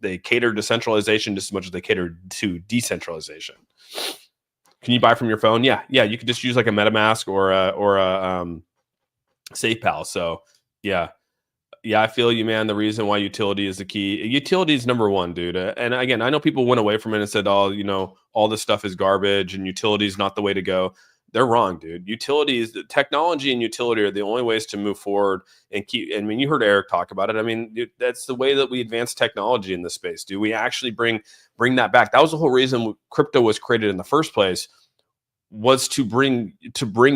They cater to centralization just as much as they cater to decentralization. Can you buy from your phone? Yeah. You could just use like a MetaMask or a SafePal. So yeah, Yeah, I feel you, man. The reason why utility is the key. Utility is number one, dude. And again, I know people went away from it and said, "Oh, all this stuff is garbage, and utility is not the way to go." They're wrong, dude. Utilities, the technology and utility are the only ways to move forward and keep. I mean, you heard Eric talk about it. I mean, dude, that's the way that we advance technology in this space. Do we actually bring that back? That was the whole reason crypto was created in the first place, was to bring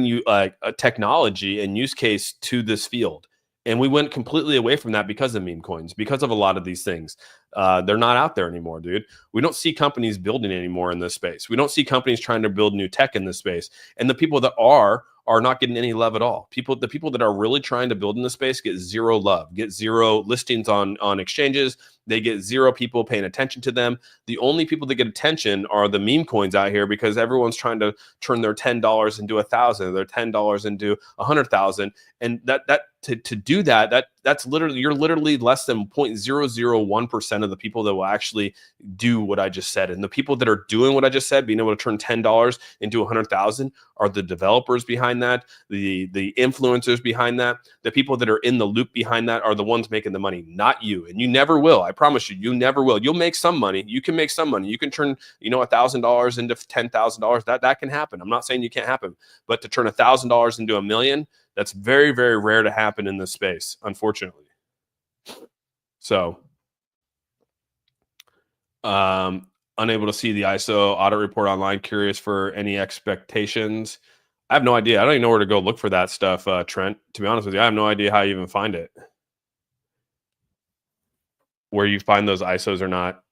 you a technology and use case to this field. And we went completely away from that because of meme coins, because of a lot of these things. They're not out there anymore, dude. We don't see companies building anymore in this space. We don't see companies trying to build new tech in this space. And the people that are not getting any love at all. The people that are really trying to build in this space get zero love, get zero listings on exchanges. They get zero people paying attention to them. The only people that get attention are the meme coins out here, because everyone's trying to turn their $10 into 1,000, their $10 into 100,000, and to do that's literally, you're literally less than 0.001% of the people that will actually do what I just said. And the people that are doing what I just said, being able to turn $10 into 100,000, are the developers behind that, the influencers behind that. The people that are in the loop behind that are the ones making the money, not you. And you never will. I promise you, you never will. You'll make some money. You can make some money. You can turn, $1,000 into $10,000. That can happen. I'm not saying you can't happen, but to turn $1,000 into $1 million, that's very, very rare to happen in this space, unfortunately. So, unable to see the ISO audit report online. Curious for any expectations. I have no idea. I don't even know where to go look for that stuff, Trent. To be honest with you, I have no idea how you even find it, where you find those ISOs or not.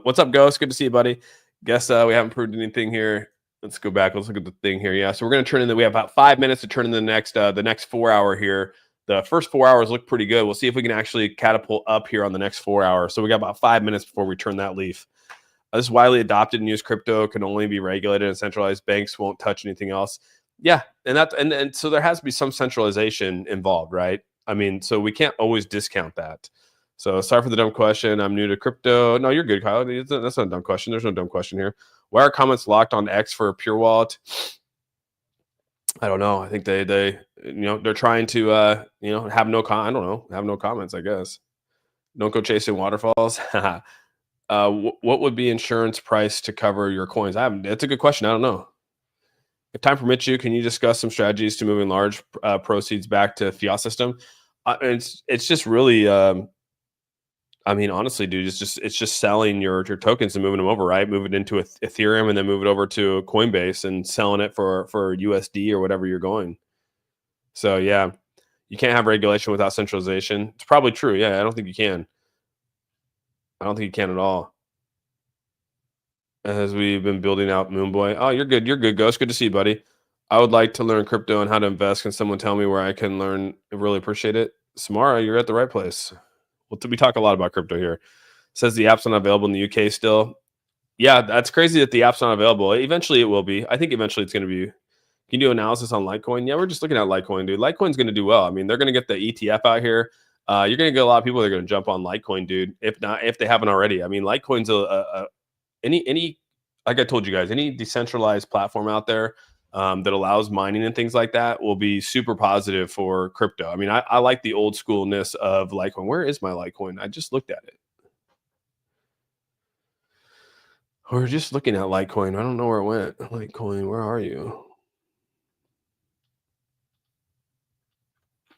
What's up, Ghost? Good to see you, buddy. Guess we haven't proved anything here. Let's go back. Let's look at the thing here. Yeah, so we're going to turn in. We have about 5 minutes to turn in the next 4 hour here. The first 4 hours look pretty good. We'll see if we can actually catapult up here on the next 4 hours. So we got about 5 minutes before we turn that leaf. This is widely adopted and used crypto, can only be regulated, and centralized banks won't touch anything else. Yeah, and so there has to be some centralization involved, right? I mean, so we can't always discount that. So sorry for the dumb question. I'm new to crypto. No, you're good, Kyle. That's not a dumb question. There's no dumb question here. Why are comments locked on X for a pure wallet? I don't know. I think they're trying to have no I don't know, have no comments, I guess. Don't go chasing waterfalls. What would be insurance price to cover your coins? That's a good question. I don't know. If time permits you, can you discuss some strategies to moving large proceeds back to fiat system? It's just really, I mean, honestly, dude, it's just selling your tokens and moving them over, right? Move it into Ethereum and then move it over to Coinbase and selling it for USD or whatever you're going. So yeah, you can't have regulation without centralization. It's probably true. Yeah, I don't think you can. I don't think you can at all. As we've been building out Moonboy. Oh, you're good. You're good, Ghost. Good to see you, buddy. I would like to learn crypto and how to invest. Can someone tell me where I can learn? I really appreciate it. Samara, you're at the right place. Well, we talk a lot about crypto here. Says the app's not available in the UK still. Yeah, that's crazy that the app's not available. Eventually it will be. I think eventually it's going to be. Can you do analysis on Litecoin? Yeah, we're just looking at Litecoin, dude. Litecoin's going to do well. I mean, they're going to get the ETF out here. You're going to get a lot of people that are going to jump on Litecoin, dude. If they haven't already. I mean, Litecoin's any like I told you guys, any decentralized platform out there that allows mining and things like that will be super positive for crypto. I mean, I like the old schoolness of Litecoin. Where is my Litecoin? I just looked at it. We're just looking at Litecoin. I don't know where it went. Litecoin, where are you?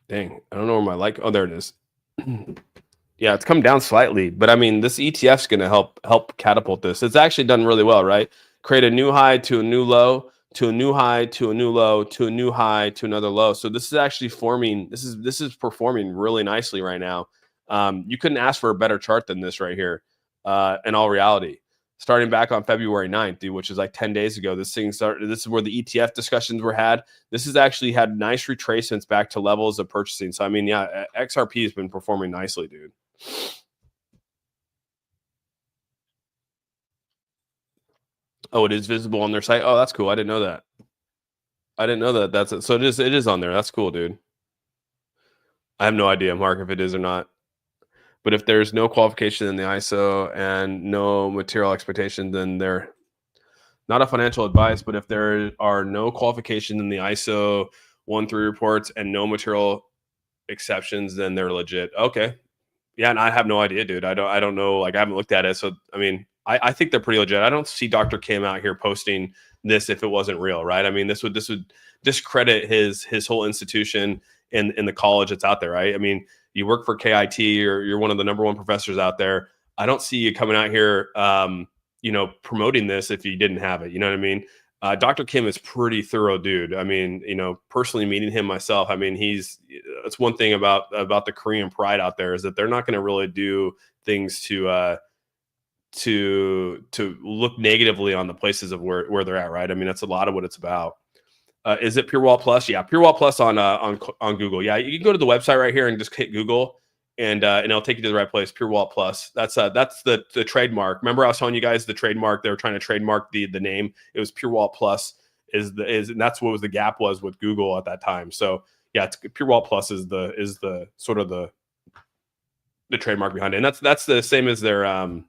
Dang, I don't know where my oh, there it is. Yeah, it's come down slightly, but I mean, this ETF's going to help catapult this. It's actually done really well, right? Create a new high to a new low, to a new high, to a new low, to a new high, to another low. So this is actually forming. This is performing really nicely right now. You couldn't ask for a better chart than this right here. In all reality, starting back on February 9th, dude, which is like 10 days ago, this thing started. This is where the ETF discussions were had. This has actually had nice retracements back to levels of purchasing. So I mean, yeah, XRP has been performing nicely, dude. Oh, it is visible on their site. Oh, that's cool. I didn't know that. I didn't know that. That's it. So it is on there. That's cool, dude. I have no idea, Mark, if it is or not. But if there's no qualification in the ISO and no material expectation, then they're not a financial advice. But if there are no qualification in the ISO 1.3 reports and no material exceptions, then they're legit. Okay. Yeah, and I have no idea, dude. I don't know. Like I haven't looked at it. So I mean, I think they're pretty legit. I don't see Dr. Kim out here posting this if it wasn't real, right? I mean, this would discredit his whole institution in the college that's out there, right? I mean, you work for KIT or you're one of the number one professors out there. I don't see you coming out here promoting this if you didn't have it. You know what I mean? Dr. Kim is pretty thorough dude. I mean, personally meeting him myself, I mean, it's one thing about the Korean pride out there is that they're not going to really do things to look negatively on the places of where they're at, right? I mean, that's a lot of what it's about. Is it Pure Wall Plus? Yeah, Pure Wall Plus on Google. Yeah, you can go to the website right here and just hit Google, and it'll take you to the right place. Pure Wall Plus. That's the trademark. Remember, I was telling you guys the trademark. They were trying to trademark the name. It was Pure Wall Plus. And that's what was the gap was with Google at that time. So yeah, it's Pure Wall Plus is the sort of the trademark behind it, and that's the same as their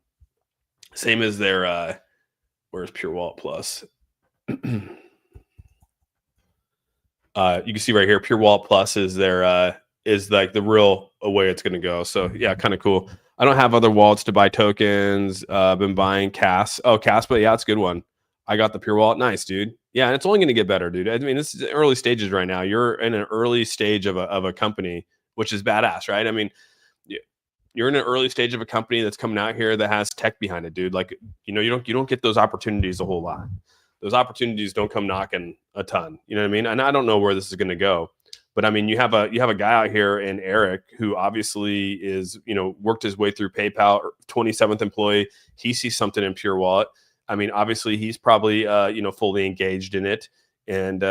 where's Pure Wall Plus? You can see right here, Pure Wallet Plus is their is like the real way it's going to go. So yeah, kind of cool. I don't have other wallets to buy tokens. Been buying Cas. Oh, Caspa, yeah, it's a good one. I got the Pure Wallet. Nice, dude. Yeah, and it's only going to get better, dude. I mean, this is early stages right now. You're in an early stage of a company, which is badass, right? I mean, you're in an early stage of a company that's coming out here that has tech behind it, dude. Like, you don't get those opportunities a whole lot. Those opportunities don't come knocking a ton. You know what I mean? And I don't know where this is going to go, but I mean, you have a guy out here in Eric who obviously is, worked his way through PayPal, 27th employee. He sees something in Pure Wallet. I mean, obviously he's probably, fully engaged in it. And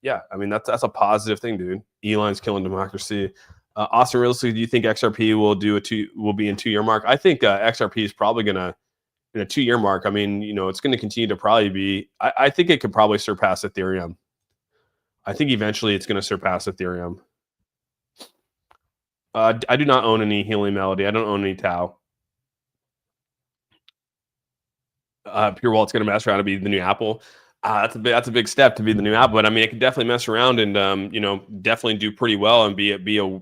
yeah, I mean, that's a positive thing, dude. Elon's killing democracy. Austin, realistically, do you think XRP will be in 2-year mark? I think XRP is probably going to, in a 2-year mark. I mean, it's going to continue to probably be, I think it could probably surpass Ethereum. I think eventually it's going to surpass Ethereum. I do not own any Healing Melody. I don't own any Tau. Pure Wallet's going to mess around to be the new Apple. That's a big step to be the new Apple. But I mean, it can definitely mess around and definitely do pretty well and be a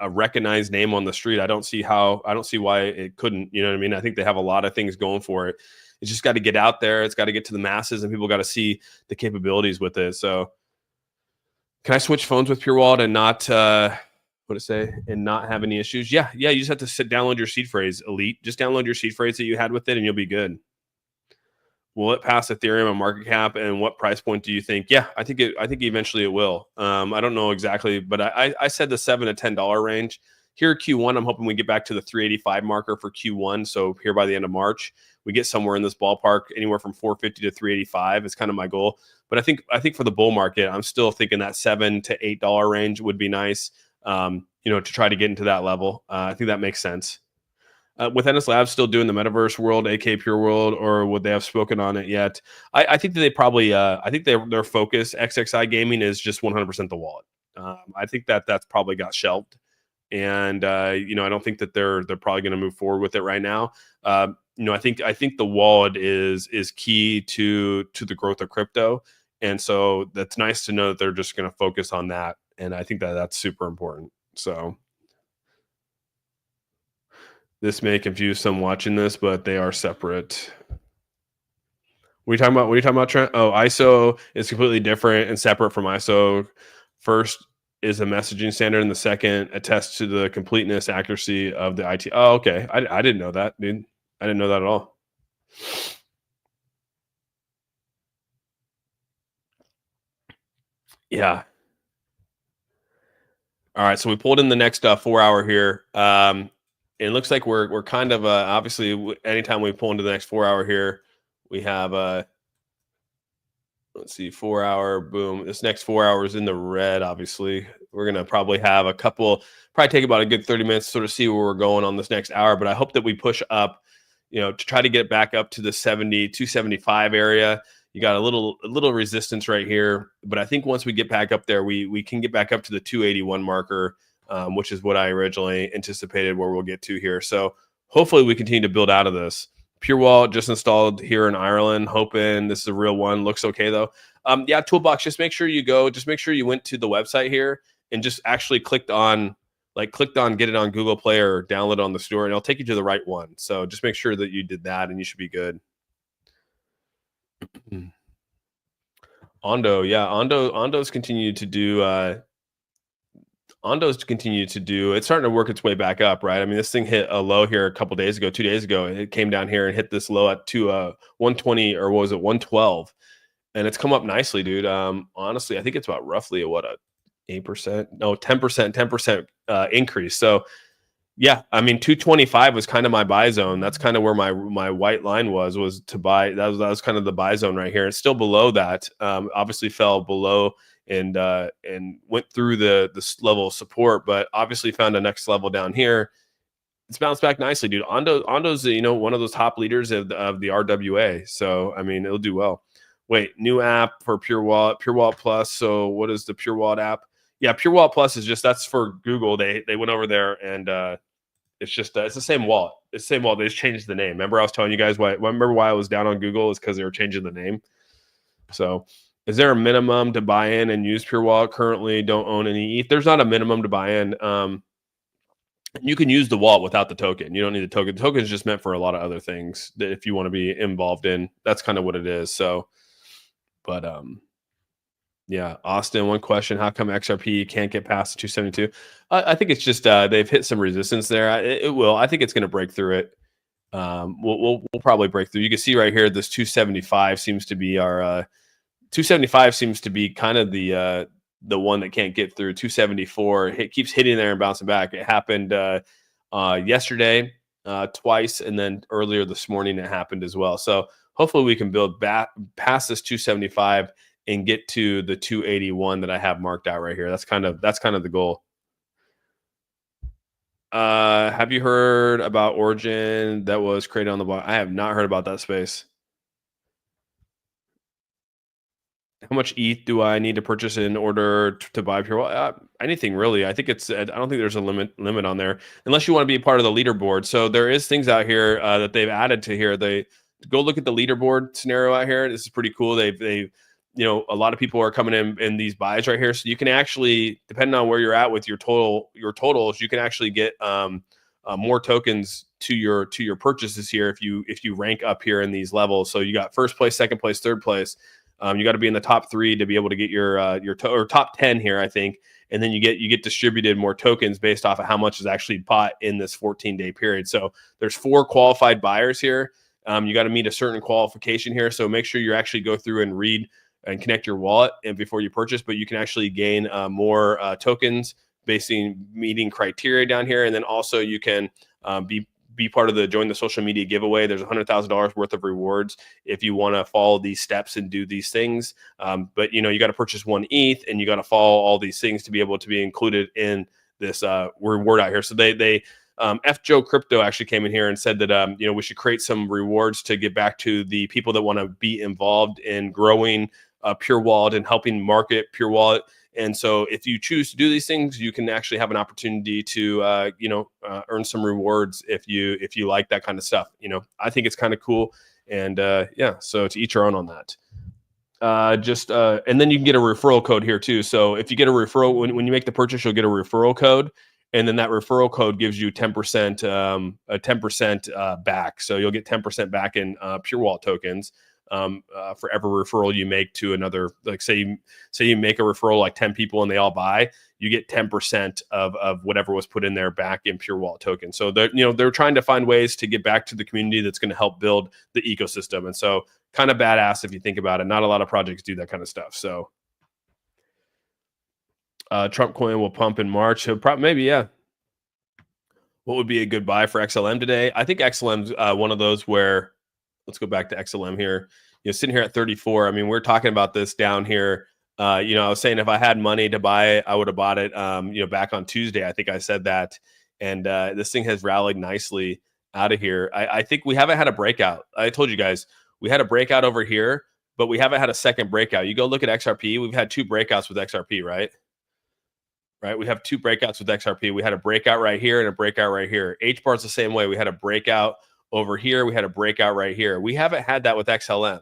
recognized name on the street. I don't see why it couldn't. You know what I mean? I think they have a lot of things going for it. It's just got to get out there. It's got to get to the masses, and people got to see the capabilities with it. So, can I switch phones with Pure Wallet and not and not have any issues? Yeah. You just have to download your seed phrase, Elite. Just download your seed phrase that you had with it, and you'll be good. Will it pass Ethereum on market cap, and what price point do you think? Yeah, I think eventually it will. I don't know exactly, but I said the $7 to $10 range. Here Q1, I'm hoping we get back to the 385 marker for Q1. So here by the end of March, we get somewhere in this ballpark, anywhere from 450 to 385 is kind of my goal. But I think for the bull market, I'm still thinking that $7 to $8 range would be nice. To try to get into that level. I think that makes sense. With NS Labs still doing the metaverse world, aka Pure World, or would they have spoken on it yet? I think that they probably, I think their focus, XXI Gaming, is just 100% the wallet. I think that's probably got shelved, and I don't think that they're probably going to move forward with it right now. I think the wallet is key to the growth of crypto, and so that's nice to know that they're just going to focus on that, and I think that's super important. So. This may confuse some watching this, but they are separate. What are you talking about, Trent? Oh, ISO is completely different and separate from ISO. First is a messaging standard, and the second attests to the completeness, accuracy of the IT. Oh, okay. I didn't know that, dude. I didn't know that at all. Yeah. All right, so we pulled in the next 4 hour here. It looks like we're kind of obviously anytime we pull into the next 4 hour here, we have let's see, 4 hour, boom. This next 4 hours in the red. Obviously, we're gonna probably have probably take about a good 30 minutes to sort of see where we're going on this next hour. But I hope that we push up, to try to get back up to the 275 area. You got a little resistance right here, but I think once we get back up there, we can get back up to the 281 marker. Which is what I originally anticipated where we'll get to here. So hopefully we continue to build out of this. Pure Wallet just installed here in Ireland, hoping this is a real one. Looks okay though. Yeah, Toolbox, just make sure you went to the website here and just actually clicked on get it on Google Play or download it on the store, and it'll take you to the right one. So just make sure that you did that, and you should be good. Ondo, yeah, Ondo's continued to do. Ondo's continued to do. It's starting to work its way back up, right? I mean, this thing hit a low here a couple days ago, 2 days ago. It came down here and hit this low at 120, or what was it, 112, and it's come up nicely, dude. Honestly, I think it's about roughly a 8%, no, 10% increase. So yeah, I mean, 225 was kind of my buy zone. That's kind of where my white line was to buy. That was kind of the buy zone right here. It's still below that. Obviously fell below and went through this level of support, but obviously found a next level down here. It's bounced back nicely, dude. Ondo's one of those top leaders of the RWA. So I mean, it'll do well. Wait, new app for Pure Wallet Plus. So what is the Pure Wallet app? Yeah, Pure Wallet Plus is that's for Google. They went over there and it's just it's the same wallet. It's the same wallet. They just changed the name. Remember, I was telling you guys why I was down on Google is because they were changing the name. So, is there a minimum to buy in and use Pure Wallet? Currently, don't own any ETH. There's not a minimum to buy in. You can use the wallet without the token. You don't need the token. The token is just meant for a lot of other things that if you want to be involved in. That's kind of what it is. So, but yeah, Austin, one question: how come XRP can't get past 272? I think it's just they've hit some resistance there. It will. I think it's going to break through it. We'll probably break through. You can see right here, this 275 seems to be our 275 seems to be kind of the one that can't get through. 274 keeps hitting there and bouncing back. It happened yesterday twice, and then earlier this morning it happened as well. So hopefully we can build back past this 275 and get to the 281 that I have marked out right here. That's kind of the goal. Have you heard about Origin that was created on the block? I have not heard about that space. How much ETH do I need to purchase in order to buy Pure Wallet? Anything really. I think I don't think there's a limit on there, unless you want to be part of the leaderboard. So there is things out here that they've added to here. They go look at the leaderboard scenario out here. This is pretty cool. They a lot of people are coming in these buys right here. So you can actually, depending on where you're at with your totals, you can actually get more tokens to your purchases here if you rank up here in these levels. So you got first place, second place, third place. You got to be in the top 3 to be able to get your top 10 here, I think. And then you get distributed more tokens based off of how much is actually bought in this 14-day period. So there's 4 qualified buyers here. You got to meet a certain qualification here. So make sure you actually go through and read and connect your wallet and before you purchase, but you can actually gain more tokens based on meeting criteria down here. And then also you can be part of the join the social media giveaway. There's $100,000 worth of rewards if you want to follow these steps and do these things. But you got to purchase 1 ETH and you got to follow all these things to be able to be included in this reward out here. So they F Joe Crypto actually came in here and said that we should create some rewards to get back to the people that want to be involved in growing Pure Wallet and helping market Pure Wallet. And so if you choose to do these things, you can actually have an opportunity to earn some rewards if you like that kind of stuff. I think it's kind of cool. And so to each your own on that. And then you can get a referral code here too. So if you get a referral, when you make the purchase, you'll get a referral code. And then that referral code gives you 10% back. So you'll get 10% back in Pure Wallet tokens. For every referral you make to another, like say you make a referral like 10 people and they all buy, you get 10% of whatever was put in there back in Pure Wallet token. So they're trying to find ways to get back to the community that's going to help build the ecosystem. And so kind of badass if you think about it. Not a lot of projects do that kind of stuff. So Trump coin will pump in March. So maybe, yeah. What would be a good buy for XLM today? I think XLM's one of those where, let's go back to XLM here. Sitting here at 34. I mean, we're talking about this down here. I was saying if I had money to buy it, I would have bought it. Back on Tuesday, I think I said that. And this thing has rallied nicely out of here. I think we haven't had a breakout. I told you guys we had a breakout over here, but we haven't had a second breakout. You go look at XRP. We've had 2 breakouts with XRP, right? Right. We have 2 breakouts with XRP. We had a breakout right here and a breakout right here. HBAR's the same way. We had a breakout over here. We had a breakout right here. We haven't had that with XLM.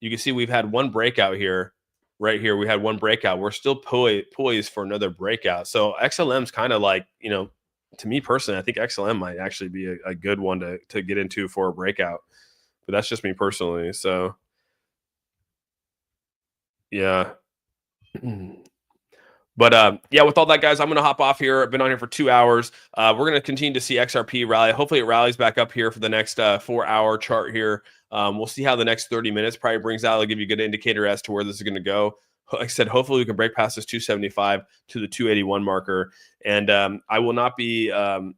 You can see we've had 1 breakout here right here. We had one breakout. We're still poised for another breakout. So XLM's kind of like, to me personally, I think XLM might actually be a good one to get into for a breakout. But that's just me personally. So yeah. But yeah, with all that, guys, I'm going to hop off here. I've been on here for 2 hours. We're going to continue to see XRP rally. Hopefully it rallies back up here for the next 4-hour chart here. We'll see how the next 30 minutes probably brings out. I'll give you a good indicator as to where this is going to go. Like I said, hopefully we can break past this 275 to the 281 marker. And I will not be on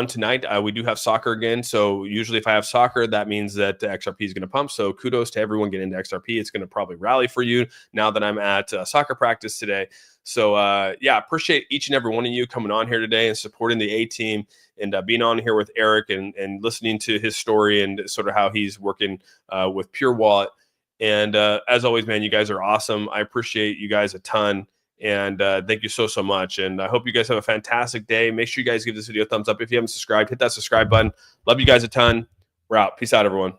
tonight. We do have soccer again. So usually if I have soccer, that means that XRP is going to pump. So kudos to everyone getting into XRP. It's going to probably rally for you now that I'm at soccer practice today. So yeah, appreciate each and every one of you coming on here today and supporting the A team and being on here with Eric and listening to his story and sort of how he's working with Pure Wallet. And as always, man, you guys are awesome. I appreciate you guys a ton. And thank you so much. And I hope you guys have a fantastic day. Make sure you guys give this video a thumbs up. If you haven't subscribed, hit that subscribe button. Love you guys a ton. We're out. Peace out, everyone.